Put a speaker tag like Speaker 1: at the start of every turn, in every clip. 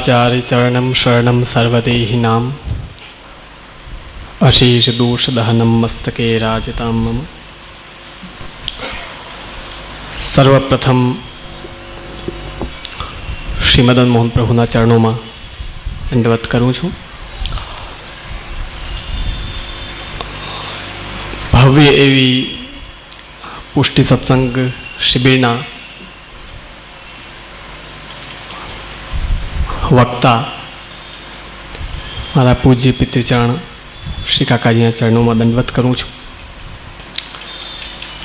Speaker 1: आचार्य चरणम शरणम सर्वदेहिनाम अशेष दोष दहनम मस्तके राजताम मम। सर्वप्रथम श्री मदन मोहन प्रभुना चरणों में दंडवत करूँ छूँ। भव्य एवी पुष्टि सत्संग शिबिरना वक्ता मारा पूज्य पितृचरण श्री काकाजी चरणों में दंडवत करूँ छूँ।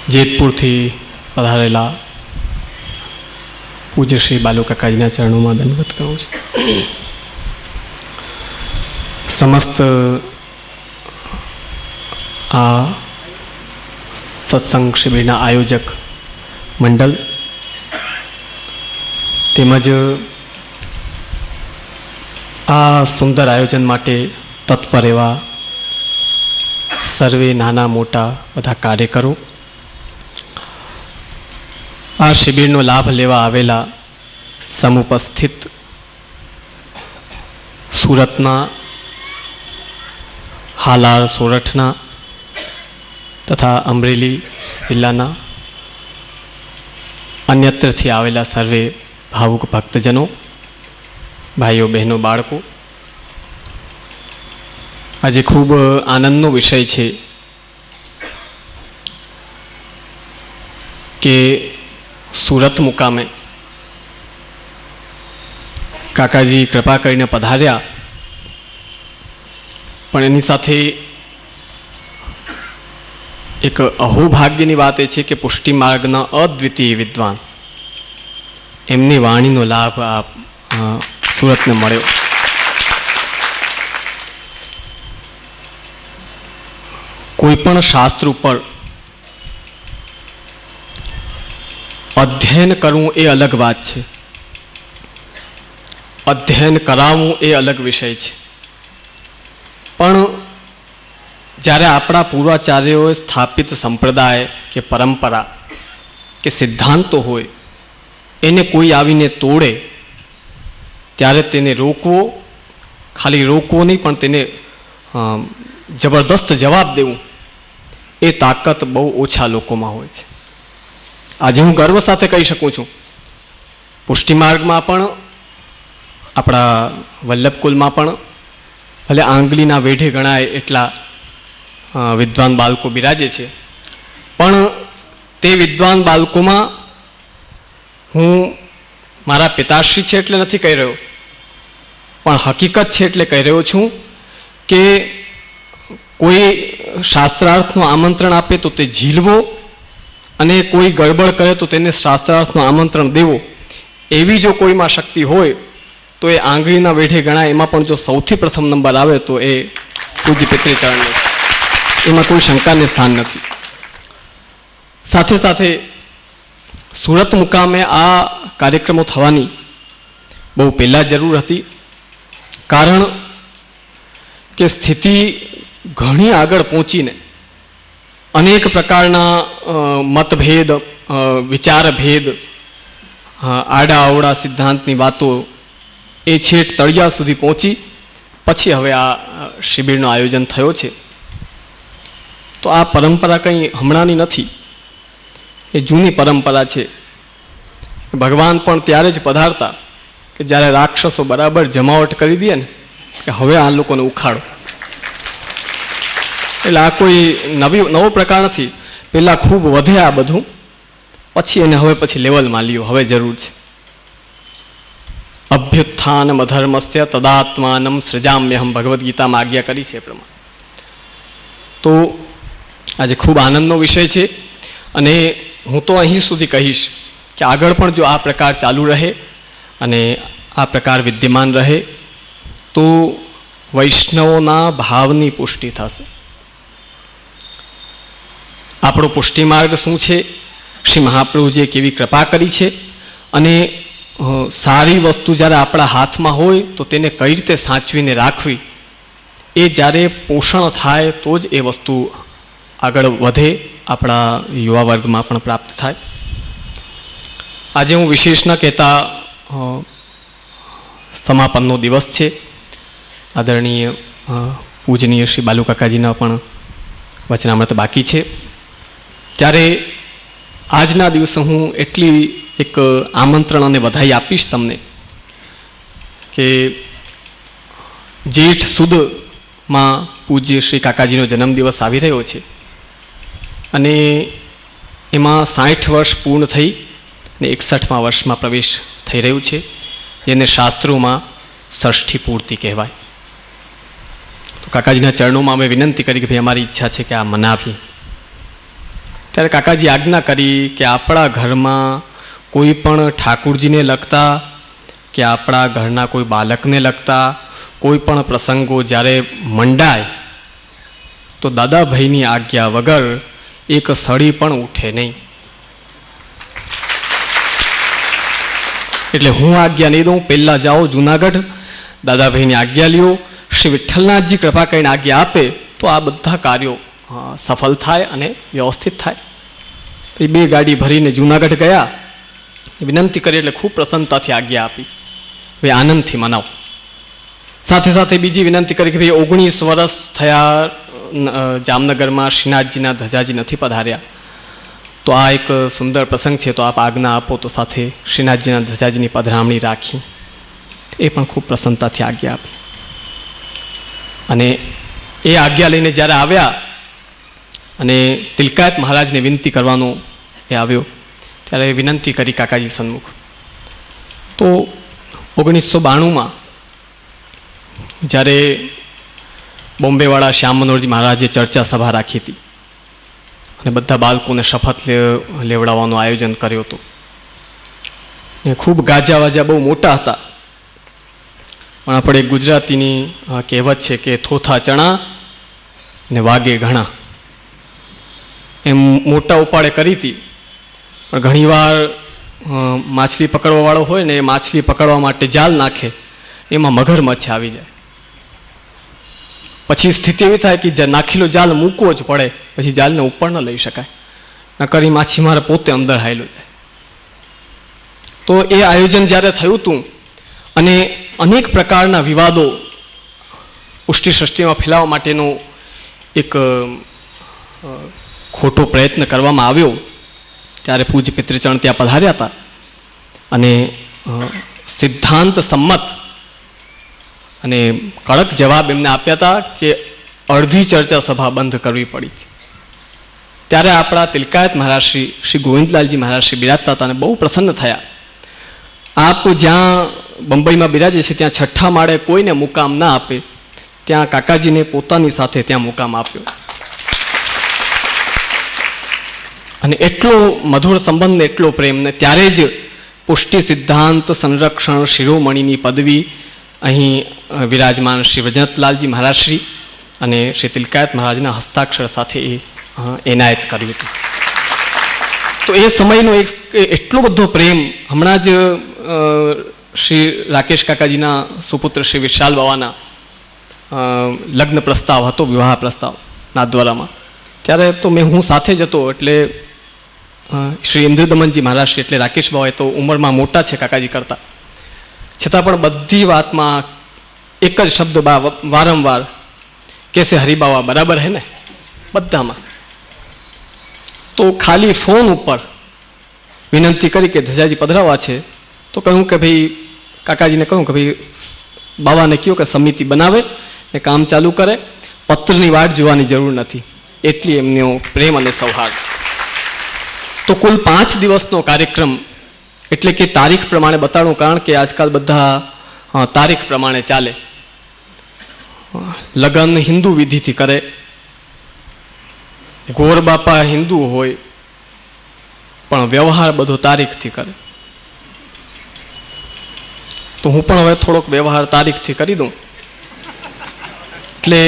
Speaker 1: जेतपुर थी पधारेला पूज्य श्री बालू काकाजी चरणों में दंडवत करूँ छूँ। समस्त आ सत्संग शिबिरना आयोजक मंडल तेमज आ सुंदर आयोजन माटे तत्पर एवा सर्वे नाना मोटा बधा कार्यकरो, आ शिबिरनो लाभ लेवा आवेला समुपस्थित सूरतना, हालार सोरठना तथा अमरेली जिल्लाना अन्यत्रथी आवेला सर्वे भावुक भक्तजनों, भाईओ बहनों, बाळको, आज खूब आनंदनो विषय है कि सूरत मुकामे काकाजी कृपा करीने पधार्या, पण एनी साथे एक अहोभाग्यनी बात है कि पुष्टि मार्गना अद्वितीय विद्वान एमनी वाणीनो लाभ आप सूरत ने मळ्यो। कोईपण शास्त्र पर अध्ययन करवू ए अलग बात है, अध्ययन करावू ए अलग विषय है। पण જ્યારે આપણા પૂર્વાચાર્યોએ સ્થાપિત સંપ્રદાય કે પરંપરા કે સિદ્ધાંતો હોય એને કોઈ આવીને તોડે ત્યારે તેને રોકવો, ખાલી રોકવો નહીં પણ તેને જબરદસ્ત જવાબ દેવું એ તાકાત બહુ ઓછા લોકોમાં હોય છે। આજે હું ગર્વ સાથે કહી શકું છું, પુષ્ટિ માર્ગમાં પણ આપણા વલ્લભકુલમાં પણ ભલે આંગળીના વેઢે ગણાય એટલા विद्वान बाळको बिराजे छे, पण ते विद्वान बाळको में हूँ मारा पिताश्री छे एटले नथी कही रह्यो, पण हकीकत छे एटले कही रह्यो छूं के कोई शास्त्रार्थनु आमंत्रण आपे तो ते झीलवो अने कोई गड़बड़ करे तो तेने शास्त्रार्थनु आमंत्रण देवो, एवी जो कोई में शक्ति होय तो ए आंगळीना वेढे गणाय। एमां पण जो सौथी प्रथम नंबर आवे तो ए पूज्य पितृचरण एमां कोई शंका ने स्थान नहीं। साथे साथे सूरत मुकामे आ कार्यक्रमों थवानी बहु पहला जरूर हती, कारण के स्थिति घणी आगळ पहोंचीने अनेक प्रकारना मतभेद, विचारभेद, आड़ा अवड़ा सिद्धांतनी बातों ए छेट तळिया सुधी पहोंची पछी हवे आ शिबिरनो आयोजन थयो छे। तो आ परंपरा कहीं हमणानी नहीं, ये जूनी परंपरा है। भगवान पण त्यारे ज पधारता कि ज्यारे राक्षसों बराबर जमावट करी दिए ने कि हवे आ लोकोने उखाड़ो, एटले आ कोई नवो प्रकार नहीं। पहला खूब वधे आ बधुं, पछी एने हवे पछी लेवल में लियो, हवे जरूर है। अभ्युत्थानम अधर्मस्य तदात्मानं सृजाम्यहम भगवद्गीता में आज्ञा करी है प्रमाण। तो आज खूब आनंदनो विषय है अने हूँ तो अहीं सुधी कहीश कि आगळ पण जो आ प्रकार चालू रहे अने आ प्रकार विद्यमान रहे तो वैष्णवोना भावनी पुष्टि थशे। आपणो पुष्टि मार्ग शुं छे, श्री महाप्रभुजीए केवी कृपा करी छे अने सारी वस्तु ज्यारे आपणा हाथमां होय तो तेने कई रीते साचवीने राखवी, ए ज्यारे पोषण थाय तो ज ए वस्तु आगळ वधे, आपणा युवा वर्ग में पण प्राप्त थाय। आज हूँ विशेष न कहता સમાપનનો દિવસ છે. આદરણીય પૂજનીય શ્રી બાલુ કાકાજીના પણ વચનામૃત બાકી છે. ત્યારે આજના દિવસે હું એટલી એક આમંત્રણ અને વધાઈ આપીશ તમને કે જેઠ સુદમાં પૂજ્ય શ્રી કાકાજીનો જન્મદિવસ આવી રહ્યો છે અને એમાં 60 વર્ષ પૂર્ણ થઈ અને 61મા વર્ષમાં પ્રવેશ થઈ રહ્યું છે, જેને શાસ્ત્રોમાં ષષ્ઠી પૂર્તિ કહેવાય. તો કાકાજીના ચરણોમાં અમે વિનંતી કરી કે ભાઈ અમારી ઈચ્છા છે કે આ મનાવીએ. ત્યારે કાકાજી આજ્ઞા કરી કે આપણા ઘરમાં કોઈ પણ ઠાકુરજીને લગતા કે આપણા ઘરના કોઈ બાળકને લગતા કોઈ પણ પ્રસંગો જ્યારે મંડાય તો દાદાભાઈની આજ્ઞા વગર એક સળી પણ ઉઠે નહીં. એટલે હું આજ્ઞા નહીં દઉં, પહેલાં જાઓ જુનાગઢ, દાદાભાઈની આજ્ઞા લ્યો, શ્રી વિઠ્ઠલનાથજી કૃપા કરીને આજ્ઞા આપે તો આ બધા કાર્યો સફળ થાય અને વ્યવસ્થિત થાય. એ 2 ગાડી ભરીને જુનાગઢ ગયા, વિનંતી કરી એટલે ખૂબ પ્રસન્નતાથી આજ્ઞા આપી, ભાઈ આનંદથી મનાવો. સાથે સાથે બીજી વિનંતી કરી કે ભાઈ 19 વર્ષ થયા જામનગરમાં શ્રીનાથજીના ધજાજી નથી પધાર્યા, તો આ એક સુંદર પ્રસંગ છે, તો આપ આજ્ઞા આપો તો સાથે શ્રીનાથજીના ધજાજીની પધરામણી રાખી. એ પણ ખૂબ પ્રસન્નતાથી આજ્ઞા આપી. અને એ આજ્ઞા લઈને જ્યારે આવ્યા અને તિલકાયત મહારાજને વિનંતી કરવાનો એ આવ્યો, ત્યારે વિનંતી કરી કાકાજી સન્મુખ. તો 1992માં જ્યારે બોમ્બેવાળા શ્યામ મનોહરજી મહારાજે ચર્ચા સભા રાખી હતી અને બધા બાળકોને શપથ લેવડાવવાનું આયોજન કર્યું હતું. એ ખૂબ ગાજા વાજા બહુ મોટા હતા, પણ આપણે ગુજરાતીની કહેવત છે કે થોથા ચણા ને વાગે ઘણા, એમ મોટા ઉપાડે કરી હતી. પણ ઘણીવાર માછલી પકડવાવાળો હોય ને એ માછલી પકડવા માટે જાલ નાખે, એમાં મગરમચ્છ આવી જાય. પછી સ્થિતિ એવી થાય કે નાખેલો જાલ મૂકવો જ પડે, પછી જાલને ઉપર ન લઈ શકાય, નકર એ માછીમાર પોતે અંદર હાયલો જાય. તો એ આયોજન જ્યારે થયું હતું અને અનેક પ્રકારના વિવાદો પુષ્ટિ સૃષ્ટિમાં ફેલાવવા માટેનો એક ખોટો પ્રયત્ન કરવામાં આવ્યો, ત્યારે પૂજ્ય પિતૃચરણ ત્યાં પધાર્યા હતા અને સિદ્ધાંત સંમત અને કડક જવાબ એમને આપ્યા હતા કે અડધી ચર્ચા સભા બંધ કરવી પડી. ત્યારે આપણા તિલકાયત મહારાજ શ્રી ગોવિંદલાલજી મહારાજ શ્રી બિરાજતા હતા અને બહુ પ્રસન્ન થયા. આપ જ્યાં બંબઈમાં બિરાજે છે ત્યાં 6ઠ્ઠા માળે કોઈને મુકામ ના આપે, ત્યાં કાકાજીને પોતાની સાથે ત્યાં મુકામ આપ્યો. અને એટલો મધુર સંબંધ ને એટલો પ્રેમ, ને ત્યારે જ પુષ્ટિ સિદ્ધાંત સંરક્ષણ શિરોમણીની પદવી અહીં વિરાજમાન શ્રી વ્રજનાથલાલજી મહારાજશ્રી અને શ્રી તિલકાયત મહારાજના હસ્તાક્ષર સાથે એ એનાયત કર્યું હતું. તો એ સમયનો એક એટલો બધો પ્રેમ. હમણાં જ શ્રી રાકેશ કાકાજીના સુપુત્ર શ્રી વિશાલ બાવાના લગ્ન પ્રસ્તાવ હતો, વિવાહ પ્રસ્તાવ નાથદ્વારામાં. ત્યારે તો હું સાથે જ હતો, એટલે શ્રી ઇન્દ્રદમનજી મહારાજ એટલે રાકેશ બાવા તો ઉંમરમાં મોટા છે કાકાજી કરતા, છતાં પણ બધી વાતમાં એક જ શબ્દ વારંવાર કેસે હરિબાવા બરાબર હે ને, બધામાં. તો ખાલી ફોન ઉપર વિનંતી કરી કે ધજાજી પધરાવા છે, તો કહ્યું કે ભાઈ કાકાજીને કહ્યું કે ભાઈ બાવાને કહ્યું કે સમિતિ બનાવે ને કામ ચાલુ કરે, પત્રની વાટ જોવાની જરૂર નથી. એટલી એમનો પ્રેમ અને સૌહાર્દ. તો કુલ 5 દિવસનો કાર્યક્રમ, એટલે કે તારીખ પ્રમાણે બતાડું, કારણ કે આજકાલ બધા તારીખ પ્રમાણે ચાલે. લગ્ન હિન્દુ વિધિથી કરે, ગોર બાપા હિન્દુ હોય પણ વ્યવહાર બધો તારીખથી કરે. તો હું પણ હવે થોડોક વ્યવહાર તારીખથી કરી દઉં. એટલે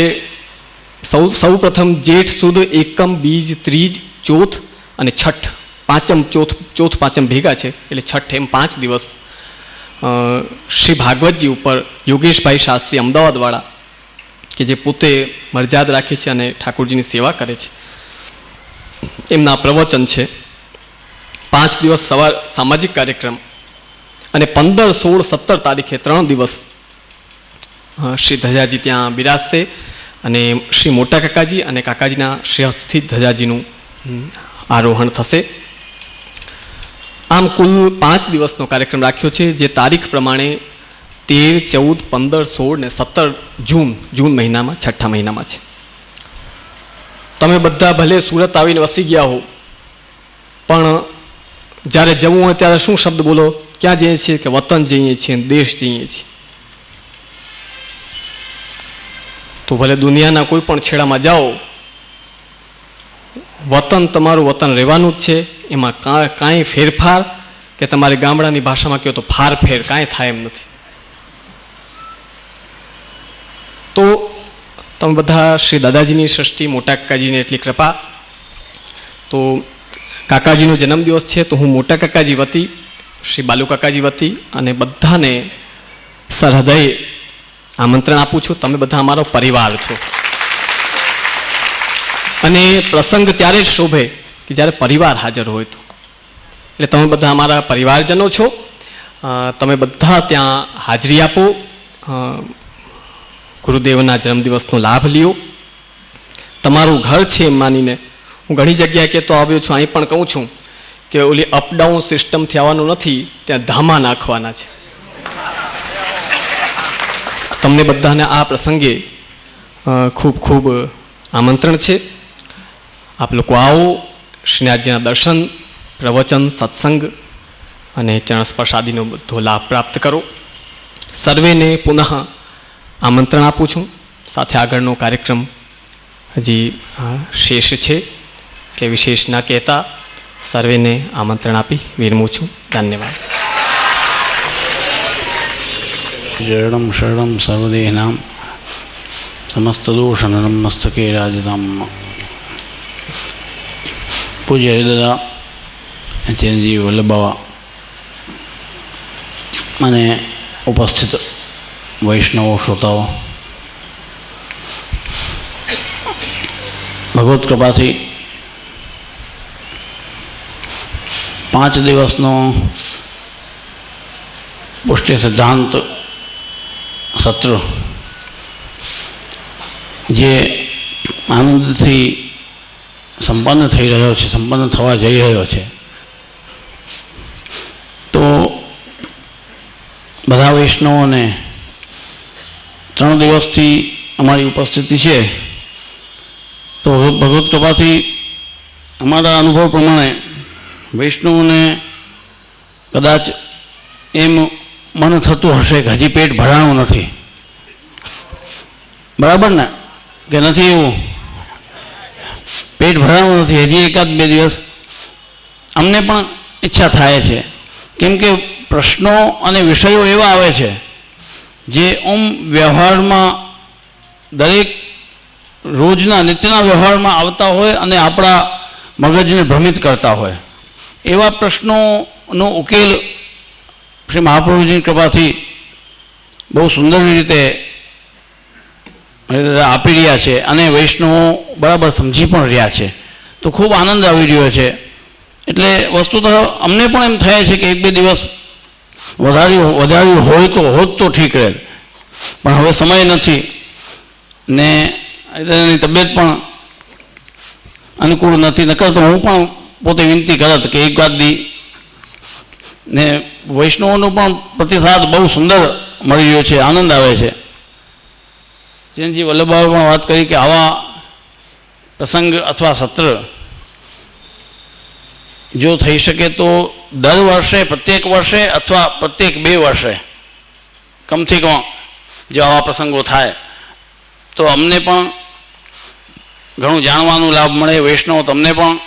Speaker 1: સૌ પ્રથમ જેઠ સુદ એકમ બીજ ત્રીજ ચોથ અને છઠ, પાંચમ ચોથ પાંચમ ભેગા છે એટલે છઠ, એમ 5 દિવસ શ્રી ભાગવતજી ઉપર યોગેશભાઈ શાસ્ત્રી અમદાવાદવાળા, કે જે પોતે મર્યાદ રાખે છે અને ઠાકોરજીની સેવા કરે છે, એમના પ્રવચન છે. 5 દિવસ સવાર સામાજિક કાર્યક્રમ અને 15, 16, 17 તારીખે 3 દિવસ શ્રી ધજાજી ત્યાં બિરાજશે અને શ્રી મોટા કાકાજી અને કાકાજીના શ્રી હસ્તથી ધજાજીનું આરોહણ થશે. આમ કુલ 5 દિવસનો કાર્યક્રમ રાખ્યો છે, જે તારીખ પ્રમાણે 13, 14, 15, 16 ને 17 જૂન મહિનામાં, છઠ્ઠા મહિનામાં છે. તમે બધા ભલે સુરત આવીને વસી ગયા હો, પણ જ્યારે જવું હોય ત્યારે શું શબ્દ બોલો? ક્યાં જઈએ છીએ? કે વતન જઈએ છીએ, દેશ જઈએ છીએ. તો ભલે દુનિયાના કોઈ પણ છેડામાં જાઓ, વતન તમારું વતન રહેવાનું જ છે. એમાં કાંઈ ફેરફાર કે તમારી ગામડાની ભાષામાં કહો તો ફારફેર કાંઈ થાય એમ નથી. તો તમે બધા શ્રી દાદાજીની સૃષ્ટિ, મોટા કાકાજીની એટલી કૃપા. તો કાકાજીનો જન્મદિવસ છે, તો હું મોટા કાકાજી વતી, શ્રી બાલુ કાકાજી વતી અને બધાને સરહૃદયે આમંત્રણ આપું છું. તમે બધા અમારો પરિવાર છો અને પ્રસંગ ત્યારે જ શોભે કે જ્યારે પરિવાર હાજર હોય તો. એટલે તમે બધા અમારા પરિવારજનો છો. તમે બધા ત્યાં હાજરી આપો, ગુરુદેવના જન્મદિવસનો લાભ લ્યો. તમારું ઘર છે એમ માનીને હું ઘણી જગ્યાએ કહેતો આવ્યો છું, અહીં પણ કહું છું કે ઓલી અપડાઉન સિસ્ટમથી આવવાનું નથી, ત્યાં ધામા નાખવાના છે. તમને બધાને આ પ્રસંગે ખૂબ ખૂબ આમંત્રણ છે. આપ લોકો આવો, શ્રીનાથજીના દર્શન, પ્રવચન, સત્સંગ અને ચરણ સ્પર્શાદીનો બધો લાભ પ્રાપ્ત કરો. સર્વેને પુનઃ આમંત્રણ આપું છું. સાથે આગળનો કાર્યક્રમ હજી શેષ છે, એટલે વિશેષ ના કહેતા સર્વેને આમંત્રણ આપી વિરમું છું. ધન્યવાદ.
Speaker 2: શરણમ શરણમ સર્વદેહનામ સમસ્ત દોષનમ મસ્તકે રાજધામ. પૂજ્ય હરિદાદા ચેનજી વલ્લભબાવા અને ઉપસ્થિત વૈષ્ણવો, શ્રોતાઓ, ભગવત કૃપાથી 5 દિવસનો પુષ્ટિ સિદ્ધાંત સત્ર જે આનંદથી સંપન્ન થઈ રહ્યો છે, સંપન્ન થવા જઈ રહ્યો છે. તો બધા વૈષ્ણવોને 3 દિવસથી અમારી ઉપસ્થિતિ છે. તો ભગવત કૃપાથી અમારા અનુભવ પ્રમાણે વૈષ્ણવોને કદાચ એમ મન થતું હશે કે હજી પેટ ભરાણું નથી. બરાબર ને? કે નથી? એવું પેટ ભરાણું નથી, હજી 1-2 દિવસ અમને પણ ઈચ્છા થાય છે. કેમ કે પ્રશ્નો અને વિષયો એવા આવે છે જે વ્યવહારમાં, દરેક રોજના નિત્યના વ્યવહારમાં આવતા હોય અને આપણા મગજને ભ્રમિત કરતા હોય. એવા પ્રશ્નોનો ઉકેલ શ્રી મહાપ્રભુજીની કૃપાથી બહુ સુંદર રીતે આપી રહ્યા છે અને વૈષ્ણવો બરાબર સમજી પણ રહ્યા છે. તો ખૂબ આનંદ આવી રહ્યો છે. એટલે વસ્તુતઃ અમને પણ એમ થાય છે કે 1-2 દિવસ વધાર્યું હોય તો હોત તો ઠીક રહે, પણ હવે સમય નથી ને એની તબિયત પણ અનુકૂળ નથી. નકર તો હું પણ પોતે વિનંતી કરત કે 1 દી. ને વૈષ્ણવોનો પણ પ્રતિસાદ બહુ સુંદર મળી રહ્યો છે, આનંદ આવે છે. જેનજી વલ્લભભાઈએ પણ વાત કરી કે આવા પ્રસંગ અથવા સત્ર જો થઈ શકે તો દર વર્ષે, પ્રત્યેક વર્ષે અથવા પ્રત્યેક 2 વર્ષે કમથી કમ જો આવા પ્રસંગો થાય તો અમને પણ ઘણું જાણવાનું લાભ મળે, વૈષ્ણવ તમને પણ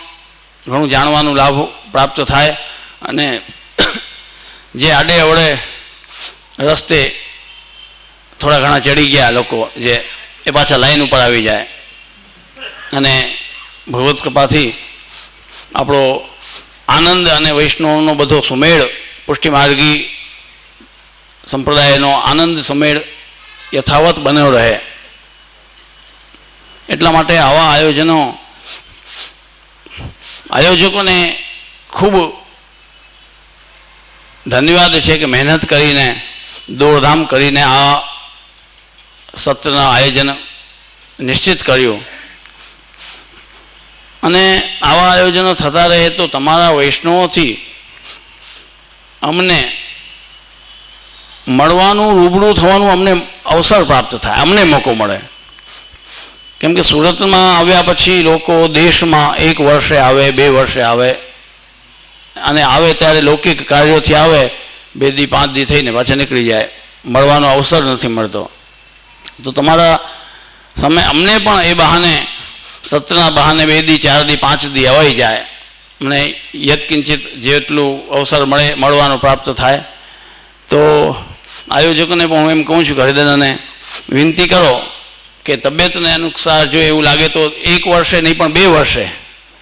Speaker 2: ઘણું જાણવાનું લાભ પ્રાપ્ત થાય અને જે આડે અવડે રસ્તે થોડા ઘણા ચડી ગયા લોકો જે એ પાછા લાઈન ઉપર આવી જાય અને ભગવત કૃપાથી આપણો આનંદ અને વૈષ્ણવનો બધો સુમેળ, પુષ્ટિમાર્ગી સંપ્રદાયનો આનંદ સુમેળ યથાવત બન્યો રહે. એટલા માટે આવા આયોજકોને ખૂબ ધન્યવાદ છે કે મહેનત કરીને દોડધામ કરીને આ સત્રના આયોજન નિશ્ચિત કર્યું. અને આવા આયોજનો થતા રહે તો તમારા વૈષ્ણવોથી અમને મળવાનું, રૂબરૂ થવાનું અમને અવસર પ્રાપ્ત થાય, અમને મોકો મળે. કેમ કે સુરતમાં આવ્યા પછી લોકો દેશમાં 1 વર્ષે આવે, 2 વર્ષે આવે, અને આવે ત્યારે લૌકિક કાર્યોથી આવે, 2 દી 5 દી થઈને પાછા નીકળી જાય, મળવાનો અવસર નથી મળતો. તો તમારા સમય અમને પણ એ બહાને, સત્રના બહાને 2 દી 4 દી 5 દી અવાઈ જાય, અમને યત્કિંચિત જેટલું અવસર મળવાનો પ્રાપ્ત થાય. તો આયોજકોને પણ હું એમ કહું છું કે હરિદાદાને વિનંતી કરો કે તબિયતને અનુસાર જો એવું લાગે તો 1 વર્ષે નહીં પણ 2 વર્ષે,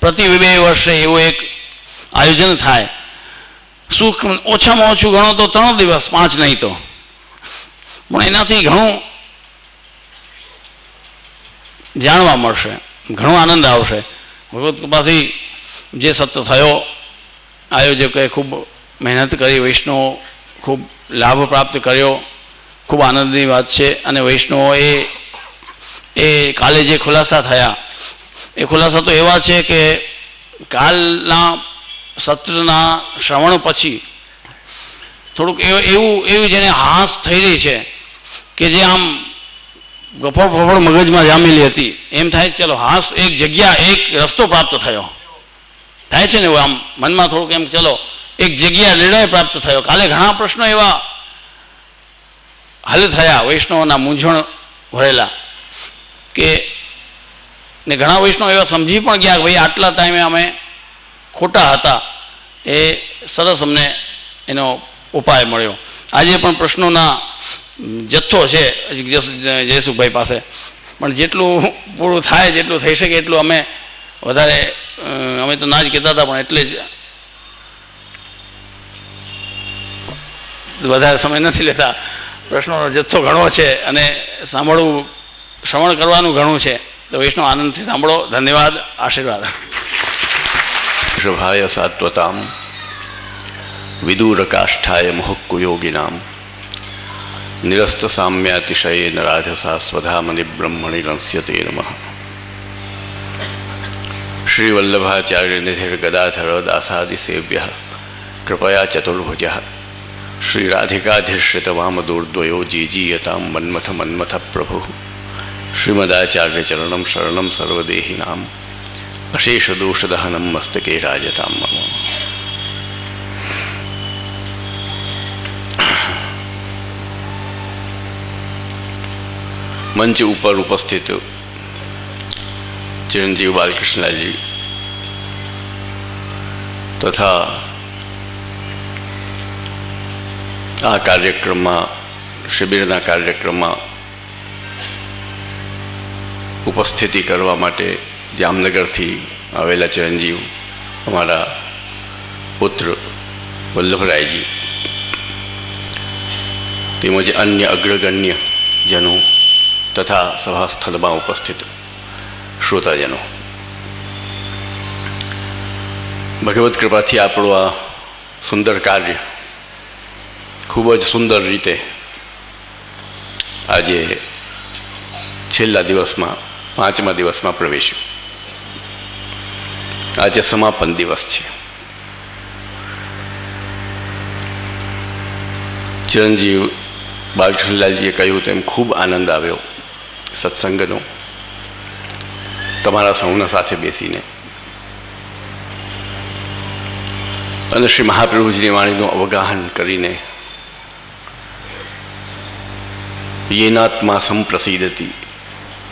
Speaker 2: પ્રતિ 2 વર્ષે એવું એક આયોજન થાય. શું ઓછામાં ઓછું ગણો તો 3 દિવસ, 5 નહીં તો, પણ એનાથી ઘણું જાણવા મળશે, ઘણો આનંદ આવશે. ભગવત કૃપાથી જે સત્ર થયો, આયોજકોએ ખૂબ મહેનત કરી, વૈષ્ણવો ખૂબ લાભ પ્રાપ્ત કર્યો, ખૂબ આનંદની વાત છે. અને વૈષ્ણવોએ એ કાલે જે ખુલાસા થયા એ ખુલાસા તો એવા છે કે કાલના સત્રના શ્રવણ પછી થોડુંક એવું જેને હાશ થઈ રહી છે કે જે આમ ગફોડ મગજમાં જામેલી હતી, એમ થાય ચલો હાશ એક જગ્યા, એક રસ્તો પ્રાપ્ત થયો, થાય છે ને એવું આમ મનમાં થોડુંક એમ ચલો એક જગ્યા, નિર્ણય પ્રાપ્ત થયો. કાલે ઘણા પ્રશ્નો એવા હલ થયા, વૈષ્ણવોના મૂંઝવણ ભરેલા, કે ને ઘણા વૈષ્ણવ એવા સમજી પણ ગયા કે ભાઈ આટલા ટાઈમે અમે ખોટા હતા, એ સરસ અમને એનો ઉપાય મળ્યો. આજે પણ પ્રશ્નોના જથ્થો છે જયસુખભાઈ પાસે, પણ જેટલું પૂરું થાય, જેટલું થઈ શકે એટલું અમે વધારે, અમે તો ના જ કહેતા હતા, પણ એટલે જ વધારે સમય નથી લેતા. પ્રશ્નોનો જથ્થો ઘણો છે અને સાંભળવું, શ્રવણ કરવાનું ઘણું છે. તો વૈષ્ણવ આનંદથી સાંભળો. ધન્યવાદ, આશીર્વાદ.
Speaker 3: વૃષભાય સાત્વતામ વિદુરકાષ્ઠાય મુહુક્કુયોગિનામ નિરસ્ત સામ્યાતિશયેન રાજસા સ્વધામનિ બ્રહ્મણિ રંસ્યતે નમઃ. શ્રી વલ્લભાચાર્ય નિધિર ગદાધર દાસાદિ સેવ્ય કૃપયા ચતુર્ભુજ શ્રી રાધિકાધિશ્રિત વામદૂર્દ્વયો જીજીયતામ મન્મથ મન્મથ પ્રભુ શ્રીમદાચાર્ય ચરણમ શરણમ સર્વદેહિનામ અશેષ દોષદહનમ મસ્તકે રાજતામ મમ. મંચ ઉપર ઉપસ્થિત ચિરંજીવ બાલકૃષ્ણલાલજી તથા આ કાર્યક્રમમાં, શિબિરના કાર્યક્રમમાં ઉપસ્થિતિ કરવા માટે જામનગરથી આવેલા ચિરંજીવ અમારા પુત્ર વલ્લભરાયજી તેમજ અન્ય અગ્રગણ્ય જનો તથા સભાસ્થળમાં ઉપસ્થિત શ્રોતાજનો, ભગવત કૃપાથી આપણું આ સુંદર કાર્ય ખૂબ જ સુંદર રીતે આજે છેલ્લા દિવસમાં, 5મા દિવસમાં પ્રવેશ્યું. આજે સમાપન દિવસ છે. ચિરંજીવ બાલકૃષ્ણલાલજીએ કહ્યું તેમ ખૂબ આનંદ આવ્યો સત્સંગનો, તમારા સૌના સાથે બેસીને, અને શ્રી મહાપ્રભુજીની વાણીનું અવગાહન કરીને યેનાત્મા સંપ્રસિદ્ધતી,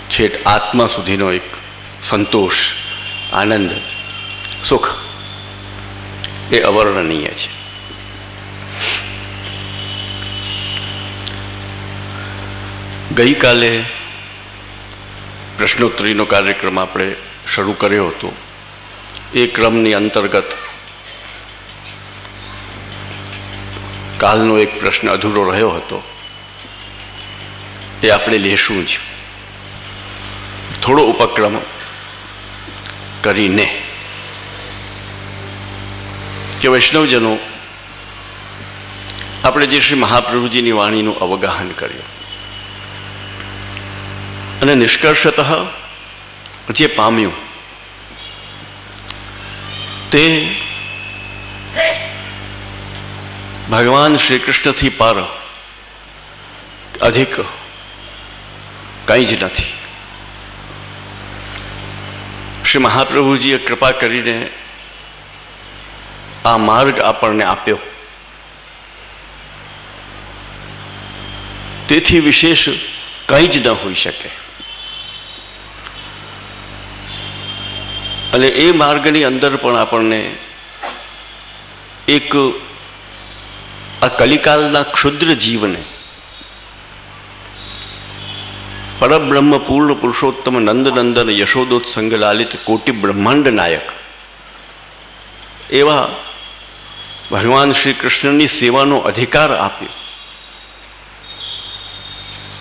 Speaker 3: છેટ આત્મા સુધીનો એક સંતોષ, આનંદ, સુખ એ અવર્ણનીય છે. ગઈકાલે પ્રશ્નોત્તરીનો કાર્યક્રમ આપણે શરૂ કર્યો હતો. એ ક્રમની અંતર્ગત કાલનો એક પ્રશ્ન અધૂરો રહ્યો હતો, એ આપણે લેશું જ. થોડો ઉપક્રમ કરીને કે વૈષ્ણવજનો આપણે જે શ્રી મહાપ્રભુજીની વાણીનું અવગાહન કર્યું અને નિષ્કર્ષતઃ જે પામ્યું તે ભગવાન શ્રી કૃષ્ણથી પર અધિક કંઈ જ નથી. શ્રી મહાપ્રભુજીએ કૃપા કરીને આ માર્ગ આપણને આપ્યો, તેથી વિશેષ કંઈ જ ન હોઈ શકે. અને એ માર્ગની અંદર પણ આપણને એક આ કલિકાલના ક્ષુદ્ર જીવને પરબ્રહ્મ પૂર્ણ પુરુષોત્તમ નંદનંદન યશોદોત્સંગ લાલિત કોટિ બ્રહ્માંડ નાયક એવા ભગવાન શ્રી કૃષ્ણની સેવાનો અધિકાર આપ્યો.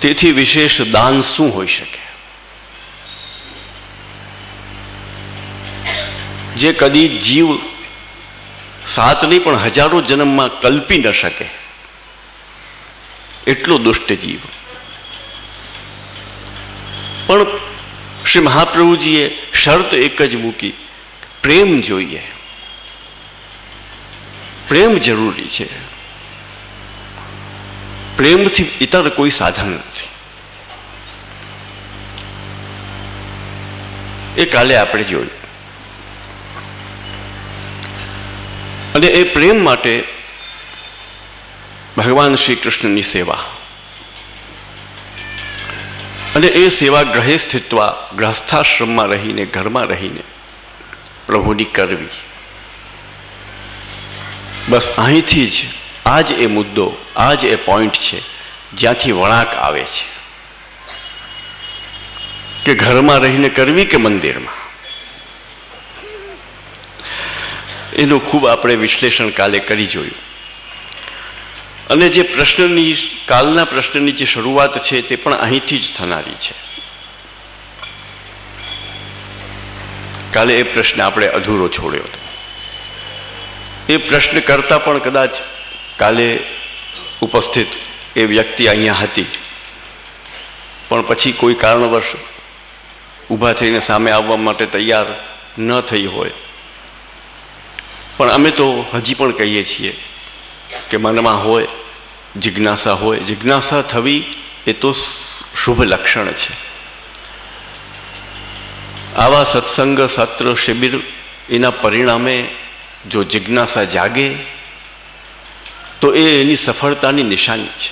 Speaker 3: તેથી વિશેષ દાન શું હોઈ શકે, જે કદી જીવ 7 નહીં પણ હજારો જન્મમાં કલ્પી ન શકે એટલો દુષ્ટ જીવ. પણ શ્રી મહાપ્રભુજીએ શરત એક જ મૂકી, પ્રેમ જોઈએ, પ્રેમ જરૂરી છે. પ્રેમથી ઇતર કોઈ સાધન નથી. એ કાલે આપણે જોયું. અને એ પ્રેમ માટે ભગવાન શ્રી કૃષ્ણની સેવા, અને એ સેવા ગ્રહે સ્થિત્વા ગ્રહસ્થાશ્રમમાં રહીને, ઘરમાં રહીને પ્રભુની કરવી. બસ અહીંથી જ આ જ એ મુદ્દો, આ જ એ પોઈન્ટ છે જ્યાંથી વળાંક આવે છે કે ઘરમાં રહીને કરવી કે મંદિરમાં. એનું ખૂબ આપણે વિશ્લેષણ કાલે કરી જોયું. અને જે પ્રશ્નની, કાલના પ્રશ્નની જે શરૂઆત છે તે પણ અહીંથી જ થનારી છે. કાલે એ પ્રશ્ન આપણે અધૂરો છોડ્યો હતો. એ પ્રશ્ન કરતાં પણ કદાચ કાલે ઉપસ્થિત એ વ્યક્તિ અહીંયા હતી, પણ પછી કોઈ કારણવશ ઊભા થઈને સામે આવવા માટે તૈયાર ન થઈ હોય. પણ અમે તો હજી પણ કહીએ છીએ કે મનમાં હોય જિજ્ઞાસા હોય, જિજ્ઞાસા થવી એ તો શુભ લક્ષણ છે. આવા સત્સંગ, સત્ર, શિબિર એના પરિણામે જો જિજ્ઞાસા જાગે તો એ એની સફળતાની નિશાની છે.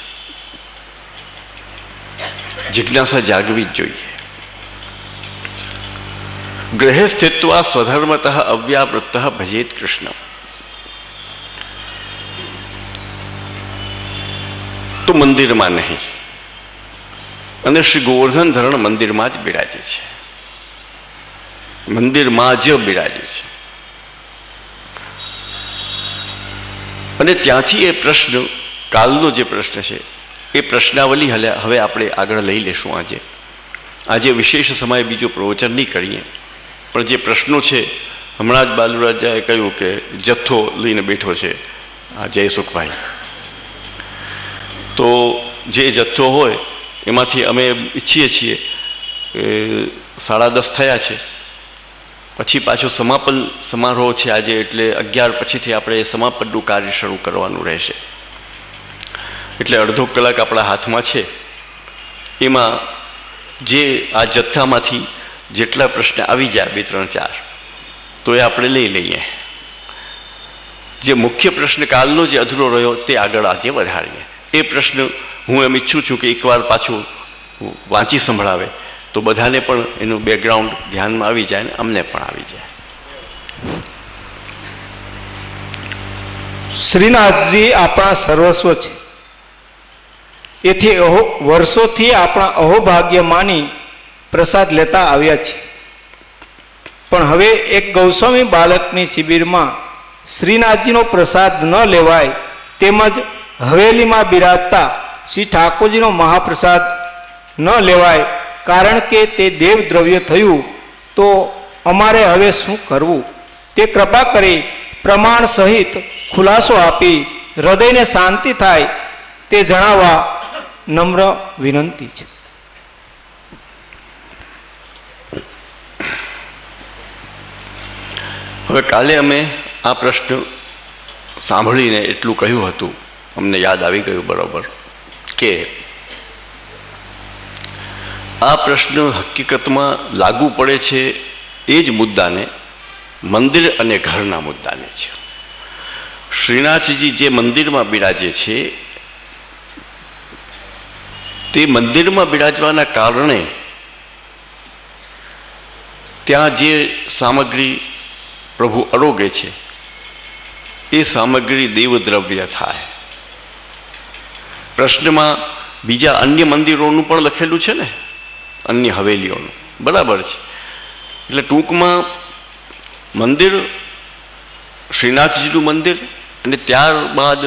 Speaker 3: જિજ્ઞાસા જાગવી જ જોઈએ. ગ્રહે સ્થિત્વા સ્વધર્મતઃ અવ્યાવૃત્ત ભજેત કૃષ્ણ. તો મંદિરમાં નહીં. અને શ્રી ગોવર્ધન ધરણ મંદિરમાં જ બિરાજે છે, મંદિરમાં જ બિરાજે છે. અને ત્યાંથી એ પ્રશ્ન, કાલનો જે પ્રશ્ન છે એ પ્રશ્નાવલી હવે આપણે આગળ લઈ લેશું. આજે વિશેષ સમયે બીજું પ્રવચન નહીં કરીએ, પણ જે પ્રશ્નો છે, હમણાં જ બાલુરાજાએ કહ્યું કે જથ્થો લઈને બેઠો છે આ જયસુખભાઈ. તો જે જથ્થો હોય એમાંથી અમે ઈચ્છીએ છીએ 10:30 થયા છે, પછી પાછો સમાપન સમારોહ છે આજે, એટલે 11 પછીથી આપણે સમાપનનું કાર્ય શરૂ કરવાનું રહેશે. એટલે અડધો કલાક આપણા હાથમાં છે. એમાં જે આ જથ્થામાંથી જેટલા પ્રશ્ન આવી જાય 2, 3, 4 તો એ આપણે લઈ લઈએ. જે મુખ્ય પ્રશ્ન કાલનો જે અધૂરો રહ્યો તે આગળ આજે વધારીએ. એ પ્રશ્ન હું એમ ઈચ્છું છું કે એકવાર પાછું વાંચી સંભળાવે તો બધાને પણ એનું બેકગ્રાઉન્ડ ધ્યાનમાં આવી જાય ને અમને પણ આવી જાય.
Speaker 4: શ્રીનાથજી આપણા સર્વસ્વ છે. એથી વર્ષોથી આપણા અહોભાગ્ય માની પ્રસાદ લેતા આવ્યા છે. પણ હવે એક ગૌસ્વામી બાળકની શિબિરમાં શ્રીનાથજીનો પ્રસાદ ન લેવાય, તેમજ હવેલીમાં બિરાજતા શ્રી ઠાકોરજીનો મહાપ્રસાદ ન લેવાય, કારણ કે તે દેવ દ્રવ્ય થયું, તો અમારે હવે શું કરવું તે કૃપા કરી પ્રમાણ સહિત ખુલાસો આપી હૃદયને શાંતિ થાય તે જણાવવા નમ્ર વિનંતી છે.
Speaker 3: હવે કાલે અમે આ પ્રશ્ન સાંભળીને એટલું કહ્યું હતું, અમને યાદ આવી ગયું બરાબર કે આ પ્રશ્ન હકીકતમાં લાગુ પડે છે એ જ મુદ્દાને, મંદિર અને ઘરના મુદ્દાને છે. શ્રીનાથજી જે મંદિરમાં બિરાજે છે તે મંદિરમાં બિરાજવાના કારણે ત્યાં જે સામગ્રી પ્રભુ આરોગે છે એ સામગ્રી દેવદ્રવ્ય થાય. પ્રશ્નમાં બીજા અન્ય મંદિરોનું પણ લખેલું છે ને, અન્ય હવેલીઓનું, બરાબર છે. એટલે ટૂંકમાં મંદિર, શ્રીનાથજીનું મંદિર, અને ત્યારબાદ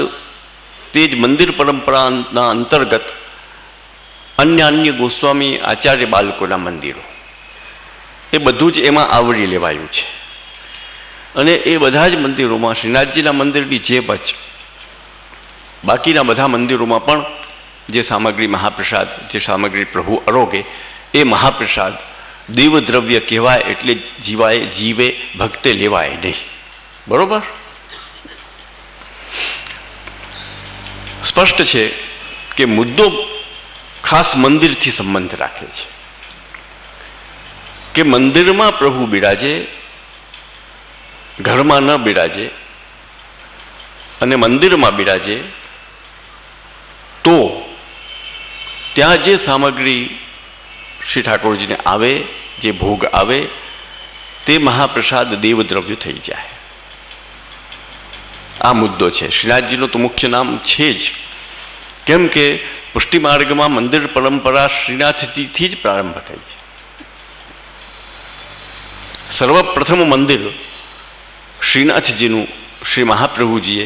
Speaker 3: તે જ મંદિર પરંપરાના અંતર્ગત અન્ય ગોસ્વામી આચાર્ય બાળકોના મંદિરો, એ બધું જ એમાં આવરી લેવાયું છે. અને એ બધા જ મંદિરોમાં શ્રીનાથજીના મંદિરની જેમ જ બાકીના બધા મંદિરોમાં પણ જે સામગ્રી મહાપ્રસાદ, જે સામગ્રી પ્રભુ આરોગે એ મહાપ્રસાદ દેવદ્રવ્ય કહેવાય, એટલે જીવે ભક્તે લેવાય નહીં. બરોબર? સ્પષ્ટ છે કે મુદ્દો ખાસ મંદિરથી સંબંધ રાખે છે કે મંદિરમાં પ્રભુ બિરાજે, ઘરમાં ન બિરાજે, અને મંદિરમાં બિરાજે તો ત્યાં જે સામગ્રી શ્રી ઠાકોરજીને આવે, જે ભોગ આવે, તે મહાપ્રસાદ દેવદ્રવ્ય થઈ જાય. આ મુદ્દો છે. શ્રીનાથજીનું તો મુખ્ય નામ છે જ, કેમ કે પુષ્ટિ માર્ગમાં મંદિર પરંપરા શ્રીનાથજીથી જ પ્રારંભ થઈ છે. સર્વપ્રથમ મંદિર શ્રીનાથજીનું શ્રી મહાપ્રભુજીએ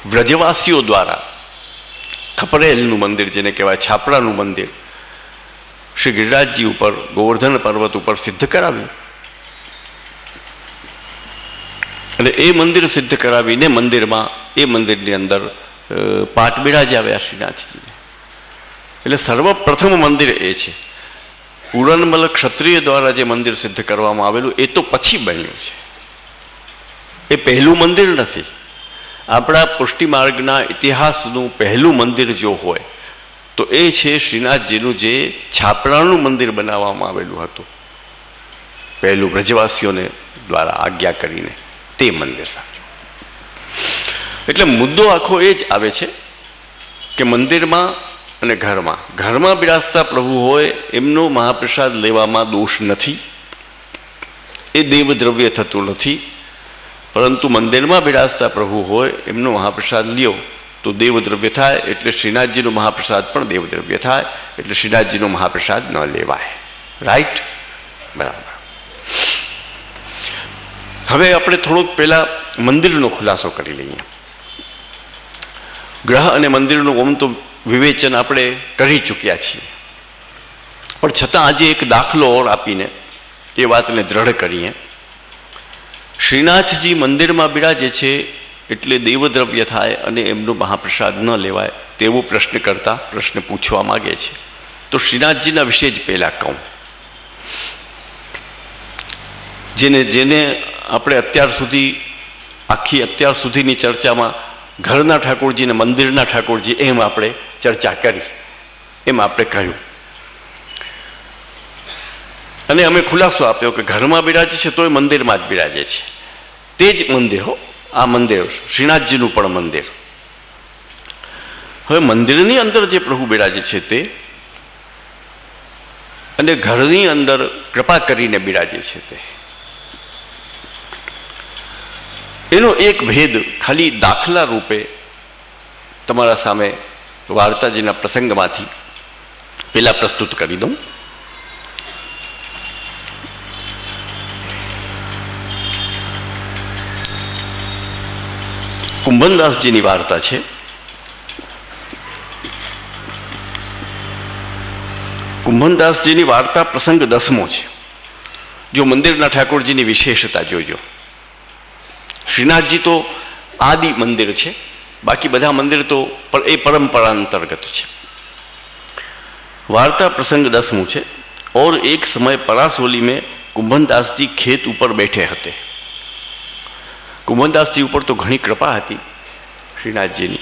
Speaker 3: વ્રજવાસીઓ દ્વારા ખપરેલનું મંદિર, જેને કહેવાય છાપરાનું મંદિર, શ્રી ગિરિરાજજી ઉપર ગોવર્ધન પર્વત ઉપર સિદ્ધ કરાવ્યું. અને એ મંદિર સિદ્ધ કરાવીને મંદિરમાં, એ મંદિરની અંદર પાઠ બિરાજાવ્યા શ્રીનાથજીને. એટલે સર્વપ્રથમ મંદિર એ છે. પૂરનમલ ક્ષત્રિય દ્વારા જે મંદિર સિદ્ધ કરવામાં આવેલું એ તો પછી બન્યું છે, એ પહેલું મંદિર નથી. આપણા પુષ્ટિ માર્ગના ઇતિહાસનું પહેલું મંદિર જો હોય તો એ છે શ્રીનાથજીનું જે છાપરાનું મંદિર બનાવવામાં આવેલું હતું, પહેલું વ્રજવાસીઓને દ્વારા આજ્ઞા કરીને, તે મંદિર સાચું. એટલે મુદ્દો આખો એ જ આવે છે કે મંદિરમાં અને ઘરમાં બિરાજતા પ્રભુ હોય એમનો મહાપ્રસાદ લેવામાં દોષ નથી, એ દેવદ્રવ્ય થતું નથી. પરંતુ મંદિરમાં બિરાજતા પ્રભુ હોય એમનો મહાપ્રસાદ લ્યો તો દેવદ્રવ્ય થાય, એટલે શ્રીનાથજીનો મહાપ્રસાદ પણ દેવદ્રવ્ય થાય, એટલે શ્રીનાથજીનો મહાપ્રસાદ ન લેવાય. રાઈટ? બરાબર. હવે આપણે થોડુંક પહેલા મંદિરનો ખુલાસો કરી લઈએ. ગ્રહ અને મંદિરનું ઓમ તો વિવેચન આપણે કરી ચૂક્યા છીએ, પણ છતાં આજે એક દાખલો ઓર આપીને એ વાતને દ્રઢ કરીએ. શ્રીનાથજી મંદિરમાં બિરાજે છે એટલે દેવદ્રવ્ય થાય અને એમનો મહાપ્રસાદ ન લેવાય તેવો પ્રશ્ન પૂછવા માગે છે. તો શ્રીનાથજીના વિશે જ પહેલાં કહું, જેને આપણે અત્યાર સુધીની ચર્ચામાં ઘરના ઠાકોરજી અને મંદિરના ઠાકોરજી એમ આપણે ચર્ચા કરી, એમ આપણે કહ્યું, અને અમે ખુલાસો આપ્યો કે ઘરમાં બિરાજે છે તોય મંદિરમાં જ બિરાજે છે. તે જ મંદિર હો, આ મંદિર શ્રીનાથજીનું પણ મંદિર. હવે મંદિરની અંદર જે પ્રભુ બિરાજે છે તે, અને ઘરની અંદર કૃપા કરીને બિરાજે છે તે, એનો એક ભેદ ખાલી દાખલા રૂપે તમારા સામે વાર્તાજીના પ્રસંગમાંથી પહેલા પ્રસ્તુત કરી દઉં. કુંભનદાસજીની વાર્તા છે. કુંભનદાસજીની વાર્તા પ્રસંગ 10મો છે. જો મંદિરના ઠાકોરજીની વિશેષતા જોજો, શ્રીનાથજી તો આદિ મંદિર છે, बाकी બધા મંદિર તો એ પરંપરા અંતર્ગત છે. वार्ता प्रसंग 10 છે. और एक समय परासोली में कुंभनदास जी खेत ऊपर बैठे हते. कुंभनदास जी ऊपर तो घणी कृपा हती श्रीनाथजीनी,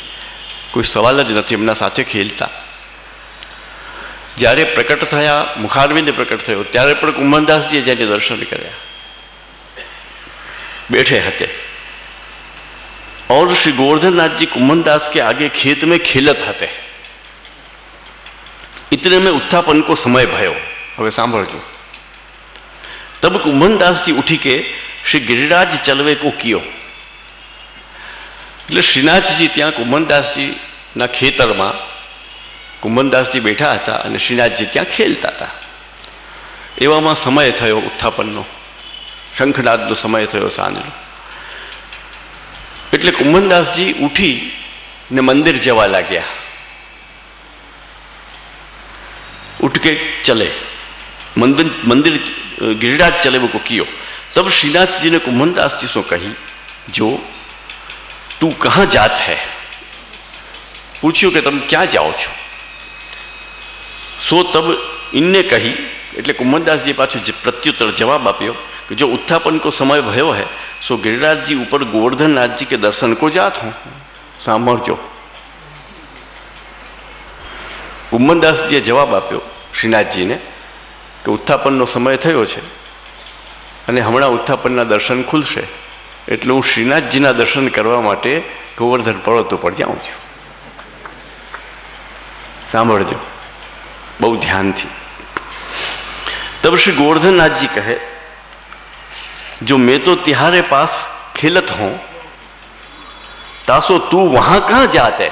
Speaker 3: कोई सवाल ज नहीं. एमना साथे खेलता. જ્યારે પ્રકટ થયા, મુખારવિંદ પ્રकट થયો ત્યારે પણ કુંભનદાસજીએ જેને દર્શન કર્યા, बैठे हते. और श्री गोवर्धननाथ जी कुंभनदास के आगे खेत में खेलत हते. इतने में उत्थापन को समय भयो. હવે સાંભળજો. तब कुंभनदास जी उठी के श्री गिरिराज चलवे को कियो. એટલે શ્રીનાથજી ત્યાં કુંભનદાસજીના ખેતરમાં કુંભનદાસજી બેઠા હતા અને શ્રીનાથજી ત્યાં ખેલતા હતા. એવામાં સમય થયો ઉત્થાપનનો, શંખનાદનો સમય થયો સાંજનો. એટલે કુંભનદાસજી ઉઠી ને મંદિર જવા લાગ્યા. उठ के चले मंदिर मंदिर गिरिराज चले वो को कियो. तब श्रीनाथ जी ने कुंभनदास जी से कही, जो तू कहाँ जात है? पूछ्यो कि तुम क्या जाओ छो? सो तब इनने कही, એટલે कुंभनदास जी पाछो प्रत्युत्तर जवाब आप्यो कि जो उत्थापन को समय भयो है सो गिरिराज जी ऊपर गोवर्धननाथ जी के दर्शन को जात हूँ. સાંભળજો. કુંભનદાસજીએ જવાબ આપ્યો શ્રીનાથજીને કે ઉત્થાપનનો સમય થયો છે અને હમણાં ઉત્થાપનના દર્શન ખુલશે, એટલે હું શ્રીનાથજીના દર્શન કરવા માટે ગોવર્ધન પર્વત ઉપર જાઉં છું. સાંભળજો બહુ ધ્યાનથી. तब श्री गोवर्धननाथ जी कहे, जो मैं तो तिहारे पास खेलत हूं, तासो तू वहां कहाँ जाते?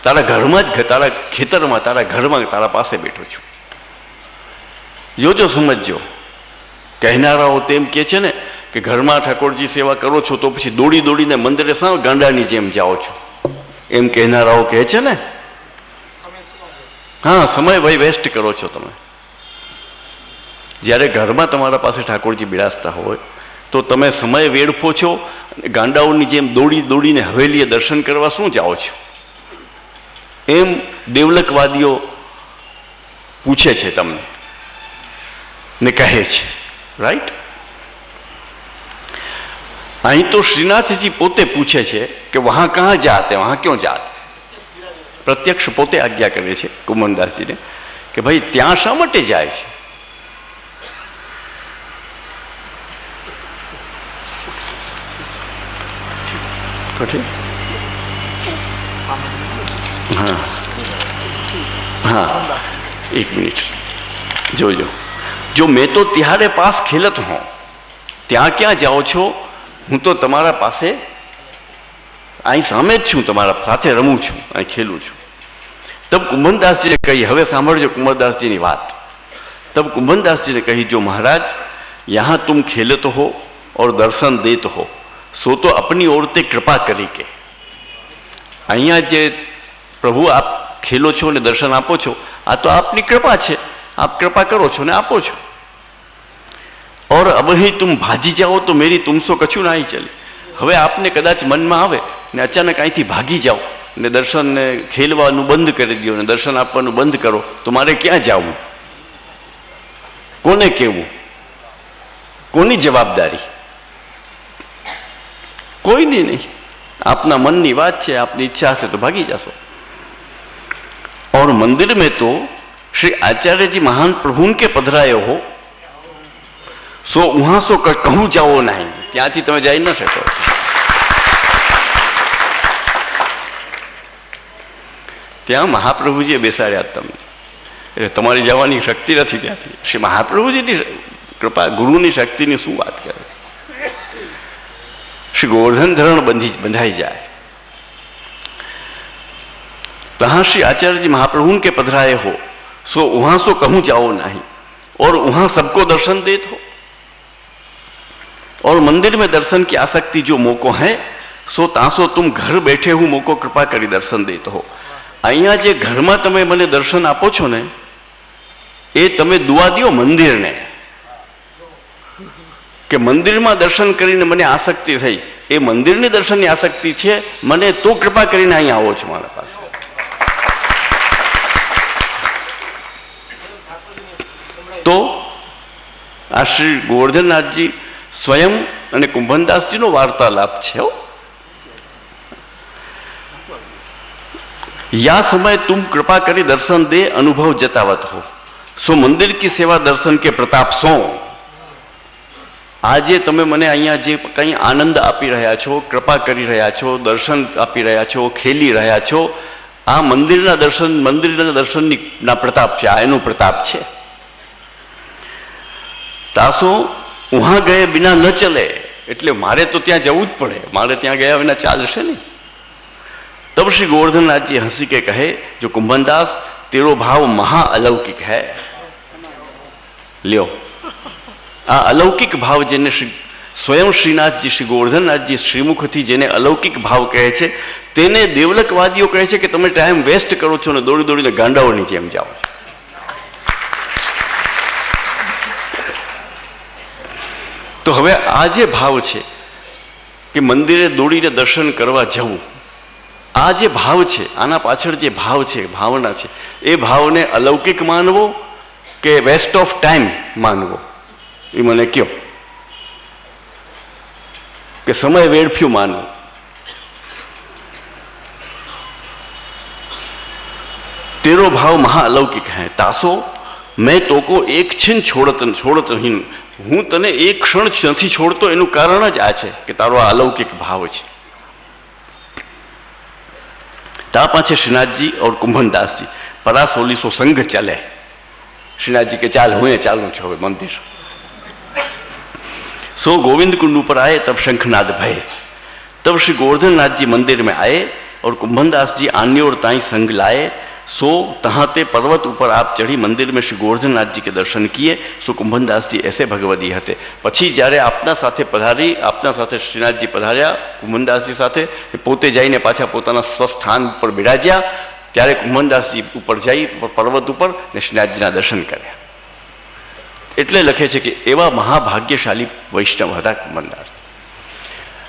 Speaker 3: तारा घर में तारा खेतर में तारा घर में तारा पासे बैठो छू. जो समझो. कहनाराओ तेम कहे छे ने कि घर में ठाकोरजी सेवा करो छो तो पछी दौड़ी दौड़ीने मंदिरे सा गांडानी जेम जाओ छो, एम कहनाराओ कहे छे ने. हाँ, समय भाई वेस्ट करो छो तमे. જ્યારે ઘરમાં તમારા પાસે ઠાકોરજી બિરાજતા હોય તો તમે સમય વેડફો છો, ગાંડાઓની જેમ દોડી દોડીને હવેલીએ દર્શન કરવા શું જાઓ છો? એમ દેવલકવાદીઓ પૂછે છે તમને ને કહે છે. રાઈટ? અહીં તો શ્રીનાથજી પોતે પૂછે છે કે વહાં કહાં જાતે, વહાં ક્यों જાતે? પ્રત્યક્ષ પોતે આજ્ઞા કરે છે કુંભનદાસજીને કે ભાઈ ત્યાં શા માટે જાય છે? हाँ हाँ, एक मिनट જોજો. જો મેં તો तिहारे पास खेलत हूँ, ત્યાં ક્યાં જાઓ છો? હું તો તમારા પાસે અહીં સામે જ છું, તમારા સાથે રમું છું, અહીં ખેલું છું. तब कुंभनदास जी ने कही, હવે સાંભળજો कुंभनदास जी ની વાત. तब कुंभनदास जी ने कही, जो महाराज यहाँ तुम खेलत हो और दर्शन देत हो, सो तो अपनी ओर ते कृपा करी के. અહીંયા જે પ્રભુ આપ ખેલો છો ને દર્શન આપો છો, આ તો આપની કૃપા છે. આપ કૃપા કરો છો ને આપો છો. और अब ही तुम भाजी जाओ तो मेरी तुमસો કછું નહીં ચલે. હવે આપને કદાચ મનમાં આવે ને અચાનક અહીંથી ભાગી જાઓ ને દર્શન ને ખેલવાનું બંધ કરી દો ને દર્શન આપવાનું બંધ કરો તો મારે ક્યાં જવું? કોને કહેવું? કોની જવાબદારી? કોઈની નહીં. આપના મનની વાત છે, આપની ઈચ્છા હશે તો ભાગી જશો. और मंदिर में तो श्री आचार्य जी महान प्रभु के पधराए हो, सो वहां सो कहूं जाओ नहीं, ત્યાંથી તમે જઈ ન શકો. ત્યાં મહાપ્રભુજીએ બેસાડ્યા તમને, એટલે તમારી જવાની શક્તિ નથી ત્યાંથી. શ્રી મહાપ્રભુજીની કૃપા, ગુરુની શક્તિની શું વાત કરે. श्री गोवर्धन धरण बंधाई जाए. तहाँ श्री आचार्य जी महाप्रभु के पधराए हो, सो वहां सो कहूं जाओ नहीं, और वहां सबको दर्शन देत हो. और मंदिर में दर्शन की आसक्ति जो मोको है, सो तासो तुम घर बैठे हूँ मोको कृपा करी दर्शन देत हो. અહીંયા જે ઘરમાં તમે મને દર્શન આપો છો ને, એ તમે દુઆ દો મંદિરને. કે મંદિરમાં દર્શન કરીને મને આસક્તિ થઈ, એ મંદિરની દર્શનની આસક્તિ છે, મને તો કૃપા કરીને અહીં આવો છો મારા પાસે. તો આ શ્રી ગોવર્ધનનાથજી સ્વયં અને કુંભનદાસજીનો વાર્તાલાપ છે. યા સમય તુમ કૃપા કરી દર્શન દે અનુભવ જતાવત હો, સો મંદિર કી સેવા દર્શન કે પ્રતાપ સો. આજે તમે મને અહીંયા જે કંઈ આનંદ આપી રહ્યા છો, કૃપા કરી રહ્યા છો, દર્શન આપી રહ્યા છો, ખેલી રહ્યા છો, આ મંદિરના દર્શનના પ્રતાપ છે, આ એનો પ્રતાપ છે. તાસો વહાં ગયે બિના ન ચલે, એટલે મારે તો ત્યાં જવું જ પડે, મારે ત્યાં ગયા વિના ચાલશે નહીં. तब श्री गोवर्धननाथ जी हंसी के कहे, जो कुंभनदास तेरो भाव महा अलौकिक है. લ્યો, આ અલૌકિક ભાવ જેને સ્વયં શ્રીનાથજી, શ્રી ગોવર્ધનનાથજી શ્રીમુખથી જેને અલૌકિક ભાવ કહે છે, તેને દેવલકવાદીઓ કહે છે કે તમે ટાઈમ વેસ્ટ કરો છો ને દોડી દોડીને ગાંડાઓની જેમ જાઓ. તો હવે આ જે ભાવ છે કે મંદિરે દોડીને દર્શન કરવા જવું, આ જે ભાવ છે, આના પાછળ જે ભાવ છે, ભાવના છે, એ ભાવને અલૌકિક માનવો કે વેસ્ટ ઓફ ટાઈમ માનવો, એ મને કહો. કે સમય વેડફ્યું માનવું. તેરો ભાવ મહા અલૌકિક હૈ, તાસો મેં તોકો એક છીન છોડત નહીં, હું તને એક ક્ષણ નથી છોડતો. એનું કારણ જ આ છે કે તારો આ અલૌકિક ભાવ છે. તા પાછે શ્રીનાથજી और कुंभनदासजी परासोलीसो संघ चले. श्रीनाथ जी के चाल हुए चालू छो मंदिर. सो गोविंद कुंड ऊपर आए, तब शंखनाद भय. तब श्री गोवर्धननाथ जी मंदिर में आए और कुंभनदास जी आन्य और ताई संग लाए. सो तहाते पर्वत ऊपर आप चढ़ी मंदिर में श्री गोवर्धननाथ जी के दर्शन किए. सो कुंभनदास जी ऐसे भगवती हते. પછી જ્યારે આપના સાથે પધારી, આપના સાથે શ્રીનાથજી પધાર્યા કુંભનદાસજી સાથે, પોતે જઈને પાછા પોતાના સ્વસ્થાન ઉપર બિરાજ્યા, ત્યારે કુંભનદાસજી ઉપર જઈ પર્વત ઉપર ને શ્રીનાથજીના દર્શન કર્યા. એટલે લખે છે કે એવા મહાભાગ્યશાળી વૈષ્ણવ હતા કુંભનદાસ.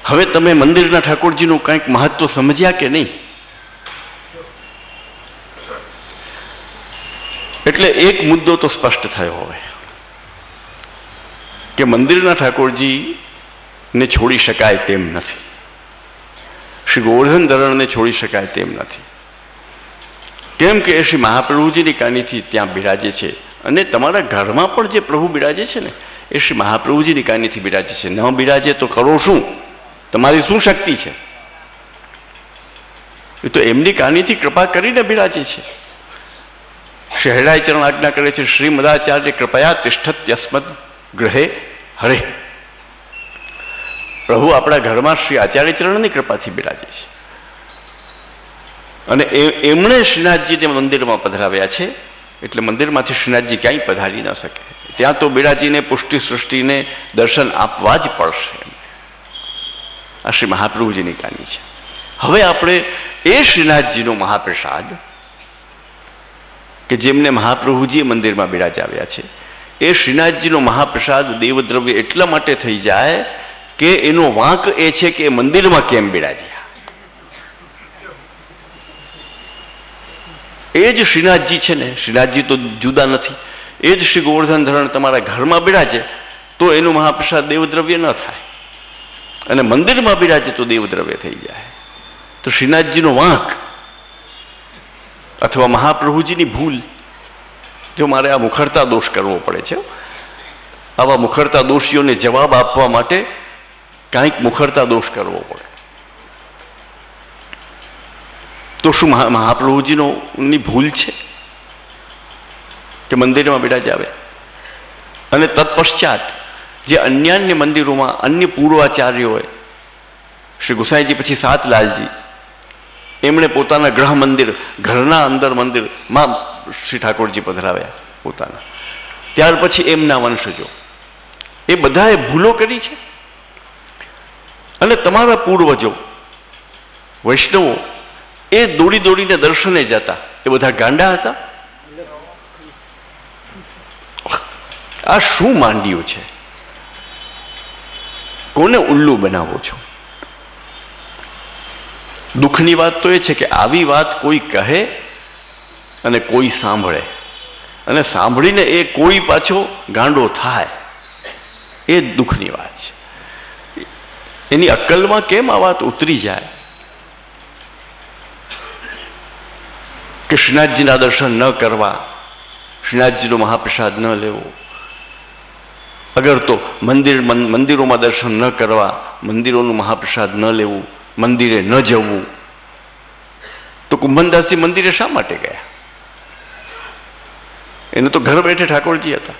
Speaker 3: હવે તમે મંદિરના ઠાકોરજીનું કંઈક મહત્વ સમજ્યા કે નહીં? એટલે એક મુદ્દો તો સ્પષ્ટ થયો હવે કે મંદિરના ઠાકોરજીને છોડી શકાય તેમ નથી, શ્રી ગોવર્ધન ધરણને છોડી શકાય તેમ નથી. કેમ કે એ શ્રી મહાપ્રભુજીની કાનીથી ત્યાં બિરાજે છે, અને તમારા ઘરમાં પણ જે પ્રભુ બિરાજે છે ને, એ શ્રી મહાપ્રભુજીની કાનીથી બિરાજે છે. ન બિરાજે તો કરો શું? તમારી શું શક્તિ છે? એ તો એમની કાનીથી કૃપા કરીને બિરાજે છે. શ્રી હરિરાય ચરણ આજ્ઞા કરે છે, શ્રી મદાચાર્ય કૃપયા તિષ્ઠત્યસ્મદ ગ્રહે હરે. પ્રભુ આપણા ઘરમાં શ્રી આચાર્ય ચરણની કૃપાથી બિરાજે છે, અને એમણે શ્રીનાથજીને મંદિરમાં પધરાવ્યા છે. એટલે મંદિરમાંથી શ્રીનાથજી ક્યાંય પધારી ન શકે, ત્યાં તો બિરાજીને પુષ્ટિ સૃષ્ટિને દર્શન આપવા જ પડશે. આ શ્રી મહાપ્રભુજીની કાની છે. હવે આપણે એ શ્રીનાથજીનો મહાપ્રસાદ કે જેમને મહાપ્રભુજીએ મંદિરમાં બિરાજાવ્યા છે, એ શ્રીનાથજીનો મહાપ્રસાદ દેવદ્રવ્ય એટલા માટે થઈ જાય કે એનો વાંક એ છે કે એ મંદિરમાં કેમ બિરાજ્યા. એ જ શ્રીનાથજી છે ને, શ્રીનાથજી તો જુદા નથી, એ જ શ્રી ગોવર્ધન ધરણ તમારા ઘરમાં બિરાજે તો એનું મહાપ્રસાદ દેવદ્રવ્ય ન થાય, અને મંદિરમાં બિરાજે તો દેવદ્રવ્ય થઈ જાય. તો શ્રીનાથજીનો વાંક અથવા મહાપ્રભુજીની ભૂલ, જો મારે આ મુખરતા દોષ કરવો પડે છે, આવા મુખરતા દોષીઓને જવાબ આપવા માટે કાંઈક મુખરતા દોષ કરવો પડે. તો શું મહાપ્રભુજીની ભૂલ છે કે મંદિરમાં બિરાજાવે? અને તત્પશ્ચાત જે અન્ય મંદિરોમાં અન્ય પૂર્વાચાર્યોએ, શ્રી ગુસાઈજી પછી સાતલાલજી, એમણે પોતાના ગ્રહ મંદિર, ઘરના અંદર મંદિરમાં શ્રી ઠાકોરજી પધરાવ્યા પોતાના. ત્યાર પછી એમના વંશજો, એ બધાએ ભૂલો કરી છે. અને તમારા પૂર્વજો વૈષ્ણવો એ દોડી દોડીને દર્શને જતા, એ બધા ગાંડા હતા? આ શું માંડ્યું છે? કોને ઉલ્લુ બનાવો છો? દુઃખની વાત તો એ છે કે આવી વાત કોઈ કહે અને કોઈ સાંભળે, અને સાંભળીને એ કોઈ પાછો ગાંડો થાય, એ જ દુઃખની વાત છે. એની અક્કલમાં કેમ આ વાત ઉતરી જાય કે શ્રીનાથજીના દર્શન ન કરવા, શ્રીનાથજીનો મહાપ્રસાદ ન લેવો, અગર તો મંદિરોમાં દર્શન ન કરવા, મંદિરોનું મહાપ્રસાદ ન લેવું, મંદિરે ન જવું, તો કુંભનદાસજી મંદિરે શા માટે ગયા? એને તો ઘર બેઠે ઠાકોરજી હતા.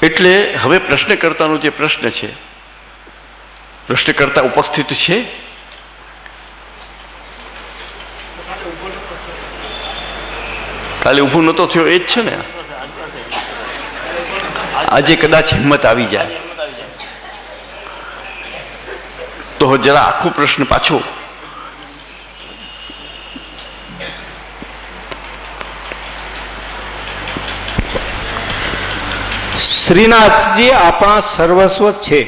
Speaker 3: એટલે હવે પ્રશ્નકર્તાનો જે પ્રશ્ન છે, પ્રશ્નકર્તા ઉપસ્થિત છે? કાલે ઊભો નહોતો થયો એ જ છે ને. આજે કદાચ હિંમત આવી જાય તો જરા આખો પ્રશ્ન પાછો
Speaker 4: શ્રીનાથજી આપણા સર્વસ્વ છે.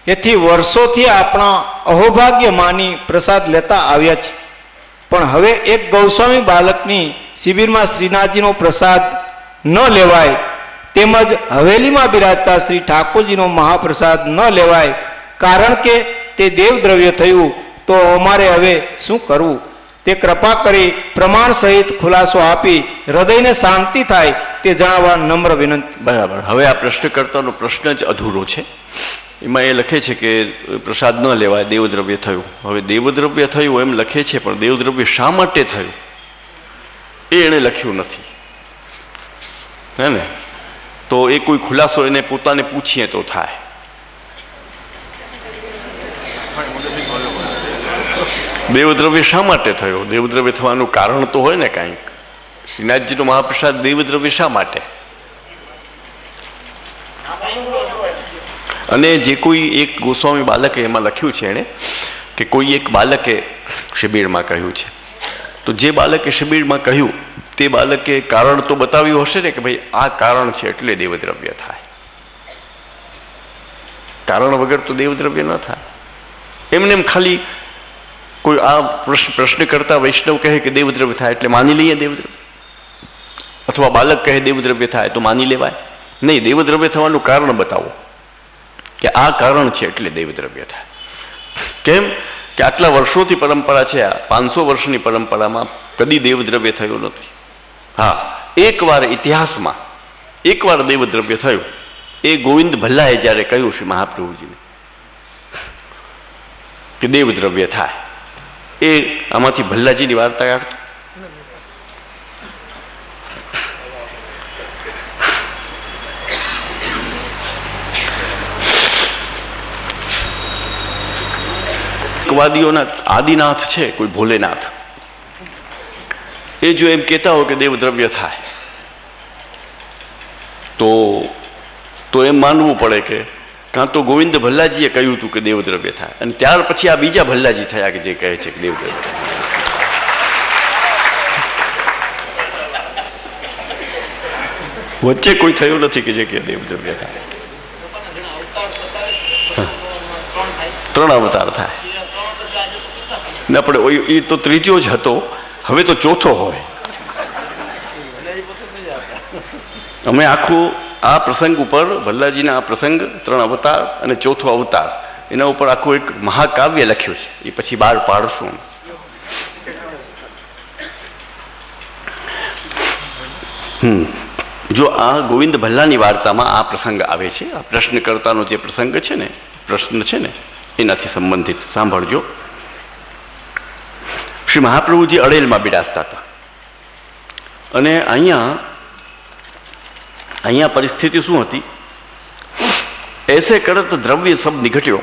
Speaker 4: એથી વર્ષોથી આપણા અહોભાગ્ય માની પ્રસાદ લેતા આવ્યા છે. પણ હવે એક ગૌસ્વામી બાલકની શિબિરમાં શ્રીનાથજીનો પ્રસાદ ન લેવાય, તેમજ હવેલીમાં બિરાજતા શ્રી ઠાકોરજીનો મહાપ્રસાદ ન લેવાય, કારણ કે તે દેવદ્રવ્ય થયું, તો અમારે હવે શું કરવું? તે કૃપા કરી પ્રમાણ સહિત ખુલાસો આપી હૃદયને શાંતિ થાય તે જણાવવા નમ્ર વિનંતી.
Speaker 3: બરાબર. હવે આ પ્રશ્નકર્તાનો પ્રશ્ન જ અધૂરો છે. એમાં એ લખે છે કે પ્રસાદ ન લેવાય, દેવદ્રવ્ય થયું. હવે દેવદ્રવ્ય થયું એમ લખે છે, પણ દેવદ્રવ્ય શા માટે થયું એ એણે લખ્યું નથી, હે ને? તો એ કોઈ ખુલાસો એને પોતાને પૂછીએ તો થાય. દેવદ્રવ્ય શા માટે થયો? દેવદ્રવ્ય થવાનું કારણ તો હોય ને કાંઈક. શ્રીનાથજીનો મહાપ્રસાદ દેવદ્રવ્ય શા માટે? અને જે કોઈ એક ગોસ્વામી બાલકે એમાં લખ્યું છે એણે કે કોઈ એક બાલકે શિબિરમાં કહ્યું છે, તો જે બાલકે શિબિરમાં કહ્યું તે બાલકે કારણ તો બતાવ્યું હશે ને કે ભાઈ આ કારણ છે એટલે દેવદ્રવ્ય થાય. કારણ વગર તો દેવદ્રવ્ય ન થાય. એમને એમ ખાલી કોઈ આ પ્રશ્ન કરતા વૈષ્ણવ કહે કે દેવદ્રવ્ય થાય એટલે માની લઈએ દેવદ્રવ્ય, અથવા બાલક કહે દેવદ્રવ્ય થાય તો માની લેવાય નહીં. દેવદ્રવ્ય થવાનું કારણ બતાવો કે આ કારણ છે એટલે દેવદ્રવ્ય થાય. કેમ કે આટલા વર્ષોથી પરંપરા છે, આ 500 વર્ષની પરંપરામાં કદી દેવદ્રવ્ય થયું નથી. હા, એકવાર ઇતિહાસમાં એકવાર દેવદ્રવ્ય થયું, એ ગોવિંદ ભલ્લાએ જ્યારે કહ્યું શ્રી મહાપ્રભુજીને કે દેવદ્રવ્ય થાય, એ આમાંથી ભલ્લાજીની વાર્તા કાઢતો. વાદીઓના આદિનાથ છે કોઈ ભોલેનાથ, એ જો એમ કહેતા હોય કે દેવદ્રવ્ય થાય તો એમ માનવું પડે કે કાં તો ગોવિંદ ભલ્લાજીએ કહ્યું હતું કે દેવદ્રવ્ય થાય, અને ત્યાર પછી આ બીજા ભલ્લાજી થયા કે જે કહે છે કે દેવદ્રવ્ય થાય. વચ્ચે કોઈ થયું નથી કે જે કે દેવદ્રવ્ય થાય. 3 અવતાર થાય ને આપણે એ તો ત્રીજો જ હતો, હવે તો ચોથો હોય. અમે આખું આ પ્રસંગ ઉપર ભલ્લાજીના આ પ્રસંગ 3 અવતાર અને ચોથો અવતાર એના ઉપર આખું એક મહાકાવ્ય લખ્યું છે, એ પછી બહાર પાડશું. જો આ ગોવિંદ ભલ્લાની વાર્તામાં આ પ્રસંગ આવે છે, આ પ્રશ્નકર્તાનો જે પ્રસંગ છે ને, પ્રશ્ન છે ને, એનાથી સંબંધિત સાંભળજો. શ્રી મહાપ્રભુજી અડેલમાં બિરાજતા હતા, અને અહીંયા પરિસ્થિતિ શું હતી? ऐसे करत द्रव्य सब निघट्यो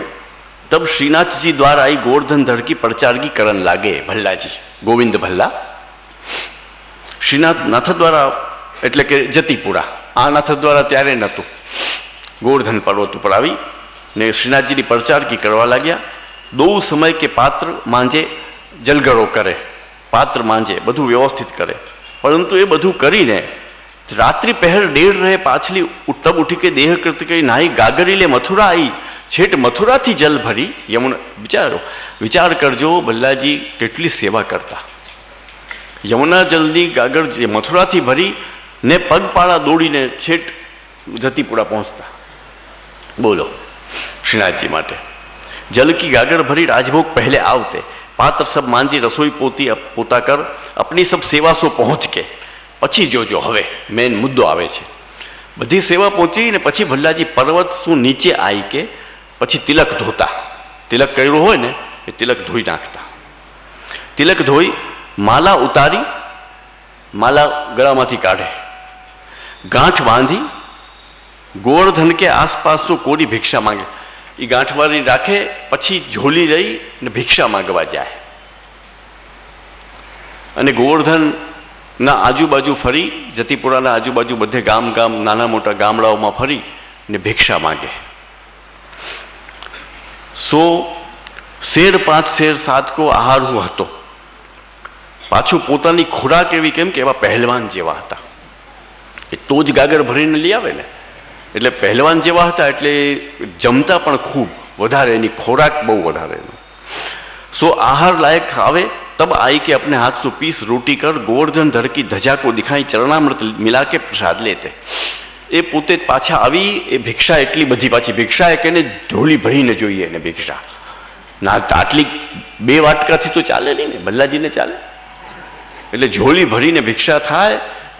Speaker 3: तब श्रीनाथ जी द्वारा आई गोवर्धन धर की प्रचारगी करण लागे. भल्लाजी गोविंद भल्ला श्रीनाथ नाथ द्वारा એટલે કે જતીપુરા, આ નાથ દ્વારા ત્યારે નહોતું, ગોવર્ધન પર્વત ઉપર આવી ને શ્રીનાથજીની પ્રચારકી કરવા લાગ્યા. દો સમય કે પાત્ર માંજે, જલગરો કરે, પાત્ર માંજે, બધું વ્યવસ્થિત કરે, પરંતુ એ બધું કરીને रात्रि पहर डेढ़ रहे पाछली तब उठी के देह कृत कही नाई गागरी ले मथुरा आई छेट मथुरा थी जल भरी यमुना विचार करजो भल्लाजी केटली सेवा करता यमुना जलनी गागर मथुरा थी भरी ने पगपाड़ा दौड़ी ने छेट जतीपुरा पहुंचता। बोलो श्रीनाथ जी माटे जल की गागर भरी राजभोग पहले आवते पात्र सब मांझी रसोई पोता कर अपनी सब सेवा सो पहुंच के पछी जोजो हवे मेन मुद्दो आवे छे बधी सेवा पहुंची ने पछी भल्लाजी पर्वत शू नीचे आई के पछी तिलक धोता तिलक कर्यो होय ने ए तिलक धोई नाखता तिलक धोई माला उतारी माला गळामांथी काढे गांठ बांधी गोवर्धन के आसपास तो कोरी भिक्षा मांगे ये गांठवारी राखे पछी झोली लई ने भिक्षा मांगवा जाए अने गोवर्धन ना आजूबाजू फरी जतीपुराना आजूबाजू बधे गाम गाम नाना मोटा गामडाओमां फरी ने भिक्षा मांगे। सो शेर 5 शेर 7 को आहार हूँ हतो पाछू पोतानी खोराक एवी केम के एवा पहलवान जेवा हता तो ज गागर भरीने लई आवे ने એટલે પહેલવાન જેવા હતા એટલે જમતા પણ ખૂબ વધારે એની ખોરાક બહુ વધારે सो आहार लायक आवे तब आई के अपने हाथ से पीस रोटी कर गोवर्धन धर की ध्वजा को दिखाई चरणामृत मिला के प्रसाद लेते ए पोते पाछा आवी ए भिक्षा एटली बधी पाछी भिक्षा एक ने ढोली भरीने जोईए ने भिक्षा ना आटली 2 वाटकाथी तो चाले नहीं ने भल्लाजी ने चाले એટલે ઝોલી ભરીને भिक्षा थाय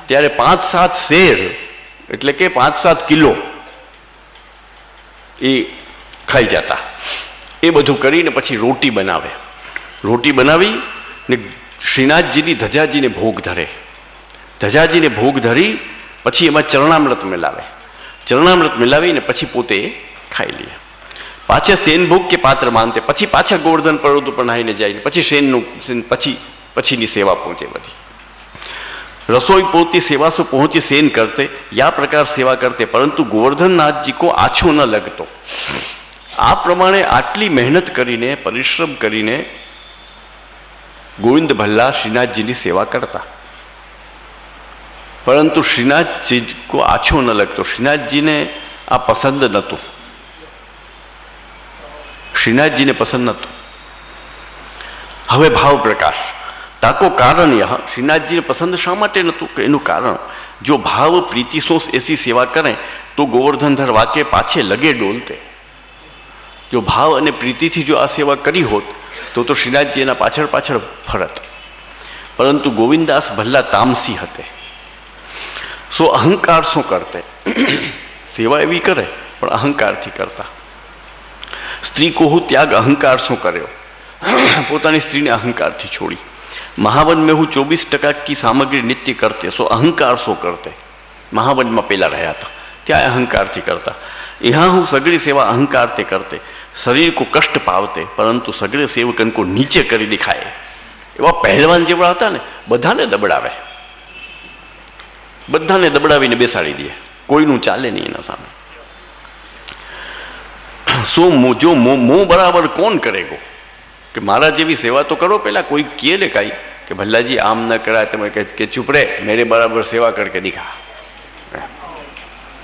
Speaker 3: त्यारे 5-7 શેર એટલે કે 5-7 કિલો એ ખાઈ જતા એ બધું કરીને પછી રોટી બનાવે રોટી બનાવી ને શ્રીનાથજીની ધજાજીને ભોગ ધરે ધજાજીને ભોગ ધરી પછી એમાં ચરણામૃત મિલાવીને પછી પોતે ખાઈ લે પાછા સેનભોગ કે પાત્ર માનતે પછી પાછા ગોવર્ધન પર્વત ઉપર નાહીને જાય પછી પછીની સેવા પહોંચે બધી रसोई पोती सेवा से पहुंची सेन करते या प्रकार सेवा करते परंतु गोवर्धन नाथ जी को आछो न लगतो आ प्रमाणे आटली मेहनत करीने परिश्रम करीने गोविंद भल्ला श्रीनाथ जी की सेवा करता परंतु श्रीनाथ जी को आछो न लगतो श्रीनाथ जी ने आ पसंद नतु श्रीनाथ जी ने पसंद नतु हवे भाव प्रकाश ताको कारण यह श्रीनाथ जी ने पसंद शा माटे नतु के एनु कारण जो भाव प्रीति सो ऐसी सेवा करें तो गोवर्धनधर वाक्य पाछे लगे डोलते जो भाव अने प्रीति थी जो आ सेवा करी होत तो श्रीनाथ जी एना पाछळ पाछळ फरत परंतु गोविंदास भल्ला तामसी हते सो अहंकार शो करते सेवा एवी करे पण अहंकार थी करता स्त्री को हूँ त्याग अहंकार शो कर्यो पोतानी स्त्री ने अहंकार थी छोड़ी महावन में हूँ 24% की सामग्री नित्य करते सो अहंकार सो करते महावन में पेला रहा था त्या अहंकार थी करता यहाँ हूँ सगड़ी सेवा अहंकार ते करते शरीर को कष्ट पावते परंतु सगड़े सेवकन को नीचे करी दिखाए एवा पहलवान जेवा हता ने बधाने दबड़ावे बधाने दबड़ावीने बेसाड़ी दे कोईनु चाले नहीं एना सामे सो जो मुँह बराबर कौन करेगो कि मारा जेवी सेवा तो करो पहला कोई किए ने कही कि भल्लाजी आम न कराए तमे के चुप रे मेरे बराबर सेवा करके दिखा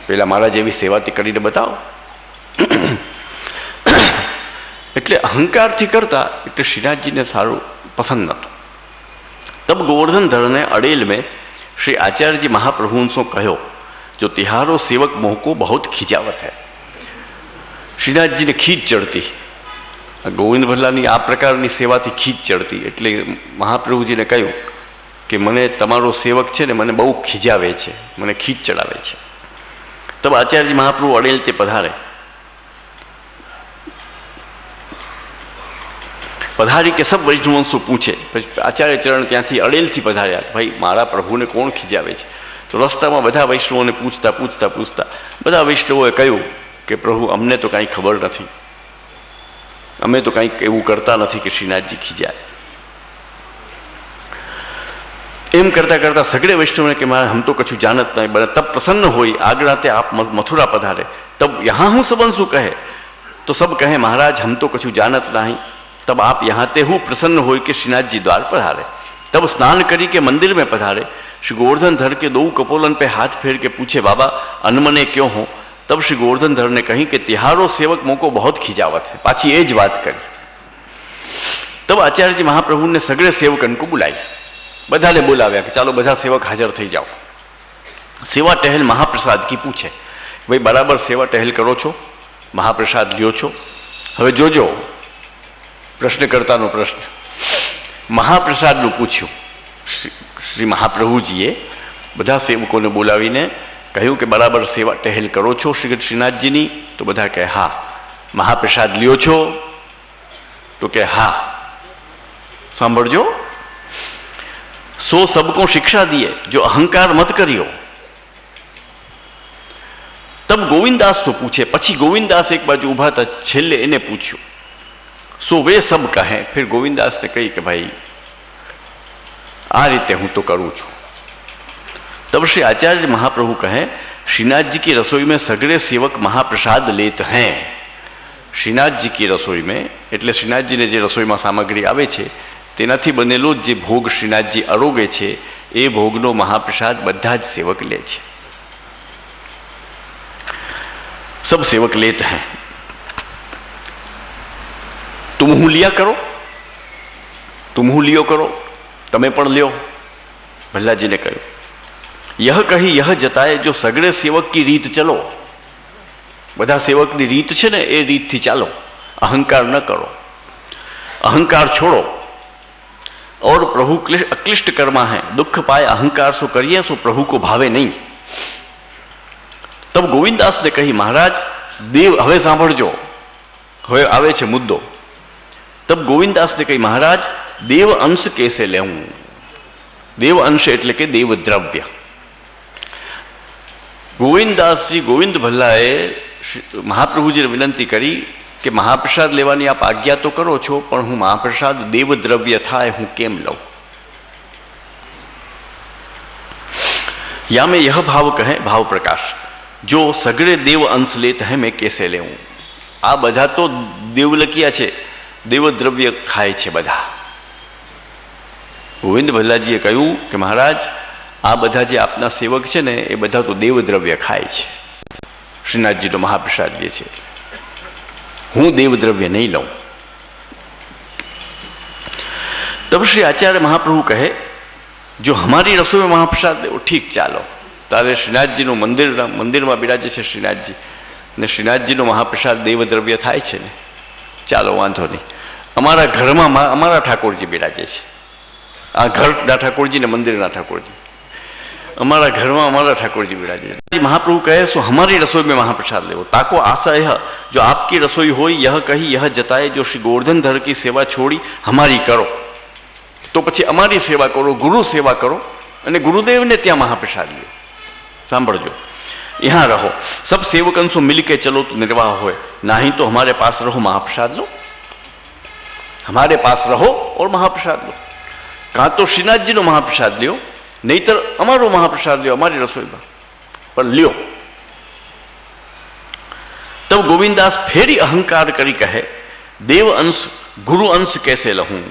Speaker 3: पहला मारा जेवी सेवा ती करीने बताओ એટલે અહંકારથી કરતા એટલે શ્રીનાથજીને સારું પસંદ નહોતું તબ गोवर्धन धर ने अड़ेल में श्री आचार्य जी महाप्रभु सो कहो जो तिहारो सेवक मोह को बहुत खिजावत है श्रीनाथ जी ने खींच चढ़ती गोविंद भल्लानी आ प्रकारनी सेवाथी खींच चढ़ती एटले महाप्रभुजीने कह्युं कि मने तमारो सेवक छे ने मने बहु खीजावे छे मने खींच चढ़ावे छे तब आचार्यजी महाप्रभु अड़ेल ते पधारी के सब वैष्णवंशो पूछे आचार्य चरण त्यांथी अड़ेलथी पधार्या भाई मारा प्रभुने कोण खीजावे छे तो रस्तामां बधा वैष्णवोने पूछता पूछता पूछता बधा वैष्णवोए कह्युं कि प्रभु अमने तो कांई खबर नथी अमे तो कहीं एवं करता नहीं कि श्रीनाथ जी खीजाए एम करता करता सगड़े वैष्णव ने कि हम तो कछु जानत नहीं बने तब प्रसन्न हुई आगराते आप मथुरा पधारे तब यहाँ हूँ सबन शू कहे तो सब कहे महाराज हम तो कछु जानत नहीं तब आप यहाँ ते हूँ प्रसन्न हुई कि श्रीनाथ जी द्वार पधारे तब स्नान करी के मंदिर में पधारे श्री गोवर्धन धर के दो कपोलन पे हाथ फेर के पूछे, बाबा अनमने क्यों हो? तब श्री गोवर्धन धर ने कही कि तिहारो सेवक मोको बहुत खिजावत है। पाછી એ જ વાત કરી। तब आचार्य जी महाप्रभु ने सगळे सेवकन को बुलाई, बधाने बोलाव्या कि चालो બધા सेवक हाजर થઈ जाओ। सेवा टहल महाप्रसाद की पूछे, भाई बराबर सेवा टहल करो छो, महाप्रसाद ल्यो छो? હવે જોજો પ્રશ્નકર્તાનો પ્રશ્ન। મહાપ્રસાદનું પૂછ્યું। શ્રી મહાપ્રભુજીએ બધા સેવકોને બોલાવીને કહ્યું કે બરાબર સેવા ટહેલ કરો છો શ્રીનાથજીની? તો બધા કહે હા। મહાપ્રસાદ લ્યો છો? તો કે હા। સાંભળજો, सो सबको शिक्षा दिए जो अहंकार मत करियो। तब गोविंदास तो पूछे, पछी गोविंदास एक बाजू उभा था, छेल्ले एने पूछ्યું, सो वे सब कहे। फिर गोविंदास ने कही कि भाई आ रीते हूँ तो करूँ छू। तब श्री आचार्य महाप्रभु कहे, श्रीनाथ जी की रसोई में सगड़े सेवक महाप्रसाद लेत हैं। श्रीनाथ जी की रसोई में એટલે શ્રીનાથજીને જે રસોઈમાં સામગ્રી આવે છે તેનાથી બનેલો જે ભોગ શ્રીનાથજી આરોગે છે એ ભોગનો મહાપ્રસાદ બધા જ સેવક લે છે। सब सेवक लेते हैं। तुम हूँ लिया करो, तुम हूँ लियो करो, तमे पण लियो। भल्लाजी ने कहो, यह कही यह जताए जो सगड़े सेवक की रीत चलो। बधा सेवक की रीत है ने ए रीत थी चालो, अहंकार न करो, अहंकार छोड़ो। और प्रभु अक्लिष्ट कर्मा है, दुख पाए अहंकार सो करिए सो प्रभु को भावे नहीं। तब गोविंदास ने कही, महाराज देव, हवे सांभळजो, हवे आवे छे मुद्दो। तब गोविंदास ने कही, महाराज देव अंश कैसे लेवुं? देव अंश एटले के देव द्रव्य। गोविंदास जी गोविंद भल्लाए महाप्रभु जी ने विनंती करी कि महाप्रसाद लेवानी आप आज्ञा तो करो छो, पण हूँ महाप्रसाद देव द्रव्य थाय हूँ केम लऊं? या में यह भाव कहे, भाव प्रकाश, जो सगड़े देव अंश लेत हैं मैं कैसे लेऊं? आ बधा तो देवलकिया छे, देव द्रव्य खाय छे बधा। गोविंद भल्लाजीए कहूं कि महाराज आ बधा जे आपना सेवक छे ने ए बधा तो देव द्रव्य खाय छे, श्रीनाथजी तो महाप्रसाद લે છે, हूँ देव द्रव्य नहीं लऊं। तब श्री आचार्य महाप्रभु कहे, जो हमारी रसोई में महाप्रसाद दे वो ठीक चालो। तारे श्रीनाथजी मंदिर में बिराजे छे श्रीनाथजी ने श्रीनाथजी महाप्रसाद देव द्रव्य थाय छे ने, चालो वांधो नहीं। अमारा घर में अमारा ठाकुरजी बिराजे छे, आ घर ठाकुरजी ने मंदिर ठाकुरजी, अमारा घर में अमारा ठाकुरजी बिराजे। महाप्रभु कहे, सो हमारी रसोई में महाप्रसाद लेवो। ताको आशा यह जो आपकी रसोई हो, यह कही यह जताए जो श्री गोवर्धन धर की सेवा छोड़ी हमारी करो। तो पछी अमारी सेवा करो, गुरु सेवा करो अने गुरुदेव ने त्या महाप्रसाद लियो। सांभळजो, यहाँ रहो, सब सेवकन सो मिल के चलो तो निर्वाह होए, नहीं तो हमारे पास रहो महाप्रसाद लो, हमारे पास रहो और महाप्रसाद लो। कहाँ तो श्रीनाथ जी नो महाप्रसाद लियो, नहींतर अमारो महाप्रसाद लियो, अमारी रसोई में पर लियो। तब गोविंदास फेरी अहंकार करी कहे, देव अंश गुरु अंश कैसे लहूं?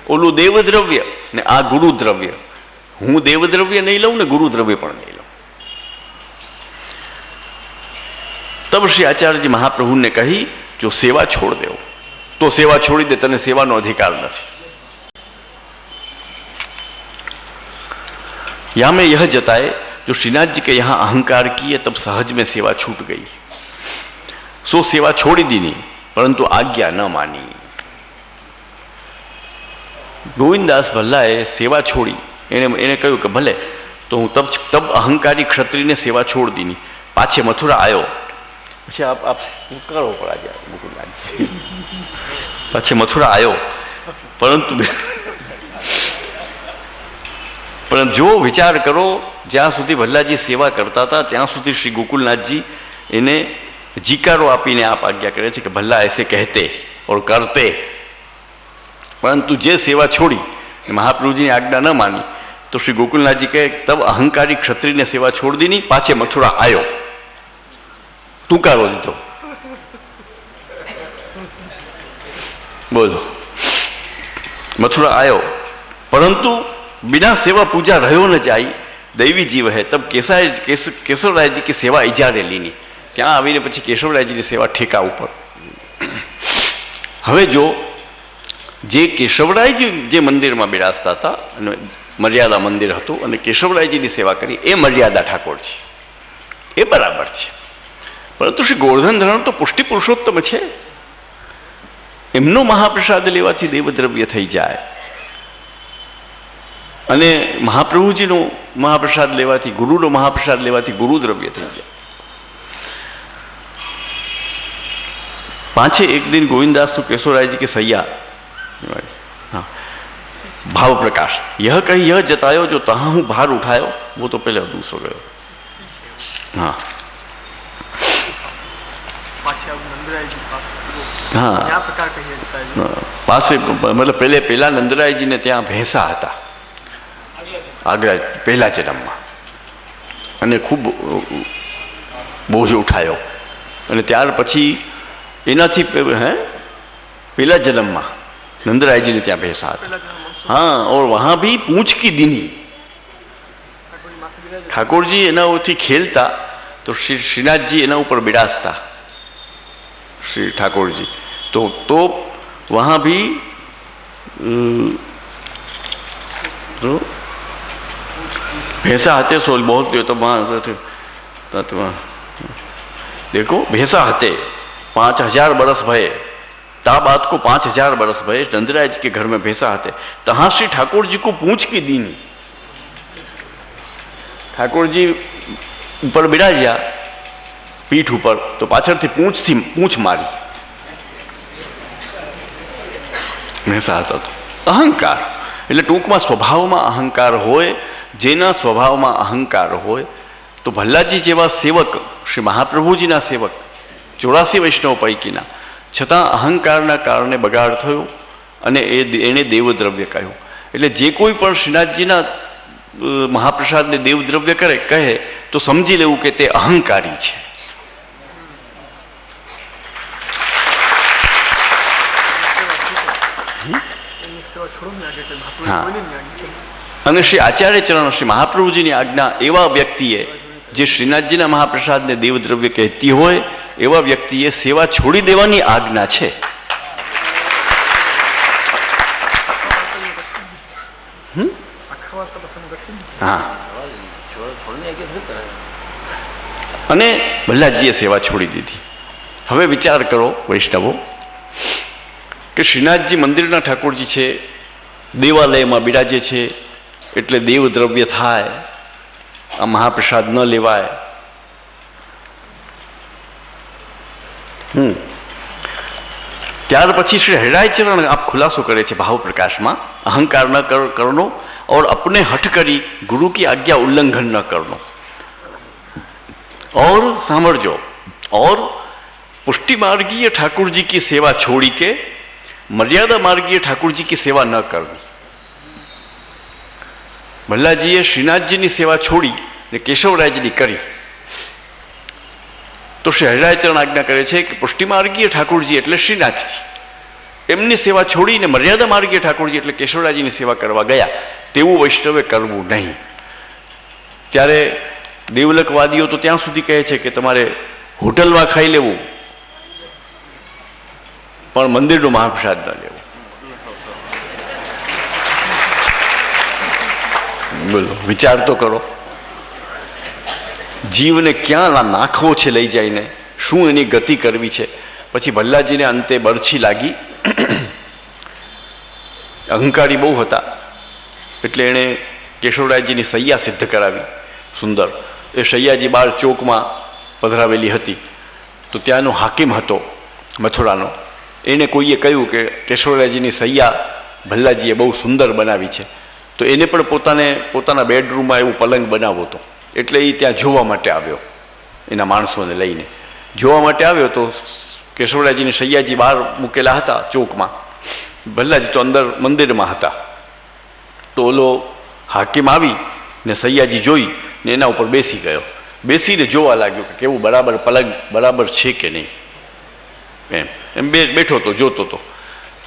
Speaker 3: ओलू देव द्रव्य ने आ गुरु द्रव्य, हूँ देव द्रव्य नहीं लऊं ने गुरु द्रव्य पण नहीं लऊं। तब श्री आचार्य जी महाप्रभु ने कही, जो सेवा छोड़ दे तो सेवा छोड़ी दे, तने सेवानो अधिकार नहीं। या में यह जताए जो श्रीनाथ जी के यहाँ अहंकार किए तब सहज में सेवा छूट गई, सो सेवा छोड़ी दी नहीं, परंतु आज्ञा न मानी। गोविंदास भल्लाए सेवा छोड़ी, एने कहूँ कि भले तो हूँ तब अहंकारी क्षत्रिय ने सेवा छोड़ दी नहीं। पाछे मथुरा आयो, પછી आप करो पड़ा जाए, पाछे मथुरा आयो, परंतु जो विचार करो, ज्यां सुधी भल्लाजी सेवा करता था त्यां सुधी श्री गोकुलनाथजी इन्हें जीकारो आपीने आप आज्ञा करे कि भल्ला ऐसे कहते और करते, परंतु जे सेवा छोड़ी महाप्रभु जी ने आज्ञा न मानी तो श्री गोकुलनाथ जी कहे, तब अहंकारी क्षत्रिय ने सेवा छोड़ दी नहीं, पाछे मथुरा आयो, टूकारो दीधो। बोलो, मथुरा आयो, परंतु बिना सेवा पूजा रहो न जाई, दैवी जीव है तब केशवराय की सेवा इजारे લીની. ત્યાં આવીને પછી કેશવરાયજીની સેવા ઠેકા ઉપર. હવે જો જે કેશવરાયજી જે મંદિરમાં બિરાજતા હતા અને મર્યાદા મંદિર હતું અને કેશવરાયજીની સેવા કરી એ મર્યાદા ઠાકોરજી, એ બરાબર છે. પરંતુ શ્રી ગોવર્ધન ધરણ તો પુષ્ટિ પુરુષોત્તમ છે, એમનો મહાપ્રસાદ લેવાથી દેવદ્રવ્ય થઈ જાય અને મહાપ્રભુજીનો મહાપ્રસાદ લેવાથી, ગુરુનો મહાપ્રસાદ લેવાથી ગુરુદ્રવ્ય થઈ જાય. पांचे एक दिन गोविंदास केशवराय जी के सैया, हाँ, भाव प्रकाश यह कही यह जतायो जो तहाँ हूँ भार उठायो, वो तो पहले दूसरो गयो. हाँ हाँ पासे मतलब पहले पहला नंदराय जी ने त्या भैंसा था आगरा पहला जन्म में खूब बोझ उठायो અને ત્યાર પછી એનાથી हैं पहला जन्म में नंदराय जी ने त्या भैंसा था. हाँ, और वहाँ भी पूंछ की दीनी ठाकुर जी एना थी खेलता तो श्रीनाथ जी एना ऊपर बिराजता श्री ठाकुर जी तो वहाँ भी तो भैंसा हते सो बहुत तो वहाँ देखो भैंसा हते 5000 बरस भये ता बात को 5000 बरस भये नंदराय जी के घर में भैंसा हते तहाँ श्री ठाकुर जी को पूंछ की दीनी. ठाकुर जी ऊपर बिराज्या पीठ ऊपर तो पाछळ थी पूंछ मारी. भैंसा हतो तो अहंकार એટલે ટૂંકમાં સ્વભાવમાં અહંકાર હોય, જેના સ્વભાવમાં અહંકાર હોય તો ભલ્લાજી જેવા સેવક શ્રી મહાપ્રભુજીના સેવક 84 વૈષ્ણવ પૈકીના છતાં અહંકારના કારણે બગાડ થયો અને એણે દેવદ્રવ્ય કહ્યું. એટલે જે કોઈ પણ શ્રીનાથજીના મહાપ્રસાદને દેવદ્રવ્ય કરે કહે તો સમજી લેવું કે તે અહંકારી છે. हाँ, અને શ્રી આચાર્ય ચરણ શ્રી મહાપ્રભુજીની આજ્ઞા એવા વ્યક્તિએ જે શ્રીનાથજીના મહાપ્રસાદને દેવદ્રવ્ય કહેતી હોય એવા વ્યક્તિએ સેવા છોડી દેવાની આજ્ઞા છે. હા, અને ભલ્લાજીએ સેવા છોડી દીધી. હવે વિચાર કરો વૈષ્ણવો કે શ્રીનાથજી મંદિરના ઠાકોરજી છે, દેવાલયમાં બિરાજે છે એટલે દેવદ્રવ્ય થાય, આ મહાપ્રસાદ ન લેવાય. ત્યાર પછી શ્રી હરિરાયચરણ આપ ખુલાસો કરે છે ભાવ પ્રકાશમાં, અહંકાર ન કરનો और अपने हट करी गुरु की आज्ञा उल्लंघन न करनो. और सामर्जो और पुष्टि मार्गीय ठाकुर जी की सेवा छोड़ी के मर्यादा मार्गीय ठाकुर जी की सेवा न करनी. भल्लाजीए श्रीनाथजीની સેવા છોડી ને કેશવરાયજીની કરી તો શ્રી હરિરાયચરણ આજ્ઞા કરે છે કે પુષ્ટિ માર્ગીય ઠાકોરજી એટલે શ્રીનાથજી, એમની સેવા છોડીને મર્યાદા માર્ગીય ઠાકોરજી એટલે કેશવરાયજીની સેવા કરવા ગયા. તેવું વૈષ્ણવે કરવું નહીં. ત્યારે દેવલકવાદીઓ તો ત્યાં સુધી કહે છે કે તમારે હોટલમાં ખાઈ લેવું પણ મંદિરનો મહાપ્રસાદ ન લેવો. બોલો, વિચાર તો કરો, જીવને ક્યાં નાખવો છે લઈ જઈને, શું એની ગતિ કરવી છે. પછી ભલ્લાજીને અંતે બરછી લાગી, અહંકારી બહુ હતા એટલે એણે કેશવરાયજીની સૈયા સિદ્ધ કરાવી સુંદર. એ સૈયાજી બાર ચોકમાં પધરાવેલી હતી તો ત્યાંનો હાકીમ હતો મથુરાનો, એને કોઈએ કહ્યું કે કેશવરાયજીની સૈયા ભલ્લાજીએ બહુ સુંદર બનાવી છે, તો એને પણ પોતાના બેડરૂમમાં એવું પલંગ બનાવવો હતો. એટલે એ ત્યાં જોવા માટે આવ્યો, એના માણસોને લઈને જોવા માટે આવ્યો. તો કેશવરાયજીની સૈયાજી બહાર મૂકેલા હતા ચોકમાં, ભલ્લાજી તો અંદર મંદિરમાં હતા. તો ઓલો હાકીમ આવી ને સૈયાજી જોઈ ને એના ઉપર બેસી ગયો, બેસીને જોવા લાગ્યો કે કેવું પલંગ બરાબર છે કે નહીં. એમ બેઠો તો જોતો હતો.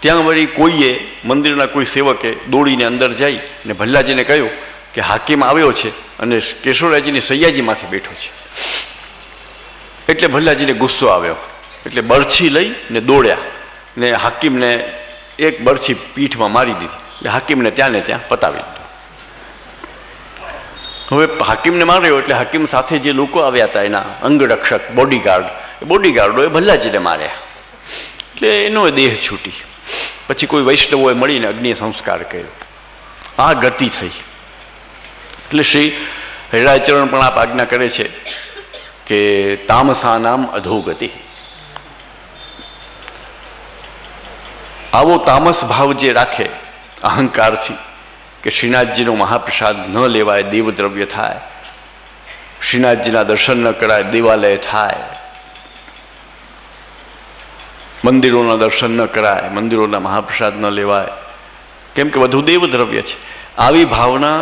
Speaker 3: ત્યાં વળી કોઈએ મંદિરના કોઈ સેવકે દોડીને અંદર જઈ ને ભલ્લાજીને કહ્યું કે હાકીમ આવ્યો છે અને કેશોરાજીની સૈયાજીમાંથી બેઠો છે. એટલે ભલ્લાજીને ગુસ્સો આવ્યો, એટલે બરછી લઈ ને દોડ્યા ને હાકીમને એક બરછી પીઠમાં મારી દીધી. એટલે હાકીમને ત્યાં ને ત્યાં પતાવી દીધો. હવે હાકીમને માર્યો એટલે હાકીમ સાથે જે લોકો આવ્યા હતા એના અંગરક્ષક બોડીગાર્ડ, એ બોડીગાર્ડોએ ભલ્લાજીને માર્યા. એટલે એનો દેહ છૂટી. પછી કોઈ વૈષ્ણવોએ મળીને અગ્નિ સંસ્કાર કર્યો. આ ગતિ થઈ. એટલે શ્રી હરિરાજચરણ પણ આપ આજ્ઞા કરે છે કે તામસાનામ અધોગતિ. આવો તામસ ભાવ જે રાખે અહંકારથી કે શ્રીનાથજીનો મહાપ્રસાદ ન લેવાય દેવદ્રવ્ય થાય, શ્રીનાથજીના દર્શન ન કરાય દેવાલય થાય, મંદિરોના દર્શન ન કરાય, મંદિરોના મહાપ્રસાદ ન લેવાય, કેમ કે બધું દેવદ્રવ્ય છે. આવી ભાવના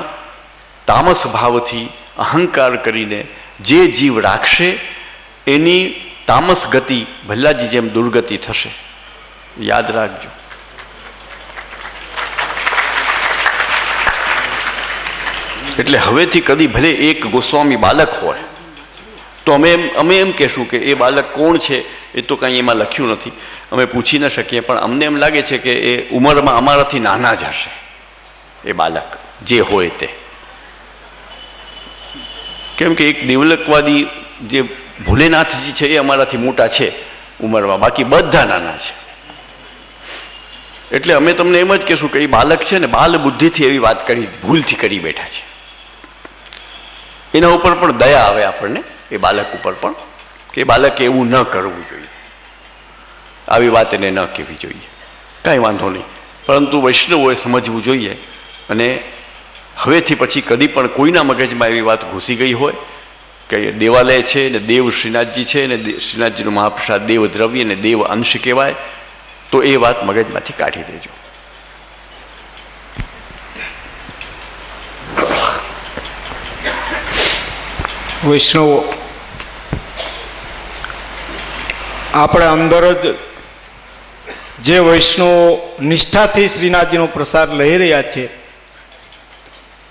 Speaker 3: તામસ ભાવથી અહંકાર કરીને જે જીવ રાખશે એની તામસ ગતિ ભલ્લાજી જેમ દુર્ગતિ થશે. યાદ રાખજો. એટલે હવેથી કદી ભલે એક ગોસ્વામી બાલક હોય તો અમે એમ કહેશું કે એ બાલક કોણ છે એ તો કાંઈ એમાં લખ્યું નથી, અમે પૂછી ન શકીએ, પણ અમને એમ લાગે છે કે એ ઉંમરમાં અમારાથી નાના જ હશે. એ બાલક જે હોય તે, કેમ કે એક દેવલકવાદી જે ભોલેનાથજી છે એ અમારાથી મોટા છે ઉંમરમાં, બાકી બધા નાના છે. એટલે અમે તમને એમ જ કહેશું કે એ બાલક છે ને બાલ બુદ્ધિથી એવી વાત કરી, ભૂલથી કરી બેઠા છે. એના ઉપર પણ દયા આવે આપણને, એ બાલક ઉપર પણ, કે બાલકે એવું ન કરવું જોઈએ, આવી વાત એને ન કહેવી જોઈએ. કાંઈ વાંધો નહીં, પરંતુ વૈષ્ણવોએ સમજવું જોઈએ. અને હવેથી પછી કદી પણ કોઈના મગજમાં એવી વાત ઘૂસી ગઈ હોય કે દેવાલય છે ને દેવ શ્રીનાથજી છે ને શ્રીનાથજીનો મહાપ્રસાદ દેવ દ્રવ્ય ને દેવ અંશ કહેવાય, તો એ વાત મગજમાંથી કાઢી દેજો.
Speaker 4: વૈષ્ણવો આપણે અંદર જ જે વૈષ્ણવો નિષ્ઠાથી શ્રીનાથજીનો પ્રસાદ લઈ રહ્યા છે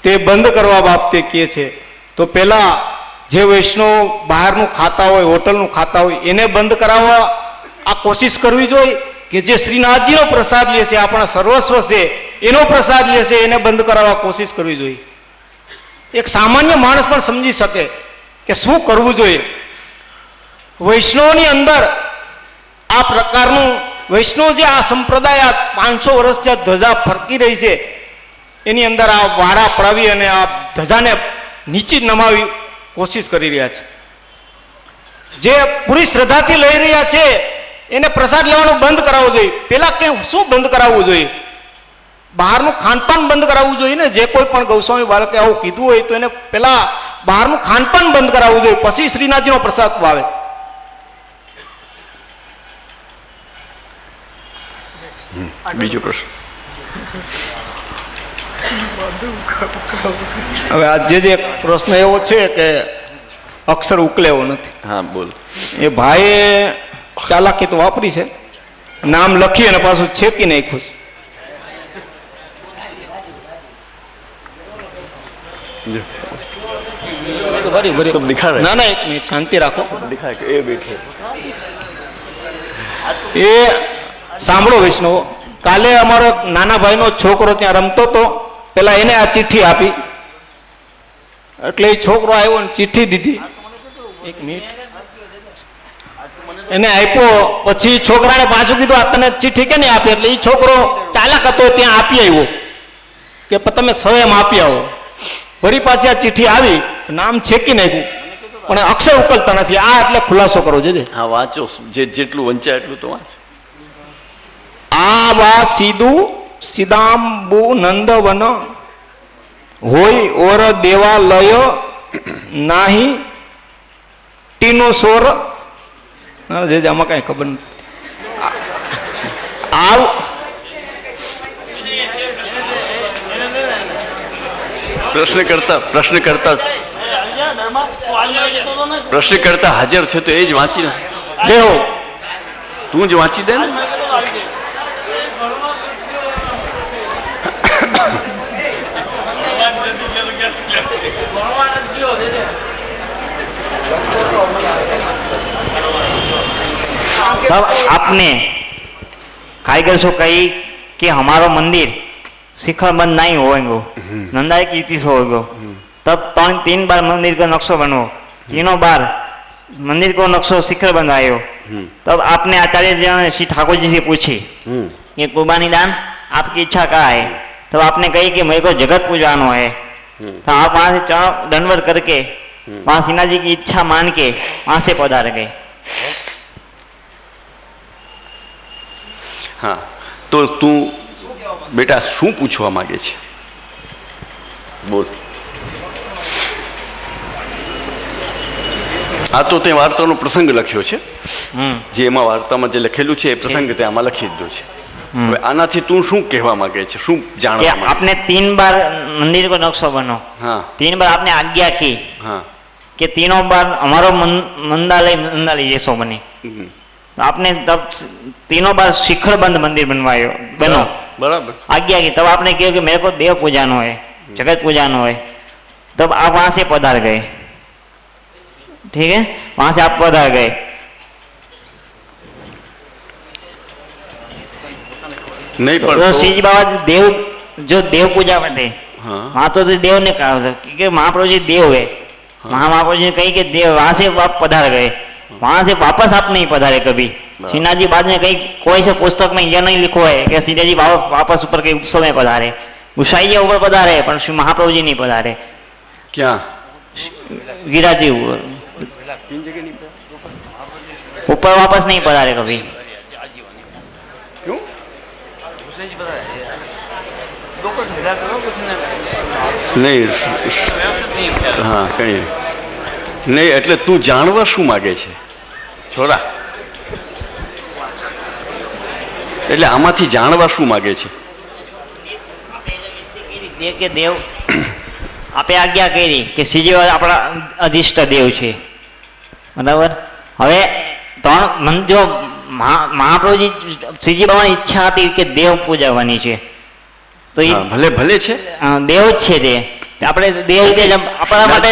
Speaker 4: તે બંધ કરવા બાબતે કહે છે. તો પહેલાં જે વૈષ્ણવ બહારનું ખાતા હોય, હોટલનું ખાતા હોય, એને બંધ કરાવવા આ કોશિશ કરવી જોઈએ કે જે શ્રીનાથજીનો પ્રસાદ લે છે, આપણા સર્વસ્વ છે એનો પ્રસાદ લે છે, એને બંધ કરાવવા કોશિશ કરવી જોઈએ. એક સામાન્ય માણસ પણ સમજી શકે કે શું કરવું જોઈએ. વૈષ્ણવની અંદર આ પ્રકારનું વૈષ્ણવ જે આ સંપ્રદાય 500 વર્ષથી ધજા ફરકી રહી છે એની અંદર આ વારા પડાવી અને આ ધજાને નીચે નમાવી કોશિશ કરી રહ્યા છે. જે પૂરી શ્રદ્ધાથી લઈ રહ્યા છે એને પ્રસાદ લેવાનું બંધ કરાવવું જોઈએ. પેલા કે શું બંધ કરાવવું જોઈએ? બહારનું ખાનપાન બંધ કરાવવું જોઈએ ને. જે કોઈ પણ ગૌસ્વામી બાળકે આવું કીધું હોય તો એને પેલા બહારનું ખાનપાન બંધ કરાવવું જોઈએ, પછી શ્રીનાથજીનો પ્રસાદ પાવે.
Speaker 3: બીજો પ્રશ્ન.
Speaker 4: હવે આ જે પ્રશ્ન એવો છે કે અક્ષર ઉકલેવો નથી.
Speaker 3: હા બોલ.
Speaker 4: એ ભાઈએ ચાલાકી તો વાપરી છે, નામ લખી અને પાછું છેકી નાખ્યું છે. ના ના, એક મિનિટ શાંતિ રાખો. એ સાંભળો વૈષ્ણવો, કાલે અમારો નાના ભાઈનો છોકરો ત્યાં રમતો હતો, પેલા એને આ ચિઠ્ઠી આપી, એટલે એ છોકરો આવ્યો ને ચિઠ્ઠી દીધી. એક મિનિટ, એને આપ્યો, પછી છોકરાને પાછું કીધું આ તને ચિઠ્ઠી કે નહીં આપી, એટલે એ છોકરો ચાલાક હતો ત્યાં આપી આવ્યો કે તમે સ્વયં આપી આવો. વળી પાછી આ ચિઠ્ઠી આવી, નામ છેકી નાખ્યું, પણ અક્ષર ઉકલતા નથી. આ એટલે ખુલાસો કરો છે.
Speaker 3: હા વાંચો, જેટલું વંચાય એટલું તો વાંચ.
Speaker 4: આ વા સીધું સીદાંબુ નંદવન હોય ઓર દેવાલય નાહી ટીનો સોર. આમાં કઈ ખબર નથી. આવ
Speaker 3: પ્રશ્ન કરતા હાજર છે તો એ જ વાંચી નથી.
Speaker 4: જેવો
Speaker 3: તું જ વાંચી દે ને.
Speaker 5: तब आपने कारीगर से कही कि हमारो मंदिर शिखर बंद नहीं होएगा, नंदा की रीति से होएगा। तब 3 बार मंदिर का नक्शा बनो, तीनों बार मंदिर को नक्शो शिखर बंद आयो। तब आपने आचार्य जी श्री ठाकुर जी से पूछी ये कुर्बानी दान आपकी इच्छा क्या है? तब आपने कही कि मेरे को जगत पूजानो है। तो आप वहां से चरण दंडवत करके वहां सिन्हा जी की इच्छा मान के वहां से पधार गए।
Speaker 3: હા તો તું બેટા શું પૂછવા માંગે છે? બોલ. આ તો તે વાર્તાનો પ્રસંગ લખ્યો છે, જે એમાં વાર્તામાં જે લખેલું છે એ પ્રસંગ તે આમાં લખી દીધો છે. હવે આનાથી તું શું કહેવા માંગે છે, શું
Speaker 5: कि
Speaker 3: જાણવા માંગે?
Speaker 5: आपने 3 बार मंदिर को नक्शा बनो,
Speaker 3: હા
Speaker 5: 3 बार आपने आज्ञा की
Speaker 3: હા
Speaker 5: कि तीनों बार हमारो मंदालय जैसो बने।
Speaker 3: હમ.
Speaker 5: तो आपने तब तीनों बार शिखर बंद मंदिर बनवायो बनो,
Speaker 3: બરાબર.
Speaker 5: आज्ञा की। तब आपने कहा कि मेरे को देव पूजानो है, जगत पूजानो है। तब आप वहां से पधार गए, ठीक है, वहां से आप पधार गए।
Speaker 3: નહીં
Speaker 5: तो
Speaker 3: પણ
Speaker 5: श्री जी बाबा देव जो देव पूजा में थे
Speaker 3: હા
Speaker 5: वहां तो देव ने कहा था क्योंकि महाप्रभु जी देव है। महाप्रभु जी ने कही कि देव, वहां से आप पधार गए, वहां से वापस आप नहीं पधारे कभी। सिन्हा जी बाद में कहीं कोई से पुस्तक में यह नहीं लिखो है कि सिन्हा जी वापस ऊपर के उत्सव में पधारे, गुसाई जी ऊपर पधारे पर श्री महाप्रभु जी नहीं पधारे।
Speaker 3: ક્યાં?
Speaker 5: गिरा जी ऊपर वापस नहीं पधारे कभी।
Speaker 3: ક્યું? નહીં હા કંઈ નહીં. એટલે તું જાણવા શું માગે છે છોરા? એટલે આમાંથી જાણવા શું માગે છે?
Speaker 5: કે દેવ આપે આજ્ઞા કરી કે શ્રીજી આપણા અધિષ્ઠ દેવ છે, બરાબર। હવે જો મહાપ્રભુજી શ્રીજી બાબાની ઈચ્છા હતી કે દેવ પૂજાવાની છે, તો એ
Speaker 3: હા, ભલે ભલે છે.
Speaker 5: દેવ જ છે તે આપણે દેવ રીતે આપણા માટે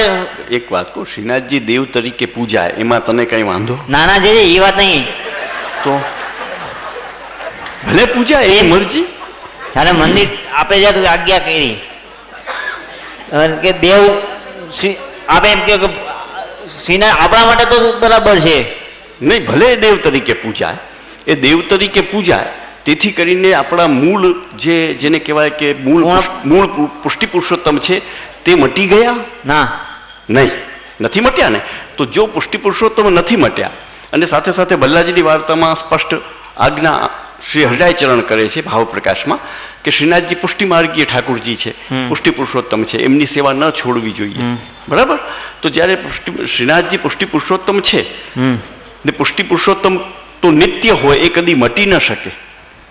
Speaker 3: એક વાત કહું, શ્રીનાથજી દેવ તરીકે પૂજાય એમાં તને કઈ વાંધો?
Speaker 5: નાના છે એ વાત નહીં।
Speaker 3: તો ભલે પૂજાય એ મરજી.
Speaker 5: જ્યારે મંદિર આપણે જ્યારે આજ્ઞા કરી કે દેવ આપે એમ કે શ્રીના આપણા માટે તો બરાબર છે,
Speaker 3: નહીં ભલે દેવ તરીકે પૂજાય, એ દેવ તરીકે પૂજાય તેથી કરીને આપણા મૂળ જેને કહેવાય કે મૂળ પુષ્ટિ પુરુષોત્તમ છે તે મટી ગયા?
Speaker 5: ના
Speaker 3: નહીં, નથી મટ્યા ને. તો જો પુષ્ટિ પુરુષોત્તમ નથી મટ્યા અને સાથે સાથે ભલ્લાજીની વાર્તામાં સ્પષ્ટ આજ્ઞા શ્રી હરિરાયચરણ કરે છે ભાવ પ્રકાશમાં કે શ્રીનાથજી પુષ્ટિમાર્ગીય ઠાકુરજી છે, પુષ્ટિ પુરુષોત્તમ છે, એમની સેવા ન છોડવી જોઈએ, બરાબર। તો જ્યારે શ્રીનાથજી પુષ્ટિ પુરુષોત્તમ છે ને પુષ્ટિ પુરુષોત્તમ તો નિત્ય હોય, એ કદી મટી ન શકે,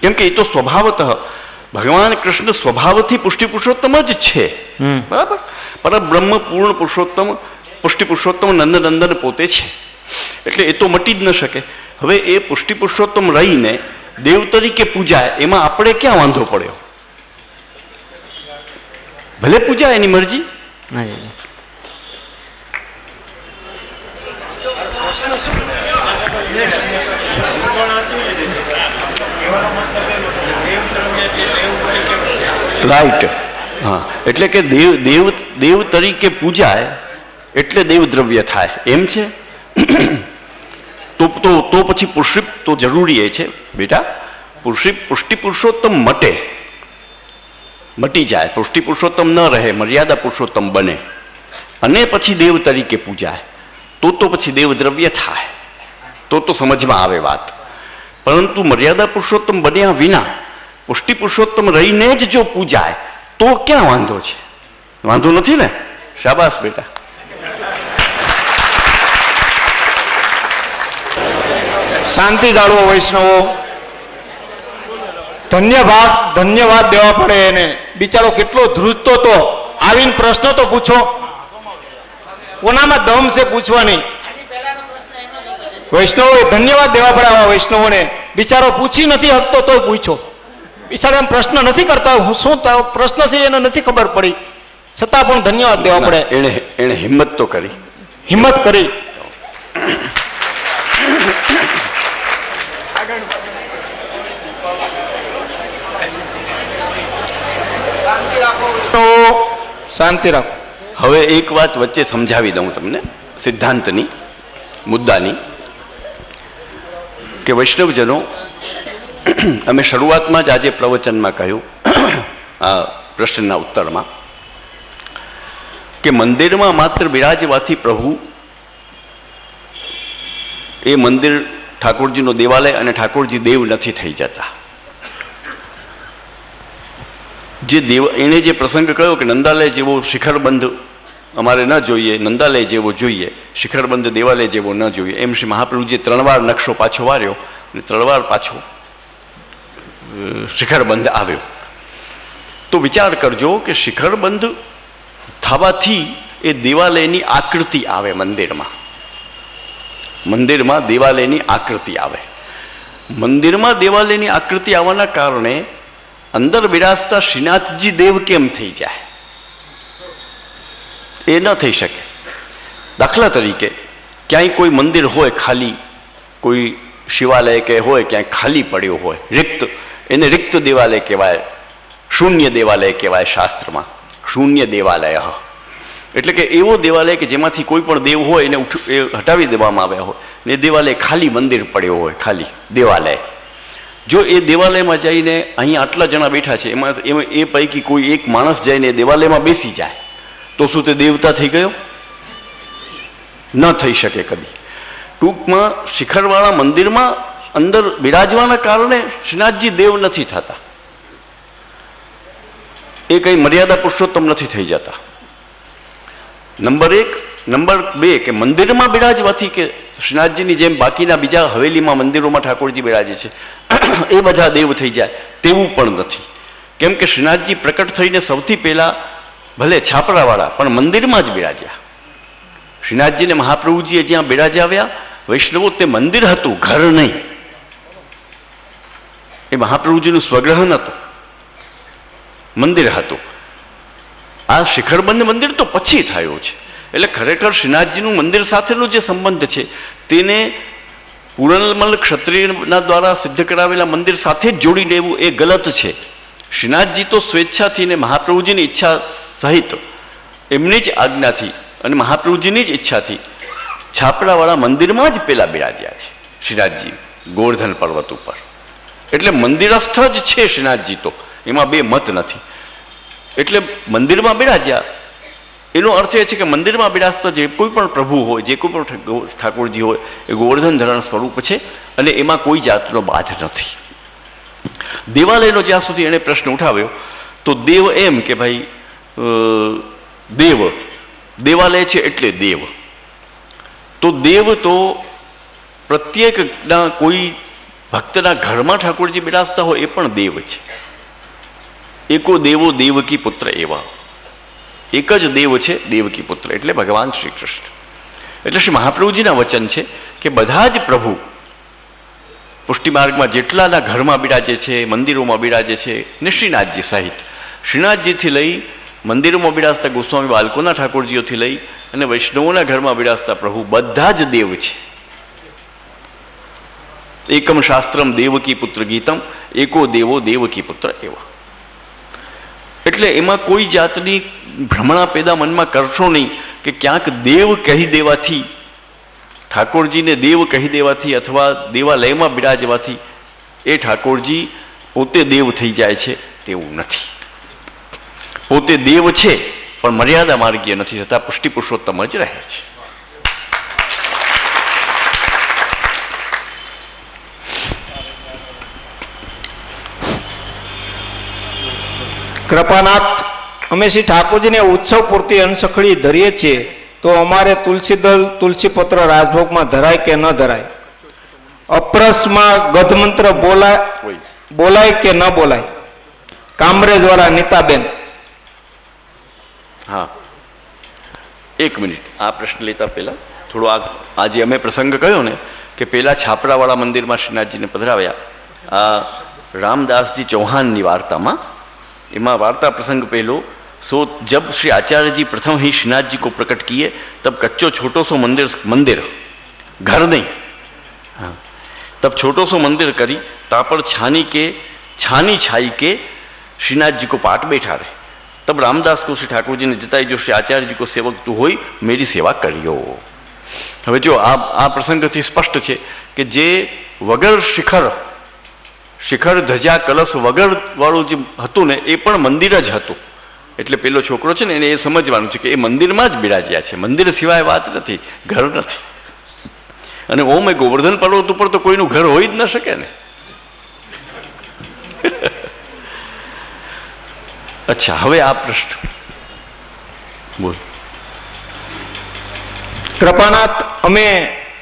Speaker 3: કેમ કે એ તો સ્વભાવતઃ ભગવાન કૃષ્ણ સ્વભાવથી પુષ્ટિ પુરુષોત્તમ જ છે, બરાબર। પરબ્રહ્મ પૂર્ણ પુરુષોત્તમ પુષ્ટિ પુરુષોત્તમ નંદનંદન પોતે છે, એટલે એ તો મટી જ ન શકે। હવે એ પુષ્ટિ પુરુષોત્તમ રહીને દેવ તરીકે પૂજાય એમાં આપણે ક્યાં વાંધો પડ્યો? ભલે પૂજાય એની મરજી। રાઈટ, હા, એટલે કે દેવ તરીકે પૂજાય એટલે દેવ દ્રવ્ય થાય એમ છે। તો પછી પુરુષિપ તો જરૂરી એ છે બેટા, પુષ્ટિ પુરુષોત્તમ મટી જાય, પુષ્ટિ પુરુષોત્તમ ન રહે, મર્યાદા પુરુષોત્તમ બને અને પછી દેવ તરીકે પૂજાય તો પછી દેવ દ્રવ્ય થાય, તો સમજમાં આવે વાત। પરંતુ મર્યાદા પુરુષોત્તમ બન્યા વિના પુષ્ટિ પુરુષોત્તમ રહીને જ જો પૂજાય તો ક્યાં વાંધો છે? વાંધો નથી ને? શાબાશ બેટા।
Speaker 4: શાંતિ જાળવો વૈષ્ણવો, ધન્યવાદ દેવા પડે એને, બિચારો કેટલો ધ્રુજતો તો, આવીને પ્રશ્ન તો પૂછો, કોનામાં દમ છે પૂછવાની? વૈષ્ણવો ધન્યવાદ દેવા પડે આવા વૈષ્ણવોને, બિચારો પૂછી નથી શકતો તો પૂછો, બિચારા એમ પ્રશ્ન નથી કરતા, હું શું પ્રશ્ન છે એને નથી ખબર પડી, છતાં પણ ધન્યવાદ દેવા પડે.
Speaker 3: એણે હિંમત તો કરી.
Speaker 4: હિંમત કરી. તો શાંતિ રાખો.
Speaker 3: હવે એક વાત વચ્ચે સમજાવી દઉં તમને, સિદ્ધાંતની, મુદ્દાની, કે વૈષ્ણવજનો, અમે શરૂઆતમાં જ આજે પ્રવચનમાં કહ્યું આ પ્રશ્નના ઉત્તરમાં કે મંદિરમાં માત્ર બિરાજવાથી પ્રભુ, એ મંદિર ઠાકોરજીનો દેવાલય અને ઠાકોરજી દેવ નથી થઈ જતા. જે દેવ, એણે જે પ્રસંગ કહ્યો કે નંદાલય જેવો શિખરબંધ અમારે ન જોઈએ, નંદાલય જેવો જોઈએ, શિખરબંધ દેવાલય જેવો ન જોઈએ, એમ શ્રી મહાપ્રભુજીએ 3 વાર નકશો પાછો વાર્યો અને 3 વાર પાછો શિખરબંધ આવ્યો. તો વિચાર કરજો કે શિખરબંધ થવાથી એ દેવાલયની આકૃતિ આવે મંદિરમાં. મંદિરમાં દેવાલયની આકૃતિ આવે. મંદિરમાં દેવાલયની આકૃતિ આવવાના કારણે અંદર બિરાજતા શ્રીનાથજી દેવ કેમ થઈ જાય? એ ન થઈ શકે. દાખલા તરીકે ક્યાંય કોઈ મંદિર હોય ખાલી, કોઈ શિવાલય કે હોય ક્યાંય ખાલી પડ્યો હોય, રિક્ત, એને રિક્ત દેવાલય કહેવાય, શૂન્ય દેવાલય કહેવાય શાસ્ત્રમાં. શૂન્ય દેવાલય એટલે કે એવો દેવાલય કે જેમાંથી કોઈ પણ દેવ હોય એને એ હટાવી દેવામાં આવ્યા હોય ને દેવાલય ખાલી મંદિર પડ્યો હોય, ખાલી દેવાલય. જો એ દેવાલયમાં જઈને અહીંયા આટલા જણા બેઠા છે, એમાં એ પૈકી કોઈ એક માણસ જઈને દેવાલયમાં બેસી જાય તો શું તે દેવતા થઈ ગયો? ન થઈ શકે કદી. ટૂંકમાં શિખરવાળા મંદિરમાં અંદર બિરાજવાના કારણે શ્રીનાથજી દેવ નથી થતા, એ કંઈ મર્યાદા પુરુષોત્તમ નથી થઈ જતા. નંબર 1. નંબર 2 કે મંદિરમાં બિરાજવાથી કે શ્રીનાથજીની જેમ બાકીના બીજા હવેલીમાં મંદિરોમાં ઠાકોરજી બિરાજે છે એ બધા દેવ થઈ જાય તેવું પણ નથી. કેમ કે શ્રીનાથજી પ્રકટ થઈને સૌથી પહેલાં ભલે છાપરાવાળા પણ મંદિરમાં જ બિરાજ્યા. શ્રીનાથજીને મહાપ્રભુજીએ જ્યાં બિરાજાવ્યા વૈષ્ણવો, તે મંદિર હતું, ઘર નહીં. એ મહાપ્રભુજીનું સ્વગ્રહ નહોતું, મંદિર હતું. આ શિખરબંધ મંદિર તો પછી થયું છે. એટલે ખરેખર શ્રીનાથજીનું મંદિર સાથેનો જે સંબંધ છે તેને પૂરણમલ ક્ષત્રિયના દ્વારા સિદ્ધ કરાવેલા મંદિર સાથે જ જોડી લેવું એ ગલત છે. શ્રીનાથજી તો સ્વેચ્છાથી ને મહાપ્રભુજીની ઈચ્છા સહિત, એમની જ આજ્ઞાથી અને મહાપ્રભુજીની જ ઈચ્છાથી છાપડાવાળા મંદિરમાં જ પેલા બિરાજ્યા છે શ્રીનાથજી, ગોવર્ધન પર્વત ઉપર. એટલે મંદિરસ્થ જ છે શ્રીનાથજી, તો એમાં બે મત નથી. એટલે મંદિરમાં બિરાજ્યા એનો અર્થ એ છે કે મંદિરમાં બિરાજતા જે કોઈ પણ પ્રભુ હોય, જે કોઈ પણ ઠાકોરજી હોય, એ ગોવર્ધન ધરણ સ્વરૂપ છે અને એમાં કોઈ જાતનો બાધ નથી. દેવાલયનો જ્યાં સુધી એણે પ્રશ્ન ઉઠાવ્યો તો દેવ એમ કે ભાઈ દેવ, દેવાલય છે એટલે દેવ. તો દેવ તો પ્રત્યેકના કોઈ ભક્તના ઘરમાં ઠાકોરજી બિરાજતા હોય એ પણ દેવ છે. એકો દેવો દેવકી પુત્ર એવા, એક જ દેવ છે દેવકી પુત્ર એટલે ભગવાન શ્રી કૃષ્ણ. એટલે શ્રી મહાપ્રભુજીના વચન છે કે બધા જ પ્રભુ પુષ્ટિ માર્ગમાં જેટલાના ઘરમાં બિરાજે છે, મંદિરોમાં બિરાજે છે, ને શ્રીનાથજી સહિત, શ્રીનાથજીથી લઈ મંદિરોમાં બિરાજતા ગોસ્વામી બાલકોના ઠાકોરજીઓથી લઈ અને વૈષ્ણવોના ઘરમાં બિરાજતા પ્રભુ બધા જ દેવ છે. એકમ શાસ્ત્રમ દેવકી પુત્ર ગીતમ, એકો દેવો દેવકી પુત્ર એવા. એટલે એમાં કોઈ જાતની ભ્રમણા પેદા મનમાં કરશો નહીં કે ક્યાંક દેવ કહી દેવાથી, ઠાકોરજીને દેવ કહી દેવાથી અથવા દેવાલયમાં બિરાજવાથી એ ઠાકોરજી પોતે દેવ થઈ જાય છે, તેવું નથી. પોતે દેવ છે પણ મર્યાદા માર્ગીય નથી થતા, પુષ્ટિ પુરુષોત્તમ જ રહે છે.
Speaker 4: કૃપાનાથ, અમે શ્રી ઠાકોરજીને ઉત્સવ પૂરતી અનસખડી ધરીએ છીએ તો અમારે તુલસી દલ, તુલસી પત્ર રાજભોગમાં ધરાય કે ન ધરાય? અપરસમાં ગધમંત્ર બોલાય કે ન બોલાય? કામરેજ વાળા નીતાબેન.
Speaker 3: હા, એક મિનિટ, આ પ્રશ્ન લેતા પહેલા થોડો આજે અમે પ્રસંગ કહ્યો ને કે પેલા છાપરાવાળા મંદિરમાં શ્રીનાથજીને પધરાવ્યા, આ રામદાસજી ચૌહાણની વાર્તામાં, એમાં વાર્તા પ્રસંગ પહેલો सो जब श्री आचार्य जी प्रथम ही श्रीनाथ जी को प्रकट किए तब कच्चो छोटो सो मंदिर घर नहीं, हाँ, तब छोटो सो मंदिर करी तापर छानी छाई के श्रीनाथ जी को पाट बैठा रहे। तब रामदास को श्री ठाकुर जी ने जताई, जो श्री आचार्य जी को सेवक तू होई मेरी सेवा करियो। હવે જો આ પ્રસંગથી સ્પષ્ટ છે કે જે વગર શિખર ધજા કલશ વગર વાળું જે હતું ને એ પણ મંદિર જ હતું. એટલે પેલો છોકરો છે ને એને એ સમજવાનું છે કે એ મંદિરમાં જ બિરાજ્યા છે, મંદિર સિવાય વાત નથી, ઘર નથી. અને ઓમ એ ગોવર્ધન પર્વત ઉપર તો કોઈનું ઘર હોઈ જ ન શકે ને. અચ્છા, હવે આ પ્રશ્ન બોલ.
Speaker 4: કૃપાનાથ, અમે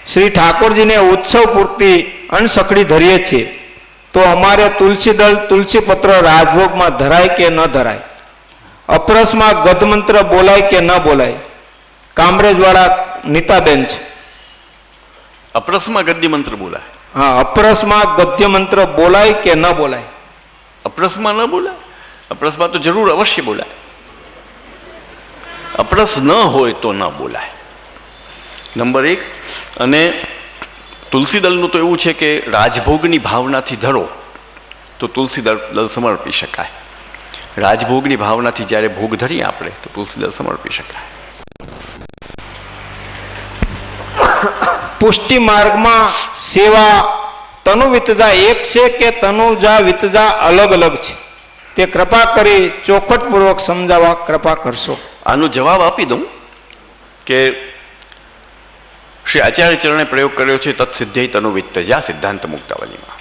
Speaker 4: શ્રી ઠાકોરજીને ઉત્સવ પૂરતી અનસખડી ધરીએ છીએ, તો અમારે તુલસી દળ તુલસી પત્ર રાજભોગમાં ધરાય કે ન ધરાય? અપરસમાં ગધમંત્ર બોલાય કે ન બોલાય? કામરેજવાળા નીતાબેન છે.
Speaker 3: અપરસમાં ગદ્ય મંત્ર બોલાય?
Speaker 4: હા, અપરસમાં ગદ્ય મંત્ર બોલાય કે ન બોલાય?
Speaker 3: અપરસમાં ન બોલાય? અપરસમાં તો જરૂર અવશ્ય બોલાય. અપરસ ન હોય તો ન બોલાય, નંબર 1. અને તુલસી દળનું તો એવું છે કે રાજભોગની ભાવનાથી ધરો તો તુલસી દળ સમર્પી શકાય. રાજભોગની ભાવનાથી જ્યારે ભોગ ધરીએ આપણે તો તુલસી દળ સમર્પી શકાય.
Speaker 4: પુષ્ટિ માર્ગમાં સેવા તનુ વિતજા એક છે કે તનુજા વિતજા અલગ અલગ છે? તે કૃપા કરી ચોખવટપૂર્વક સમજાવવા કૃપા કરશો.
Speaker 3: આનો જવાબ આપી દઉં કે શ્રી આચાર્ય ચરણે પ્રયોગ કર્યો છે તત્સિદ્ધ્ય તનુવિત્તજા સિદ્ધાંત મુક્તાવલીમાં.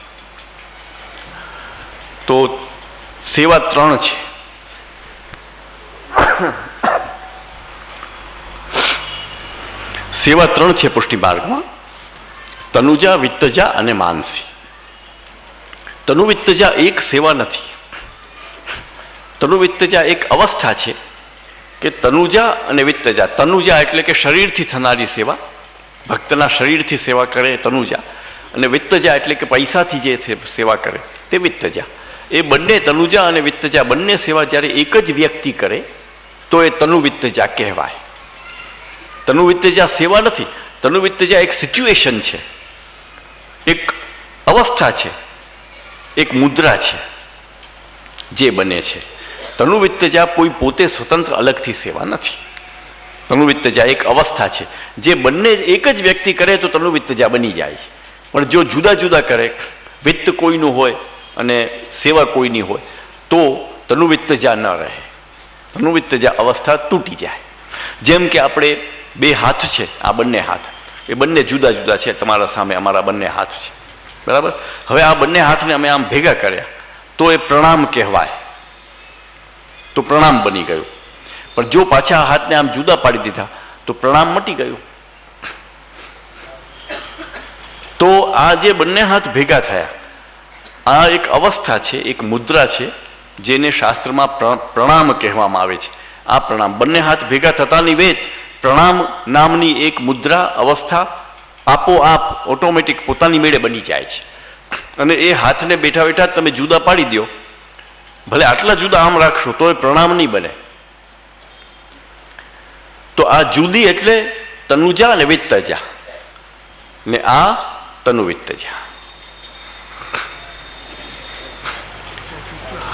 Speaker 3: તો સેવા 3 છે. સેવા 3 છે પુષ્ટિ માર્ગમાં: તનુજા, વિત્તજા અને માનસી. તનુવિત્તજા એક સેવા નથી. તનુવિત્તજા એક અવસ્થા છે કે તનુજા અને વિત્તજા. તનુજા એટલે કે શરીરથી થનારી સેવા, ભક્તના શરીરથી સેવા કરે તનુજા, અને વિત્તજા એટલે કે પૈસાથી જે સેવા કરે તે વિત્તજા. એ બંને તનુજા અને વિત્તજા બંને સેવા જ્યારે એક જ વ્યક્તિ કરે તો એ તનુવિત્તજા કહેવાય. તનુવિત્તજા સેવા નથી. તનુવિત્તજા એક સિચ્યુએશન છે, એક અવસ્થા છે, એક મુદ્રા છે જે બને છે. તનુવિત્તજા કોઈ પોતે સ્વતંત્ર અલગથી સેવા નથી. તનુવિત્તજા એક અવસ્થા છે જે બંને એક જ વ્યક્તિ કરે તો તનુવિત્તજા બની જાય છે. પણ જો જુદા જુદા કરે, વિત્ત કોઈનું હોય અને સેવા કોઈની હોય તો તનુવિત્તજા ન રહે. તનુવિત્તજા અવસ્થા તૂટી જાય. જેમ કે આપણે 2 હાથ છે, આ બંને હાથ એ બંને જુદા જુદા છે. તમારા સામે અમારા બંને હાથ છે, બરાબર? હવે આ બંને હાથને અમે આમ ભેગા કર્યા તો એ પ્રણામ કહેવાય, તો પ્રણામ બની ગયું. પણ જો પાછા આ હાથને આમ જુદા પાડી દીધા તો પ્રણામ મટી ગયું. તો આ જે બંને હાથ ભેગા થયા આ એક અવસ્થા છે, એક મુદ્રા છે જેને શાસ્ત્રમાં પ્રણામ કહેવામાં આવે છે. આ પ્રણામ બંને હાથ ભેગા થતાની વેત પ્રણામ નામની એક મુદ્રા અવસ્થા આપોઆપ ઓટોમેટિક પોતાની મેળે બની જાય છે. અને એ હાથને બેઠા બેઠા તમે જુદા પાડી દો, ભલે આટલા જુદા આમ રાખશો તો એ પ્રણામ નહીં બને. તો આ જુદી એટલે તનુજા અને વિત્તજા, ને આ તનુવિત્તજા.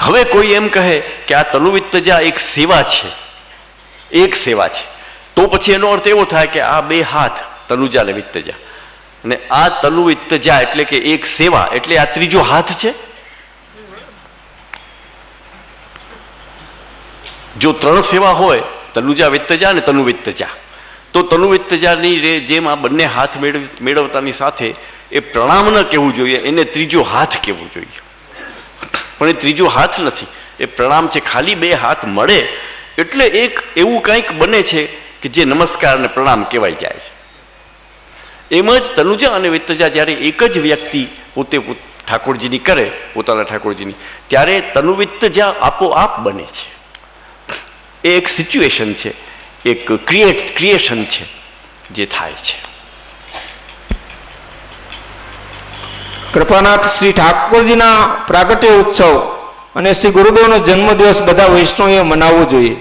Speaker 3: હવે કોઈ એમ કહે કે આ તનુવિત્તજા એક સેવા છે, એક સેવા છે, તો પછી એનો અર્થ એવો થાય કે આ 2 હાથ તનુજા અને વિત્તજા, અને આ તનુવિત્તજા એટલે કે એક સેવા એટલે આ ત્રીજો હાથ છે. જો 3 સેવા હોય, તનુજા, વિત્તજા અને તનુવિત્તજા, તો તનુવિત્તજાની જેમ આ બંને હાથ મેળવતાની સાથે એ પ્રણામ ન કહેવું જોઈએ, એને ત્રીજો હાથ કહેવું જોઈએ. પણ એ ત્રીજો હાથ નથી, એ પ્રણામ છે. ખાલી 2 હાથ મળે એટલે એક એવું કંઈક બને છે કે જે નમસ્કાર અને પ્રણામ કહેવાય જાય છે. એમ જ તનુજા અને વિત્તજા જ્યારે એક જ વ્યક્તિ પોતે ઠાકોરજીની કરે, પોતાના ઠાકોરજીની, ત્યારે તનુવિત્તજા આપોઆપ બને છે. એ એક સિચ્યુએશન છે, એક ક્રિએશન છે જે થાય છે.
Speaker 4: કૃપાનાથ, શ્રી ઠાકોરજીના પ્રાગટ્ય ઉત્સવ અને શ્રી ગુરુદેવનો જન્મદિવસ બધા વૈષ્ણવોએ મનાવવો જોઈએ.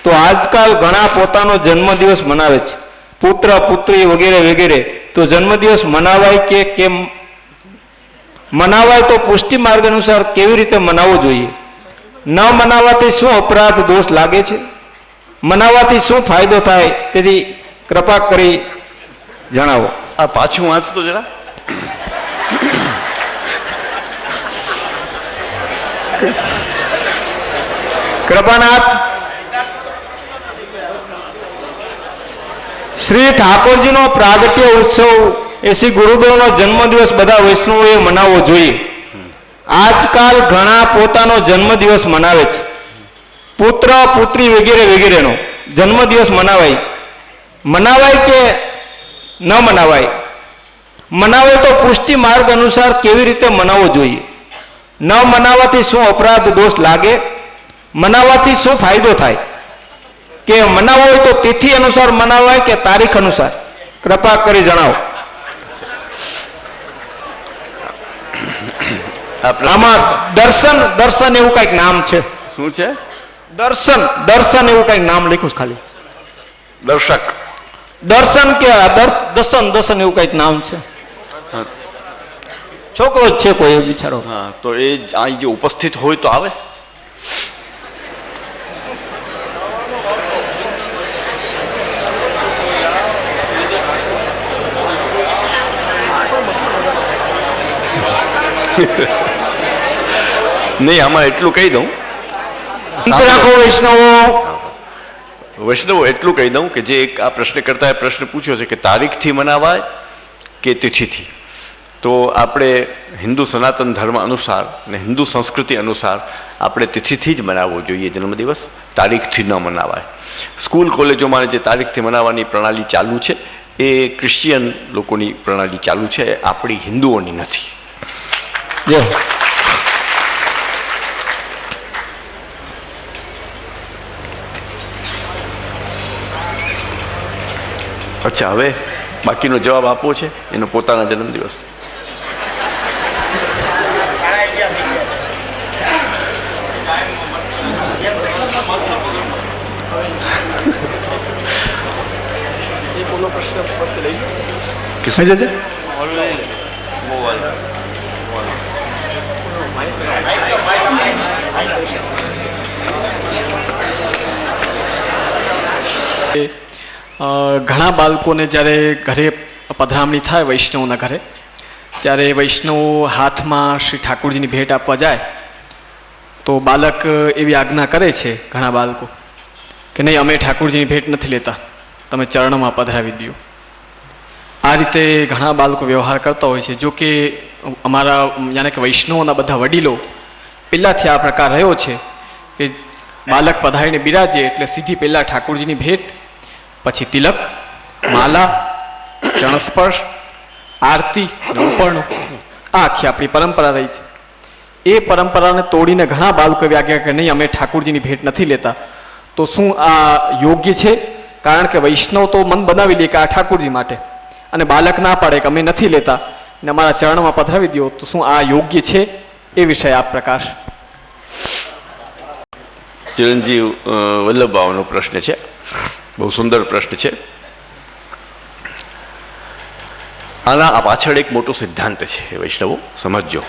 Speaker 4: તો આજકાલ ઘણા પોતાનો જન્મદિવસ મનાવે છે, પુત્ર પુત્રી વગેરે વગેરે. તો જન્મદિવસ મનાવાય કે કેમ મનાવાય, તો પુષ્ટિ માર્ગ અનુસાર કેવી રીતે મનાવવો જોઈએ? ન મનાવવાથી શું અપરાધ દોષ લાગે છે? મનાવવાથી શું ફાયદો થાય? તેથી કૃપા કરી જણાવો.
Speaker 3: આ પાછું વાંચતો જરા.
Speaker 4: કૃપાનાથ, શ્રી ઠાકોરજીનો પ્રાગટ્ય ઉત્સવ એ શ્રી ગુરુદેવનો જન્મદિવસ બધા વૈષ્ણવોએ મનાવવો જોઈએ. આજકાલ ઘણા પોતાનો જન્મદિવસ મનાવે છે, પુત્ર પુત્રી વગેરે વગેરેનો જન્મદિવસ મનાવાય. મનાવાય કે ન મનાવાય? મનાવાય તો પુષ્ટિ માર્ગ અનુસાર કેવી રીતે મનાવવો જોઈએ? ન મનાવવાથી શું અપરાધ દોષ લાગે? મનાવવાથી શું ફાયદો થાય? કે મનાવવો હોય તો તિથિ અનુસાર મનાવાય કે તારીખ અનુસાર? કૃપા કરી જણાવો. આમાં દર્શન દર્શન એવું કઈક નામ છે.
Speaker 3: શું છે?
Speaker 4: દર્શન દર્શન એવું કઈક નામ લખ્યું છે ખાલી.
Speaker 3: દર્શક.
Speaker 4: દર્શન કે દર્શન દર્શન એવું કઈક નામ છે. છોકરો જ છે કોઈ બિચારો.
Speaker 3: હા, તો એ અહીં જે ઉપસ્થિત હોય તો આવે. નહીં, આમાં એટલું કહી દઉં,
Speaker 4: રાખો વૈષ્ણવો.
Speaker 3: વૈષ્ણવ એટલું કહી દઉં કે જે એક આ પ્રશ્નકર્તાએ પ્રશ્ન પૂછ્યો છે કે તારીખથી મનાવાય કે તિથિથી, તો આપણે હિન્દુ સનાતન ધર્મ અનુસાર અને હિન્દુ સંસ્કૃતિ અનુસાર આપણે તિથિથી જ મનાવવો જોઈએ જન્મદિવસ, તારીખથી ન મનાવાય. સ્કૂલ કોલેજોમાં જે તારીખથી મનાવવાની પ્રણાલી ચાલુ છે એ ક્રિશ્ચિયન લોકોની પ્રણાલી ચાલુ છે, એ આપણી હિન્દુઓની નથી.
Speaker 4: જો
Speaker 3: અચ્છા, હવે બાકીનો જવાબ આપવો છે એનો પોતાના જન્મદિવસ.
Speaker 1: ઘણા બાળકોને જ્યારે ઘરે પધરામણી થાય વૈષ્ણવના ઘરે, ત્યારે વૈષ્ણવ હાથમાં શ્રી ઠાકોરજીની ભેટ આપવા જાય તો બાળક એવી આજ્ઞા કરે છે ઘણા બાળકો કે નહીં, અમે ઠાકોરજીની ભેટ નથી લેતા, તમે ચરણમાં પધરાવી દો. આ રીતે ઘણા બાળકો વ્યવહાર કરતા હોય છે. જો કે અમારા યાને કે વૈષ્ણવોના બધા વડીલો પહેલાંથી આ પ્રકાર રહ્યો છે કે બાળક પધારીને બિરાજે એટલે સીધી પહેલાં ઠાકોરજીની ભેટ, પછી તિલક, માલા, ચરણસ્પર્શ, આરતી અને ઉપરણું. આ આખી આપણી પરંપરા રહી છે. એ પરંપરાને તોડીને ઘણા બાળકો એવી આજ્ઞા કે નહીં, અમે ઠાકોરજીની ભેટ નથી લેતા. તો શું આ યોગ્ય છે? કારણ કે વૈષ્ણવ તો મન બનાવી લે કે આ ઠાકોરજી માટે, અને બાળક ના પાડે કે અમે નથી લેતા ને અમારા ચરણમાં પધરાવી દો, તો શું આ યોગ્ય છે? એ વિષય આપ પ્રકાશ.
Speaker 3: ચિરંજીવ વલ્લભભાવનો પ્રશ્ન છે, બહુ સુંદર પ્રશ્ન છે. આના આ પાછળ એક મોટો સિદ્ધાંત છે, વૈષ્ણવો સમજજો.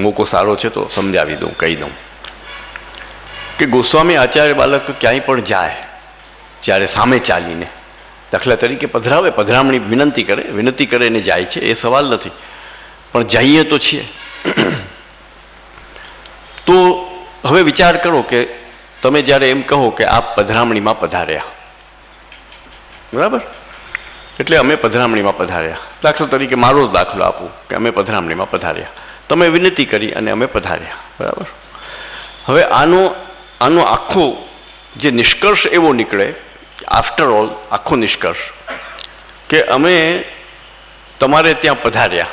Speaker 3: મોકો સારો છે તો સમજાવી દઉં, કહી દઉં કે ગોસ્વામી આચાર્ય બાળક ક્યાંય પણ જાય જ્યારે સામે ચાલીને, દાખલા તરીકે પધરાવે, પધરામણી વિનંતી કરે ને જાય છે, એ સવાલ નથી, પણ જઈએ તો છીએ. તો હવે વિચાર કરો કે તમે જ્યારે એમ કહો કે આપ પધરામણીમાં પધાર્યા, બરાબર, એટલે અમે પધરામણીમાં પધાર્યા. દાખલા તરીકે મારો જ દાખલો આપું કે અમે પધરામણીમાં પધાર્યા, તમે વિનંતી કરી અને અમે પધાર્યા, બરાબર. હવે આનો આખો જે નિષ્કર્ષ એવો નીકળે, આફ્ટર ઓલ આખો નિષ્કર્ષ કે અમે તમારે ત્યાં પધાર્યા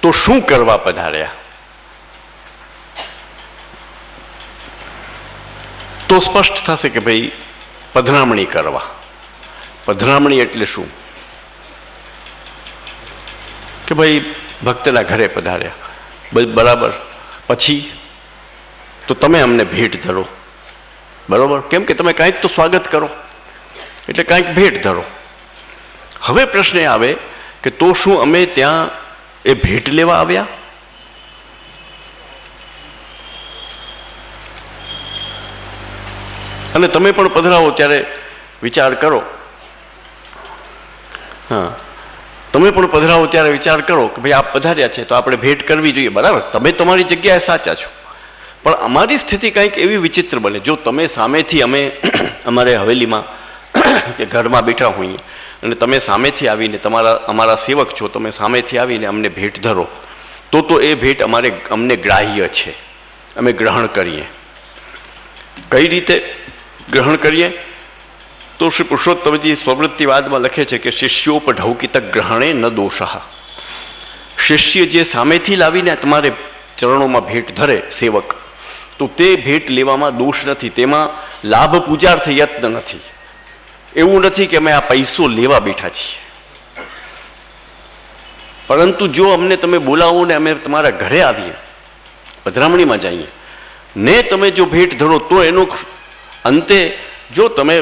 Speaker 3: તો શું કરવા પધાર્યા? તો સ્પષ્ટ થશે કે ભાઈ પધરામણી કરવા. પધરામણી એટલે શું? કે ભાઈ ભક્તના ઘરે પધાર્યા, બરાબર, પછી તો તમે અમને ભેટ ધરો, બરાબર? કેમ કે તમે કાંઈક તો સ્વાગત કરો, એટલે કાંઈક ભેટ ધરો. હવે પ્રશ્ન એ આવે કે તો શું અમે ત્યાં એ ભેટ લેવા આવ્યા? અને તમે પણ પધરાવો ત્યારે વિચાર કરો. હા, તમે પણ પધરાવો ત્યારે વિચાર કરો કે ભાઈ આપ પધાર્યા છે તો આપણે ભેટ કરવી જોઈએ. બરાબર, તમે તમારી જગ્યાએ સાચા છો, પણ અમારી સ્થિતિ કંઈક એવી વિચિત્ર બને. જો તમે સામેથી, અમે અમારે હવેલીમાં કે ઘરમાં બેઠા હોઈએ અને તમે સામેથી આવીને અમારા સેવક છો, તમે સામેથી આવીને અમને ભેટ ધરો, તો એ ભેટ અમને ગ્રાહ્ય છે, અમે ગ્રહણ કરીએ. કઈ રીતે ગ્રહણ કરીએ? તો શ્રી પુરુષોત્તમજી સ્વવૃત્તિવાદમાં લખે છે કે શિષ્યોપઢૌકિત ગ્રહણે ન દોષ. શિષ્ય જે સામેથી લાવીને તમારે ચરણોમાં ભેટ ધરે સેવક, તો તે ભેટ લેવામાં દોષ નથી, તેમાં લાભ પૂજાર્થ યત્ન નથી. એવું નથી કે અમે આ પૈસો લેવા બેઠા છીએ. પરંતુ જો અમને તમે બોલાવો ને અમે તમારા ઘરે આવીએ, પધરામણીમાં જઈએ ને તમે જો ભેટ ધરો, તો એનો અંતે જો તમે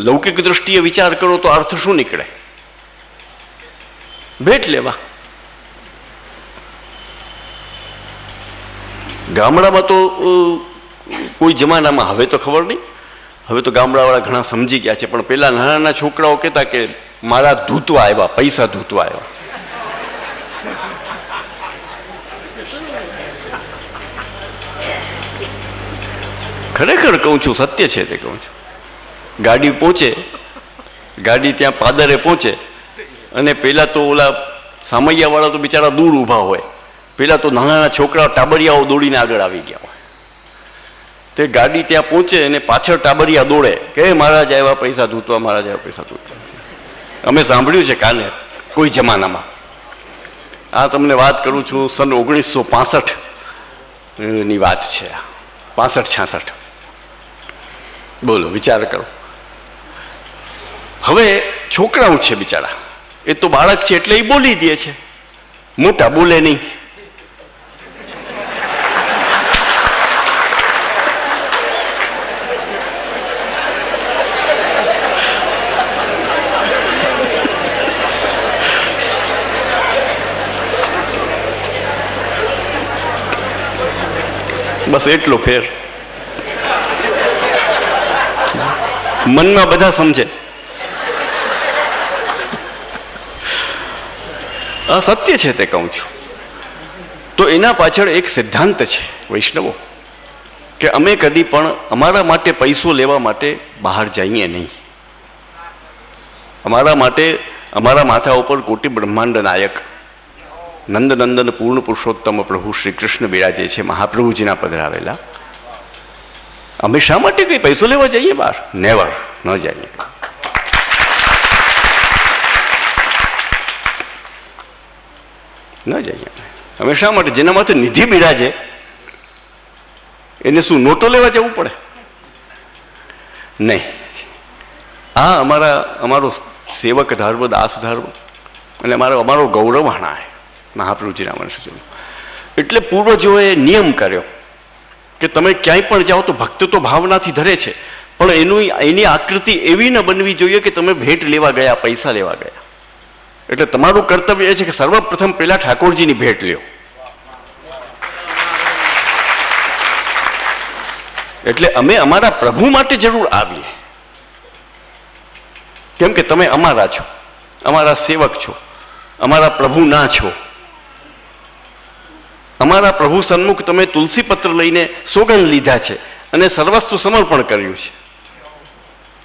Speaker 3: લૌકિક દૃષ્ટિએ વિચાર કરો તો અર્થ શું નીકળે? ભેટ લેવા. ગામડામાં તો કોઈ જમાનામાં, હવે તો ખબર નહીં, હવે તો ગામડાવાળા ઘણા સમજી ગયા છે, પણ પેલા નાના નાના છોકરાઓ કહેતા કે મારા ધૂતવા આવ્યા, પૈસા ધૂતવા આવ્યા. ખરેખર કહું છું, સત્ય છે તે કહું છું. ગાડી પહોંચે, ગાડી ત્યાં પાદરે પહોંચે અને પેલા તો ઓલા સામૈયાવાળા તો બિચારા દૂર ઊભા હોય, પેલા તો નાના નાના છોકરાઓ ટાબરિયાઓ દોડીને આગળ આવી ગયા હોય. તે ગાડી ત્યાં પહોંચે અને પાછળ ટાબરિયા દોડે કે મહારાજ આવ્યા પૈસા ધૂતવા, મહારાજ આવ્યા પૈસા ધૂતવા. અમે સાંભળ્યું છે કાને કોઈ જમાનામાં. આ તમને વાત કરું છું સન 1965 ની વાત છે, 65-66. બોલો, વિચાર કરો. હવે છોકરાઓ છે બિચારા, એ તો બાળક છે એટલે એ બોલી દે છે, મોટા બોલે નહીં. બસ એટલો ફેર. મનમાં બધા સમજે. આ સત્ય છે તે કહું છું. તો એના પાછળ એક સિદ્ધાંત છે વૈષ્ણવો, કે અમે કદી પણ અમારા માટે પૈસો લેવા માટે બહાર જઈએ નહીં. અમારા માટે અમારા માથા ઉપર કોટી બ્રહ્માંડ નાયક નંદનંદન પૂર્ણ પુરુષોત્તમ પ્રભુ શ્રી કૃષ્ણ બિરાજે છે, મહાપ્રભુજીના પધરાવેલા. અમે શા માટે કઈ પૈસો લેવા જઈએ બહાર? નેવર, ન જઈએ. ન જઈએ અમે શા માટે? જેના માથે નિધિ બિરાજે એને શું નોટો લેવા જવું પડે? નહીં. આ અમારો સેવક ધર્મ, દાસ ધર્મ અને અમારો ગૌરવહાણા મહાપ્રભુજીના વંશજોનો. એટલે પૂર્વજોએ નિયમ કર્યો કે તમે ક્યાંય પણ જાઓ તો ભક્ત તો ભાવનાથી ધરે છે, પણ એની આકૃતિ એવી ન બનવી જોઈએ કે તમે ભેટ લેવા ગયા, પૈસા લેવા ગયા. એટલે તમારું કર્તવ્ય એ છે કે સર્વપ્રથમ પહેલા ઠાકોરજીની ભેટ લ્યો. એટલે અમે અમારા પ્રભુ માટે જરૂર આવીએ, કેમ કે તમે અમારા છો, અમારા સેવક છો, અમારા પ્રભુ ના છો. અમારા પ્રભુ સન્મુખ તમે તુલસી પત્ર લઈને સોગંદ લીધા છે અને સર્વસ્વ સમર્પણ કર્યું છે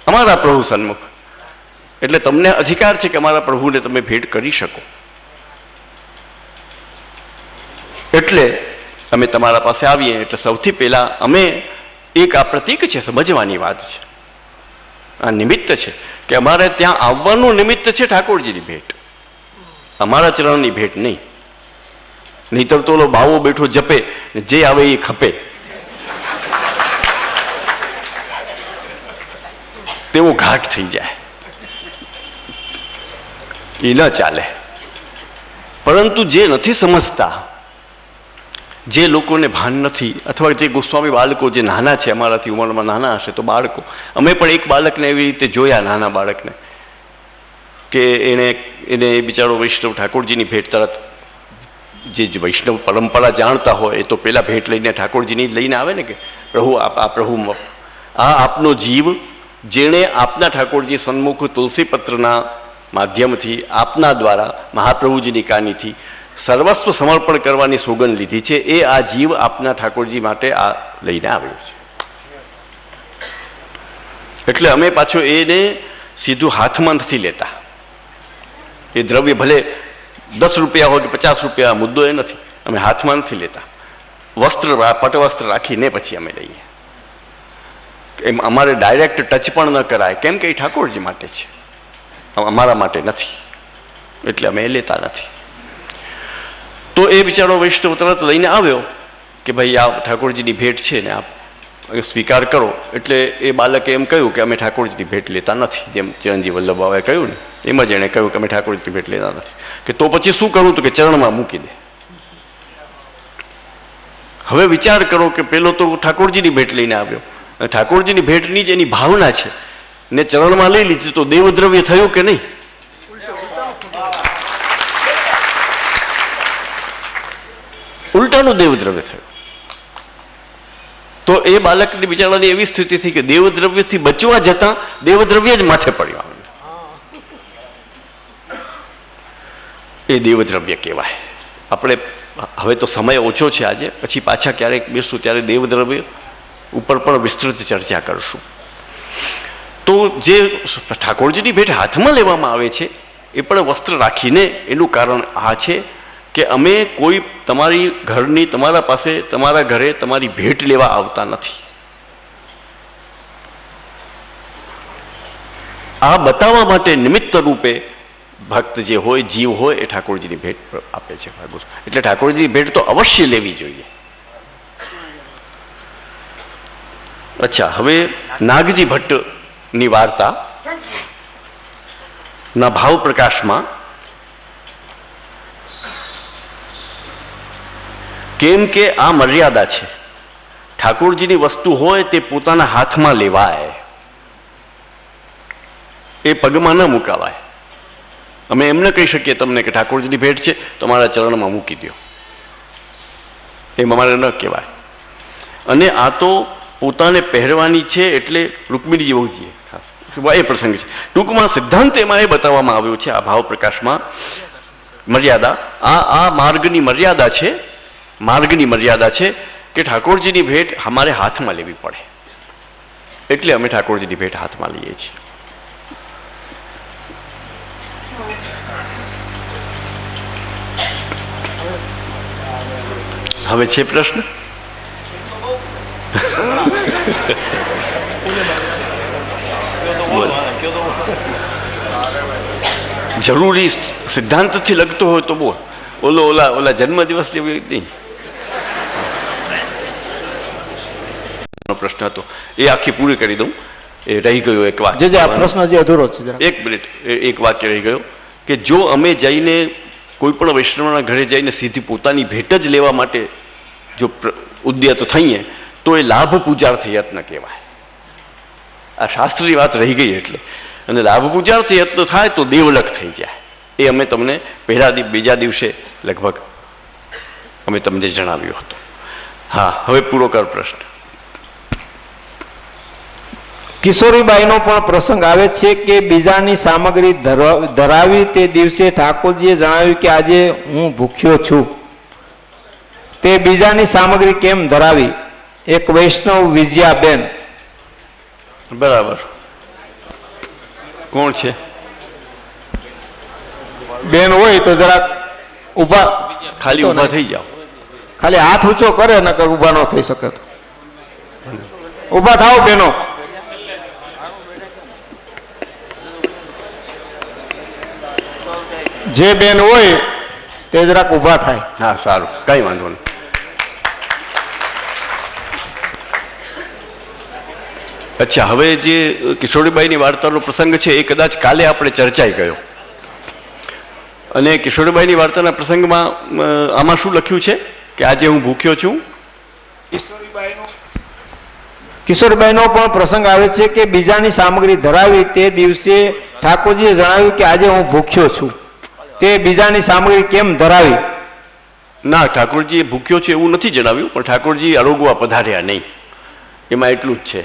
Speaker 3: અમારા પ્રભુ સન્મુખ. એટલે તમને અધિકાર છે કે અમારા પ્રભુને તમે ભેટ કરી શકો. એટલે અમે તમારા પાસે આવીએ એટલે સૌથી પહેલા અમે એક આ પ્રતીક છે, સમજવાની વાત છે, આ નિમિત્ત છે કે અમારે ત્યાં આવવાનું નિમિત્ત છે ઠાકોરજીની ભેટ, અમારા ચરણની ભેટ નહીં. નહીતર તો બાવો બેઠો જપે, જે આવે એ ખપે, તેવો ઘાટ થઈ જાય, એ ન ચાલે. પરંતુ જે નથી સમજતા જે લોકોને ભાન નથી અથવા જે ગોસ્વામી બાળકો જે નાના છે, અમારાથી ઉંમરમાં નાના હશે તો બાળકો, અમે પણ એક બાળકને એવી રીતે જોયા, નાના બાળકને, કે એને બિચારો વૈષ્ણવ ઠાકોરજીની ભેટ તરત, જે વૈષ્ણવ પરંપરા જાણતા હોય એ તો પહેલાં ભેટ લઈને ઠાકોરજીની લઈને આવે ને, કે પ્રભુ પ્રભુ આ આપનો જીવ જેણે આપના ઠાકોરજી સન્મુખ તુલસીપત્રના માધ્યમથી આપના દ્વારા મહાપ્રભુજીની કાનીથી સર્વસ્વ સમર્પણ કરવાની સોગંદ લીધી છે, એ આ જીવ આપના ઠાકોરજી માટે આ લઈને આવ્યો છે. એટલે અમે પાછો એને સીધું હાથમાં નથી લેતા. એ દ્રવ્ય ભલે 10 રૂપિયા હોય કે 50 રૂપિયા, મુદ્દો એ નથી. અમે હાથમાં નથી લેતા, પટવસ્ત્ર રાખીને પછી અમે લઈએ. એમ અમારે ડાયરેક્ટ ટચ પણ ન કરાય, કેમ કે એ ઠાકોરજી માટે છે, અમારા માટે નથી, એટલે અમે એ લેતા નથી. તો એ બિચારો વૈષ્ણવ તરત લઈને આવ્યો કે ભાઈ આ ઠાકોરજીની ભેટ છે ને આપ સ્વીકાર કરો. એટલે એ બાળકે એમ કહ્યું કે અમે ઠાકોરજીની ભેટ લેતા નથી, જેમ ચરણજી વલ્લભભાવે કહ્યું ને એમ જ એણે કહ્યું કે અમે ઠાકોરજીની ભેટ લેતા નથી. કે તો પછી શું કરવું? તો કે ચરણમાં મૂકી દે. હવે વિચાર કરો કે પેલો તો ઠાકોરજીની ભેટ લઈને આવ્યો, ઠાકોરજીની ભેટની જ એની ભાવના છે ને ચરણમાં લઈ લીધી, તો દેવદ્રવ્ય થયું કે નહીં? ઉલટાનું દેવદ્રવ્ય થયું. તો એ બાળકની બિચારાની એવી સ્થિતિ થઈ કે દેવદ્રવ્યથી બચવા જતાં દેવદ્રવ્ય જ માથે પડ્યું. એ દેવદ્રવ્ય કહેવાય. આપણે હવે તો સમય ઓછો છે આજે, પછી પાછા ક્યારેક બેસું ત્યારે દેવદ્રવ્ય ઉપર પણ વિસ્તૃત ચર્ચા કરશું. તો જે ઠાકોરજીની ભેટ હાથમાં લેવામાં આવે છે એ પણ વસ્ત્ર રાખીને, એનું કારણ આ છે કે અમે કોઈ તમારી ઘરની, તમારા પાસે, તમારા ઘરે તમારી ભેટ લેવા આવતા નથી. આ બતાવવા માટે નિમિત્ત રૂપે ભક્ત જે હોય, જીવ હોય, એ ઠાકોરજીની ભેટ આપે છે. એટલે ઠાકોરજીની ભેટ તો અવશ્ય લેવી જોઈએ. અચ્છા, હવે નાગજી ભટ્ટની વાર્તા ના ભાવ પ્રકાશમાં કેમ કે આ મર્યાદા છે, ઠાકોરજીની વસ્તુ હોય તે પોતાના હાથમાં લેવાય, એ પગમાં ન મુકાવાય. અમે એમ ન કહી શકીએ તમને કે ઠાકોરજીની ભેટ છે તમારા ચરણમાં મૂકી દો, એમ અમારે ન કહેવાય. અને આ તો પોતાને પહેરવાની છે, એટલે રૂકમિણીજી બહુજીએ એ પ્રસંગ છે. ટૂંકમાં સિદ્ધાંત એમાં એ બતાવવામાં આવ્યો છે આ ભાવ પ્રકાશમાં, મર્યાદા, આ માર્ગની મર્યાદા છે, માર્ગની મર્યાદા છે કે ઠાકોરજીની ભેટ અમારે હાથમાં લેવી પડે, એટલે અમે ઠાકોરજીની ભેટ હાથમાં લઈએ છીએ. હવે છે પ્રશ્ન? જરૂરી સિદ્ધાંતથી લગતો હોય તો બોલ. ઓલા જન્મદિવસ જેવી નહીં પ્રશ્ન હતો એ આખી પૂરી કરી દઉં. એ રહી ગયો એક વાક્ય,
Speaker 4: પ્રશ્ન જે અધૂરો છે,
Speaker 3: એક મિનિટ, એક વાક્ય રહી ગયો કે જો અમે જઈને કોઈ પણ વૈષ્ણવના ઘરે જઈને સીધી પોતાની ભેટ જ લેવા માટે જો ઉદ્યત થઈએ તો એ લાભ પૂજાર્થ યત્ન કહેવાય. આ શાસ્ત્રની વાત રહી ગઈ એટલે. અને લાભ પૂજાર્થ યત્ન થાય તો દેવલક થઈ જાય. એ અમે તમને બીજા દિવસે લગભગ અમે તમને જણાવ્યું હતું. હા, હવે પૂરો કર પ્રશ્ન.
Speaker 4: કિશોરીબાઈનો પણ પ્રસંગ આવે છે કે બીજાની સામગ્રી ધરાવી તે દિવસે ઠાકોરજીએ જણાવ્યું કે આજે હું ભૂખ્યો છું. તે બીજાની સામગ્રી કેમ ધરાવી? એક વૈષ્ણવ વિજયાબેન.
Speaker 3: બરાબર. કોણ છે?
Speaker 4: બેન હોય તો જરાક ઊભા,
Speaker 3: ખાલી ઊભા થઈ જાઓ,
Speaker 4: ખાલી હાથ ઊંચો કરે ને ઊભા ન થઈ શકે તો ઊભા થાવ બેનો. જે બેન હોય તે જરાક ઊભા થાય.
Speaker 3: હા, સારું, કઈ વાંધો નહીં. અચ્છા, હવે જે કિશોરીબાઈની વાર્તાનો પ્રસંગ છે એ કદાચ કાલે આપણે ચર્ચાઈ ગયો. અને કિશોરીબાઈની વાર્તાના પ્રસંગમાં આમાં શું લખ્યું છે કે આજે હું ભૂખ્યો છું.
Speaker 4: કિશોરબાઈનો પણ પ્રસંગ આવે છે કે બીજાની સામગ્રી ધરાવી તે દિવસે ઠાકોરજીએ જણાવ્યું કે આજે હું ભૂખ્યો છું. તે બીજાની સામગ્રી કેમ ધરાવી?
Speaker 3: ના, ઠાકોરજીએ ભૂખ્યો છે એવું નથી જણાવ્યું, પણ ઠાકોરજી આરોગવા પધાર્યા નહીં, એમાં એટલું જ છે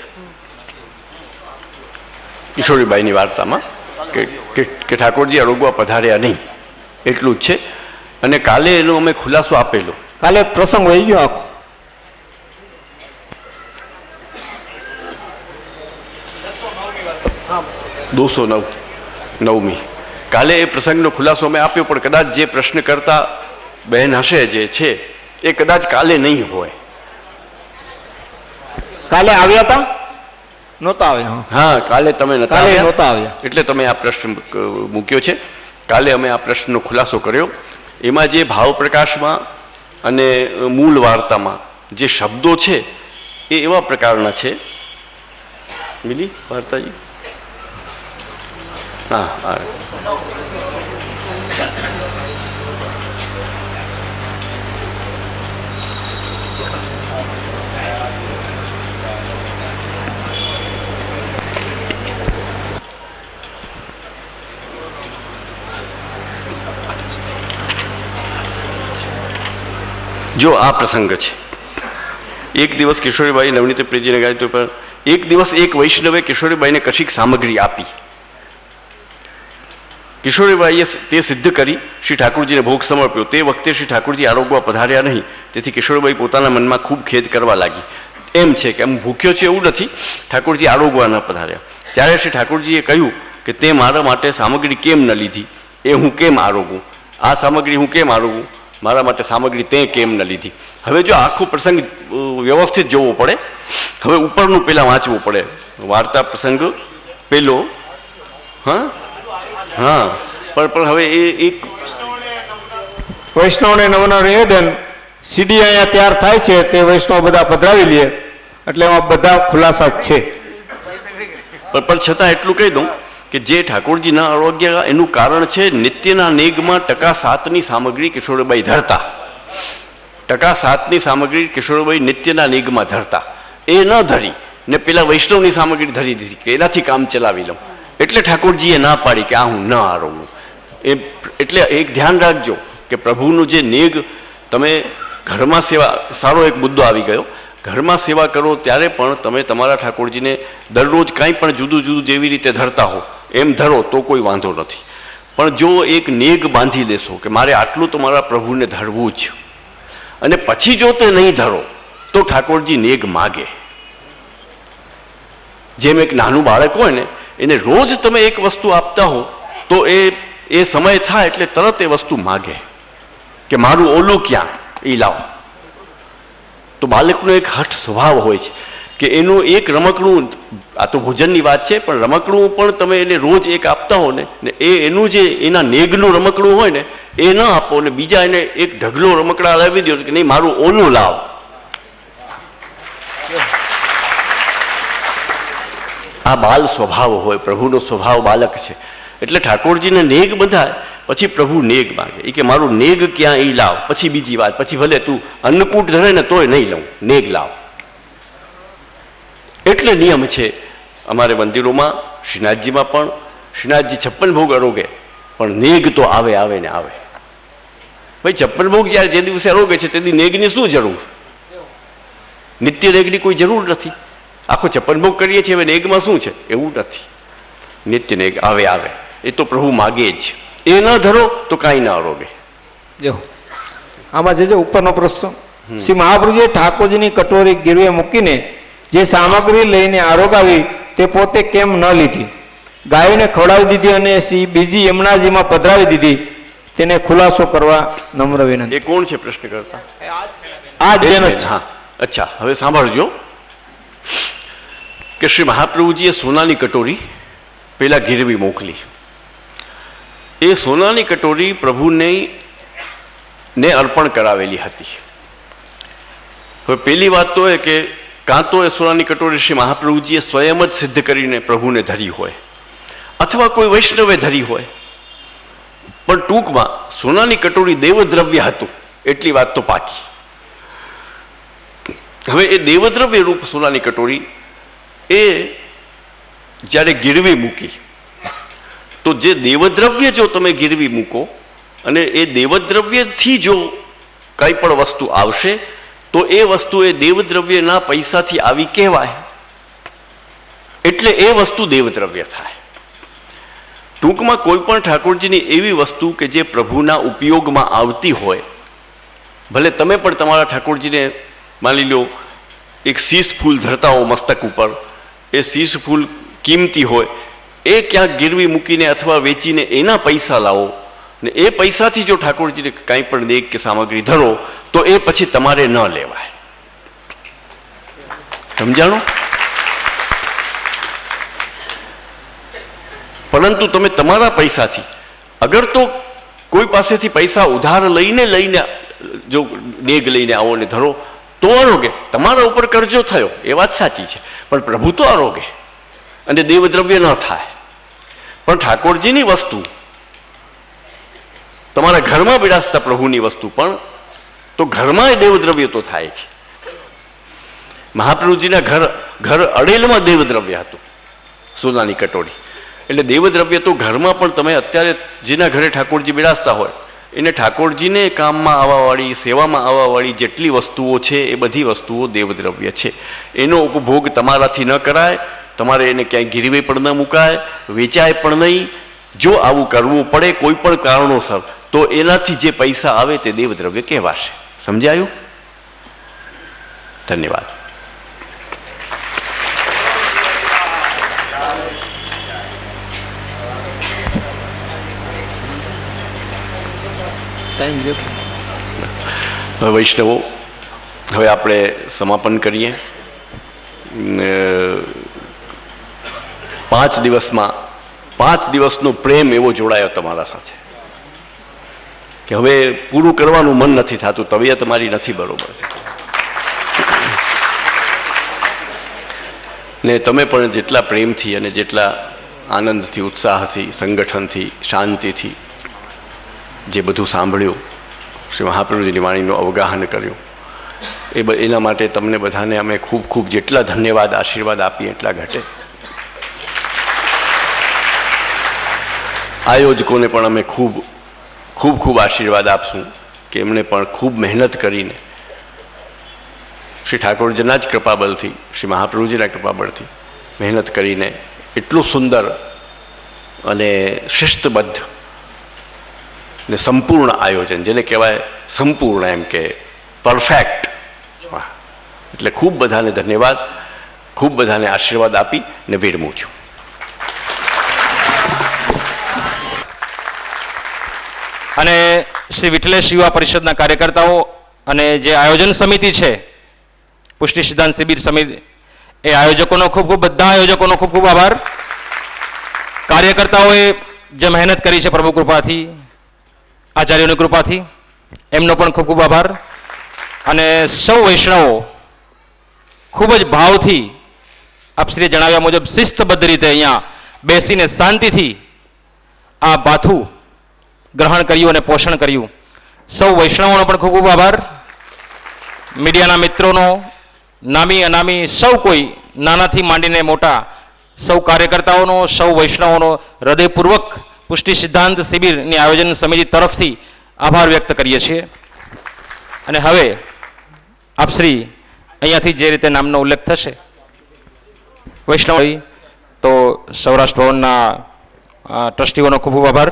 Speaker 3: કિશોરીબાઈની વાર્તામાં કે ઠાકોરજી આરોગવા પધાર્યા નહીં, એટલું જ છે. અને કાલે એનો અમે ખુલાસો આપેલો.
Speaker 4: કાલે પ્રસંગ વહી ગયો આખો.
Speaker 3: દોસો નવમી કાલે એ પ્રસંગનો ખુલાસો અમે આપ્યો, પણ કદાચ જે પ્રશ્ન કરતા બહેન હશે જે છે એ કદાચ કાલે નહીં હોય.
Speaker 4: કાલે આવ્યા હતા? નહોતા આવ્યા.
Speaker 3: હા, કાલે તમે નહોતા
Speaker 4: કાલે
Speaker 3: આવ્યા.
Speaker 4: નહોતા આવ્યા.
Speaker 3: એટલે તમે આ પ્રશ્ન મૂક્યો છે. કાલે અમે આ પ્રશ્નનો ખુલાસો કર્યો. એમાં જે ભાવ પ્રકાશમાં અને મૂળ વાર્તામાં જે શબ્દો છે એ એવા પ્રકારના છે. મિલી વાર્તાજી? હા હા. જો આ પ્રસંગ છે. એક દિવસ કિશોરીબાઈ નવનીત પ્રિયજીને ગાયત્રી પર એક દિવસ એક વૈષ્ણવે કિશોરીબાઈને કશીક સામગ્રી આપી. કિશોરીબાઈએ તે સિદ્ધ કરી શ્રી ઠાકોરજીને ભોગ સમર્પ્યો. તે વખતે શ્રી ઠાકોરજી આરોગવા પધાર્યા નહીં, તેથી કિશોરીબાઈ પોતાના મનમાં ખૂબ ખેદ કરવા લાગી. એમ છે કે હું ભૂખ્યો છે એવું નથી, ઠાકોરજી આરોગવા ન પધાર્યા. ત્યારે શ્રી ઠાકોરજીએ કહ્યું કે તે મારા માટે સામગ્રી કેમ ન લીધી, એ હું કેમ આરોગું, આ સામગ્રી હું કેમ આરોગું, મારા માટે સામગ્રી તે કેમ ન લીધી. હવે જો આખો પ્રસંગ વ્યવસ્થિત જોવો પડે. હવે ઉપરનું પહેલાં વાંચવું પડે. વાર્તા પ્રસંગ પેલો. હા હા, પણ હવે એ એક
Speaker 4: વૈષ્ણવને નવના નિવેદન સીડી અહીંયા તૈયાર થાય છે, તે વૈષ્ણવ બધા પધરાવી લે, એટલે એમાં બધા ખુલાસા જ છે.
Speaker 3: પણ છતાં એટલું કહી દઉં કે જે ઠાકોરજીના આરોગ્ય એનું કારણ છે નિત્યના નેગમાં 7% સામગ્રી કિશોરબાઈ ધરતા. 7% સામગ્રી કિશોરબાઈ નિત્યના નેગમાં ધરતા. એ ન ધરી ને પેલા વૈષ્ણવની સામગ્રી ધરી દીધી કે એનાથી કામ ચલાવી લઉં, એટલે ઠાકોરજીએ ના પાડી કે આ હું ન આરોગું. એટલે એક ધ્યાન રાખજો કે પ્રભુનું જે નેગ તમે ઘરમાં સેવા, સારો એક મુદ્દો આવી ગયો. ઘરમાં સેવા કરો ત્યારે પણ તમે તમારા ઠાકોરજીને દરરોજ કાંઈ પણ જુદું જુદું જેવી રીતે ધરતા હો એમ ધરો તો કોઈ વાંધો નથી. પણ જો એક નેગ બાંધી લેશો કે મારે આટલું તો મારા પ્રભુને ધરવું જ, અને પછી જો તે નહીં ધરો તો ઠાકોરજી નેગ માગે. જેમ એક નાનું બાળક હોય ને, એને રોજ તમે એક વસ્તુ આપતા હો તો એ સમય થાય એટલે તરત એ વસ્તુ માગે કે મારું ઓલું ક્યાં, એ લાવો. તો બાળકનો એક હઠ સ્વભાવ હોય છે કે એનું એક રમકડું, આ તો ભોજનની વાત છે, પણ રમકડું પણ તમે એને રોજ એક આપતા હો ને એનું જે એના નેગનું રમકડું હોય ને એ ન આપો ને બીજા એને એક ઢગલો રમકડા લાવી દો કે નહીં મારું ઓલું લાવ. આ બાલ સ્વભાવ હોય, પ્રભુનો સ્વભાવ બાલક છે. એટલે ઠાકોરજીને નેગ બંધાય પછી પ્રભુ નેગ માગે, એ કે મારું નેગ ક્યાં, એ લાવ. પછી બીજી વાત, પછી ભલે તું અન્નકૂટ ધરે ને તોય નહીં લઉં, નેગ લાવ. એટલે નિયમ છે અમારે મંદિરોમાં, શ્રીનાથજીમાં પણ. શ્રીનાથજી 56 ભોગ અરોગે પણ નેગ તો આવે આવે ને આવે. ભાઈ 56 ભોગ જ્યારે જે દિવસે અરોગે છે તેથી નેગની શું જરૂર? નિત્ય નેગની કોઈ જરૂર નથી. આખો 56 ભોગ કરીએ છીએ, હવે નેગમાં શું છે? એવું નથી. નિત્ય નેગ આવે આવે, એ તો પ્રભુ માગે જ. એ ન ધરો તો કાંઈ ન અરોગે.
Speaker 4: જો આમાં જે ઉપરનો પ્રશ્ન, શ્રી મહાપ્રભુએ ઠાકોરજીની કટોરી ગીરવે મૂકીને જે સામગ્રી લઈને આરોગાવી તે પોતે કેમ ન લીધી, ગાયોને ખવડાવી દીધી અને બીજી યમુનાજીમાં પધરાવી દીધી, તેને ખુલાસો કરવા નમ્ર વિનંતી.
Speaker 3: એ કોણ છે પ્રશ્ન કરતા?
Speaker 4: આ જ બેન જ.
Speaker 3: હા, અચ્છા, હવે સાંભળજો કે શ્રી મહાપ્રભુજીએ સોનાની કટોરી પેલા ગીરવી મોકલી. એ સોનાની કટોરી પ્રભુને અર્પણ કરાવેલી હતી. હવે પહેલી વાત તો એ કે કાં તો એ સોનાની કટોરી શ્રી મહાપ્રભુજીએ સ્વયં જ સિદ્ધ કરીને પ્રભુને ધરી હોય, અથવા કોઈ વૈષ્ણવે ધરી હોય. પણ ટૂંકમાં સોનાની કટોરી દેવદ્રવ્ય હતું એટલી વાત તો પાકી. હવે એ દેવદ્રવ્ય રૂપ સોનાની કટોરી એ જ્યારે ગીરવી મૂકી, તો જે દેવદ્રવ્ય જો તમે ગીરવી મૂકો અને એ દેવદ્રવ્યથી જો કંઈ પણ વસ્તુ આવશે તો એ વસ્તુ એ દેવદ્રવ્યના પૈસાથી આવી કહેવાય, એટલે એ વસ્તુ દેવદ્રવ્ય થાય. ટૂંકમાં કોઈ પણ ઠાકોરજીની એવી વસ્તુ કે જે પ્રભુના ઉપયોગમાં આવતી હોય, ભલે તમે પણ તમારા ઠાકોરજીને માની લો એક શીશ ફૂલ ધરતા હો મસ્તક ઉપર, એ શીશ ફૂલ કિંમતી હોય, એ ક્યાંક ગીરવી મૂકીને અથવા વેચીને એના પૈસા લાવો ને એ પૈસાથી જો ઠાકોરજીને કાંઈ પણ દેખ કે સામગ્રી ધરો તો એ પછી તમારે ન લેવાય. સમજાણું? પરંતુ તમે તમારા પૈસાથી અગર તો કોઈ પાસેથી પૈસા ઉધાર લઈને જો નેગ લઈને આવો ને ધરો તો આરોગે, તમારા ઉપર કરજો થયો એ વાત સાચી છે, પણ પ્રભુ તો આરોગે અને દેવદ્રવ્ય ન થાય. પણ ઠાકોરજીની વસ્તુ, તમારા ઘરમાં બિરાજતા પ્રભુની વસ્તુ પણ તો ઘરમાં એ દેવદ્રવ્ય તો થાય છે. મહાપ્રભુજીના ઘર અડેલમાં દેવદ્રવ્ય હતું, સોનાની કટોરી. એટલે દેવદ્રવ્ય તો ઘરમાં પણ તમે અત્યારે જેના ઘરે ઠાકોરજી બિરાજતા હોય એને ઠાકોરજીને કામમાં આવવાવાળી, સેવામાં આવવાવાળી જેટલી વસ્તુઓ છે એ બધી વસ્તુઓ દેવદ્રવ્ય છે. એનો ઉપભોગ તમારાથી ન કરાય, તમારે એને ક્યાંય ગીરવે પણ ન મુકાય, વેચાય પણ નહીં. જો આવું કરવું પડે કોઈ પણ કારણોસર તો એનાથી જે પૈસા આવે તે દેવદ્રવ્ય કહેવાશે. સમજાયું? ધન્યવાદ. વૈષ્ણવો, હવે આપણે સમાપન કરીએ. 5 દિવસમાં 5 દિવસનો પ્રેમ એવો જોડાયો તમારા સાથે કે હવે પૂરું કરવાનું મન નથી થતું, તબિયત તમારી નથી બરોબર ને તમે પણ જેટલા પ્રેમથી અને જેટલા આનંદથી, ઉત્સાહથી, સંગઠનથી, શાંતિથી જે બધું સાંભળ્યું, શ્રી મહાપ્રભુજીની વાણીનું અવગાહન કર્યું, એના માટે તમને બધાને અમે ખૂબ ખૂબ જેટલા ધન્યવાદ, આશીર્વાદ આપીએ એટલા ઘટે. આયોજકોને પણ અમે ખૂબ ખૂબ ખૂબ આશીર્વાદ આપશું કે એમણે પણ ખૂબ મહેનત કરીને શ્રી ઠાકોરજીના જ કૃપાબળથી, શ્રી મહાપ્રભુજીના કૃપાબળથી મહેનત કરીને એટલું સુંદર અને શિસ્તબદ્ધ ને સંપૂર્ણ આયોજન, જેને કહેવાય સંપૂર્ણ, એમ કે પરફેક્ટ. એટલે ખૂબ બધાને ધન્યવાદ, ખૂબ બધાને આશીર્વાદ આપી ને વિરમું છું.
Speaker 6: અને શ્રી વિઠ્ઠલેશ યુવા પરિષદના કાર્યકર્તાઓ અને જે આયોજન સમિતિ છે, પુષ્ટિ સિદ્ધાંત શિબિર સમિતિ, એ આયોજકોનો ખૂબ ખૂબ, બધા આયોજકોનો ખૂબ ખૂબ આભાર. કાર્યકર્તાઓએ જે મહેનત કરી છે પ્રભુ કૃપાથી, આચાર્યોની કૃપાથી, એમનો પણ ખૂબ ખૂબ આભાર. અને સૌ વૈષ્ણવો ખૂબ જ ભાવથી આપશ્રીએ જણાવ્યા મુજબ શિસ્તબદ્ધ રીતે અહીંયા બેસીને શાંતિથી આ ભાથું ગ્રહણ કર્યું અને પોષણ કર્યું. સૌ વૈષ્ણવોનો પણ ખૂબ ખૂબ આભાર. મીડિયાના મિત્રોનો, નામી અનામી સૌ કોઈ, નાનાથી માંડીને મોટા સૌ કાર્યકર્તાઓનો, સૌ વૈષ્ણવોનો હૃદયપૂર્વક પુષ્ટિ સિદ્ધાંત શિબિરની આયોજન સમિતિ તરફથી આભાર વ્યક્ત કરીએ છીએ. અને હવે આપશ્રી અહીંયાથી જે રીતે નામનો ઉલ્લેખ થશે વૈષ્ણવ, તો સૌરાષ્ટ્ર ભવનના ટ્રસ્ટીઓનો ખૂબ ખૂબ આભાર.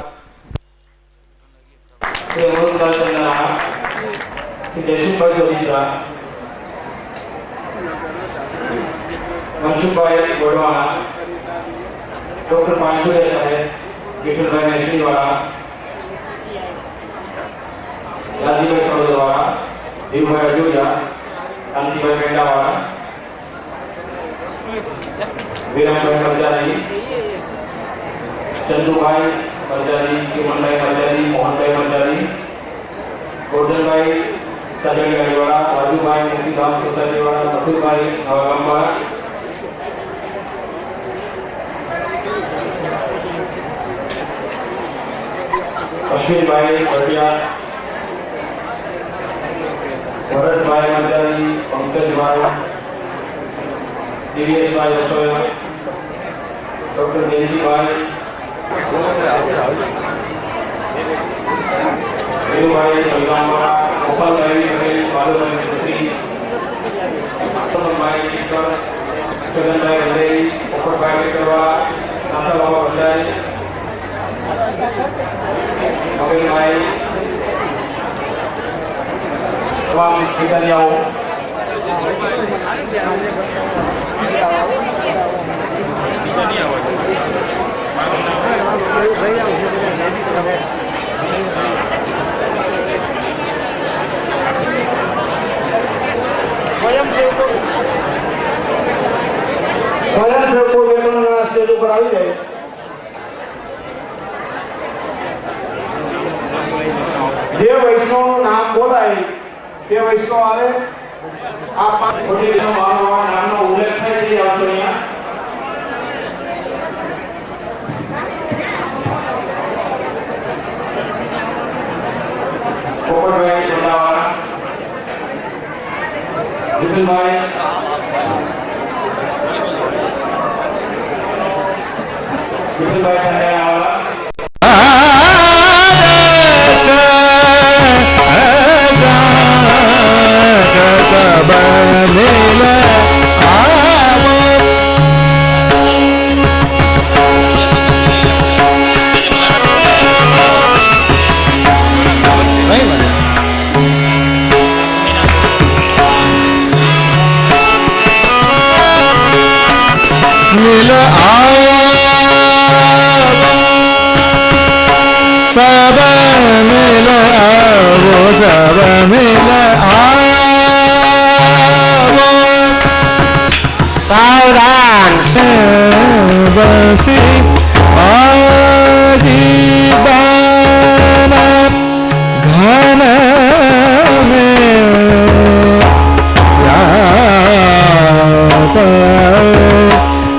Speaker 7: મનસુખભાઈ ગોડવાણા, ડોક્ટર પાંચુરિયા સાહેબ, વિઠ્ઠલભાઈ નેસડીવાળા, લાલજીભાઈ સરોદવાળા, દેવભાઈ અજોજા, કાંતિભાઈ પેંડાવાળા, વિરામભાઈ પરજારી, ચંદુભાઈ પરજારી, ચિમનભાઈ પરજારી, મોહનભાઈ પરજારી, ગોરધનભાઈ સાબેડી ગાડીવાળા, રાજુભાઈ મુક્તિધામ સોસાયટીવાળા, મથુરભાઈ નવાગામવાળા, અશ્વિનભાઈ ભટિયા, ભરતભાઈ મંજારી, पंकजभाई, दिव्येशभाई रसोया, डॉक्टर देवजीभाई, देवभाई सलगामवाला, गोपालभाई पटेल, बालूभाई मिस्त्री, भाई टीकर, छगनभाई भंडारी, पोपटभाई टेकरवाला, नासाबाबा भंडारी, मगनभाई, तमाम अधिकारियों
Speaker 4: સ્વયંસેવકો વેતનના સ્ટેજ ઉપર આવી જાય. જે વૈષ્ણવનું નામ બોલાય તે વૈષ્ણવ આવે. આ
Speaker 7: મોટી નામનો ઉલ્લેખ થાય છે આવશો અહીંયા. પોપટભાઈ ચોટાવાળા, વિપુલભાઈ, વિપુલભાઈ ખંડેરાવાળા,
Speaker 8: सब मिल आवो, सब मिल आवो, सावधान से बसी आजीवन घन में व्याप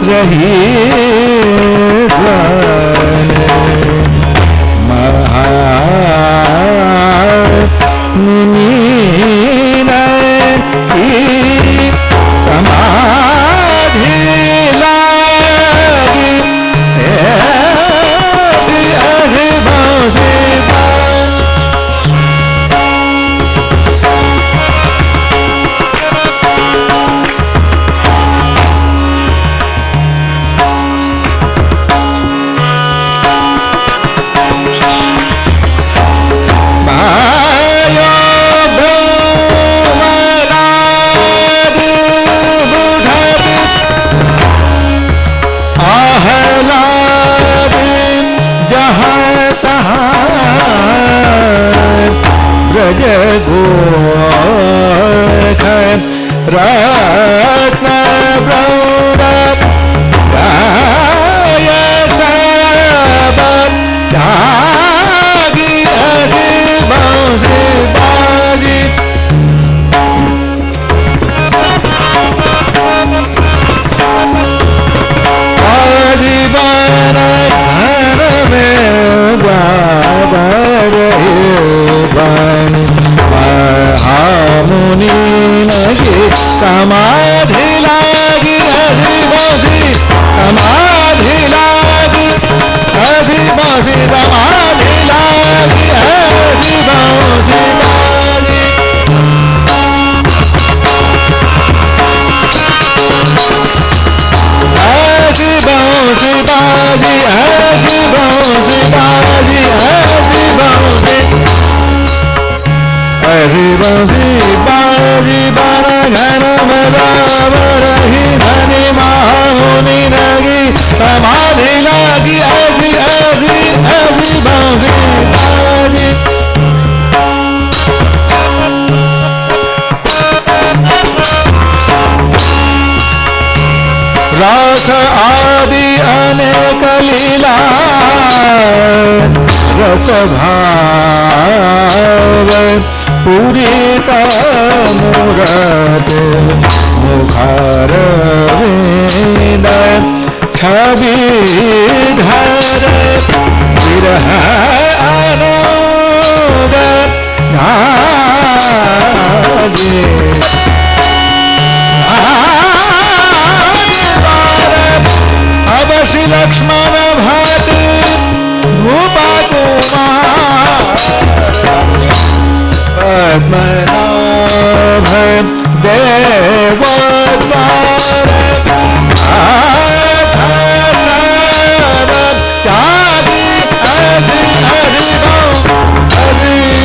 Speaker 8: रही समाधि लागी ऐसी अजीबों-सी ब्रज गोख रत्न प्रौढ़ गाय सब जागी हसी बंसी बाजी आजीवन घर में बाबर मुनि लगी समाधि लागी हसी बसी समाधि लागी हसी बसी समाधि लागी हसी बसी बाजी हसी बसी बाजी हसी बसी बाजी हसी बसी हसी बसी बाजी बन घन बराबर ही धनी महामुनि लगी समाधि लगी ऐसी ऐसी ऐसी बसी बाजी रस आदि अनेक लीला रस भाव पूरी का मूरत मुखर विंद छवि धर विरह अनुगत नागे पद्मनाभ देव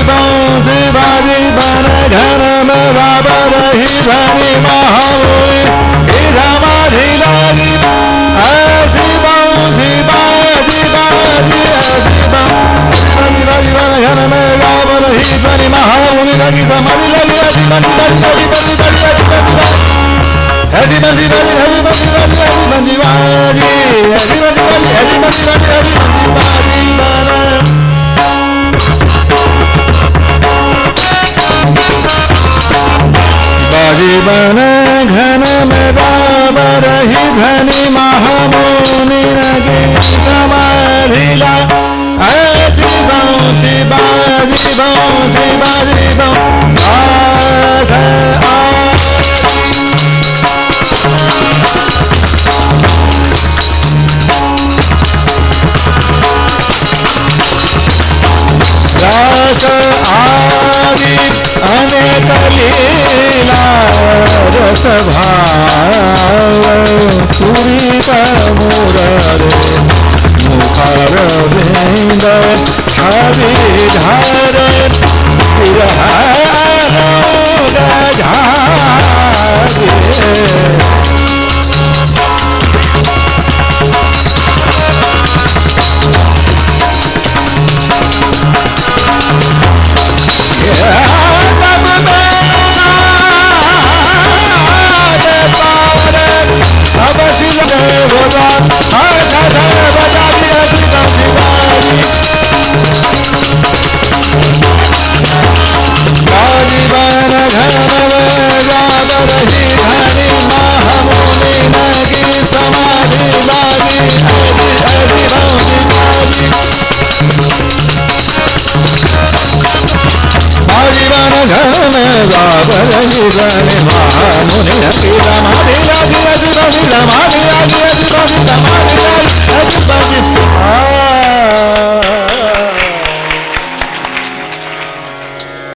Speaker 8: शिवाजी बन घन में बाबरही धनी महामुनि समाधि लगी शिवाजी बाजी बाजी शिवाजी बाजी बन घन में बाबरही धनी महामुनि लगी समाधि लगी ऐसी बंदी बंदी बंदी बंदी बंदी ऐसी बंदी बंदी ऐसी बंदी बंदी ऐसी बंदी बाजी ऐसी बंदी बंदी ऐसी बंदी बंदी ऐसी बंदी बाजी जीवन घन में बाबरही धनी महामुनि लगे समाधि ऐसी बाजी बाजी बाजी बाजी रस आदि अनेक लीला रस भाव पूरी मुरारे मुखार विंद छवि धारे बाबरही धनी महामुनि लगी समाधि लगी ऐसी बंदी समाधि लगी ऐसी बंदी समाधि लगी ऐसी बंदी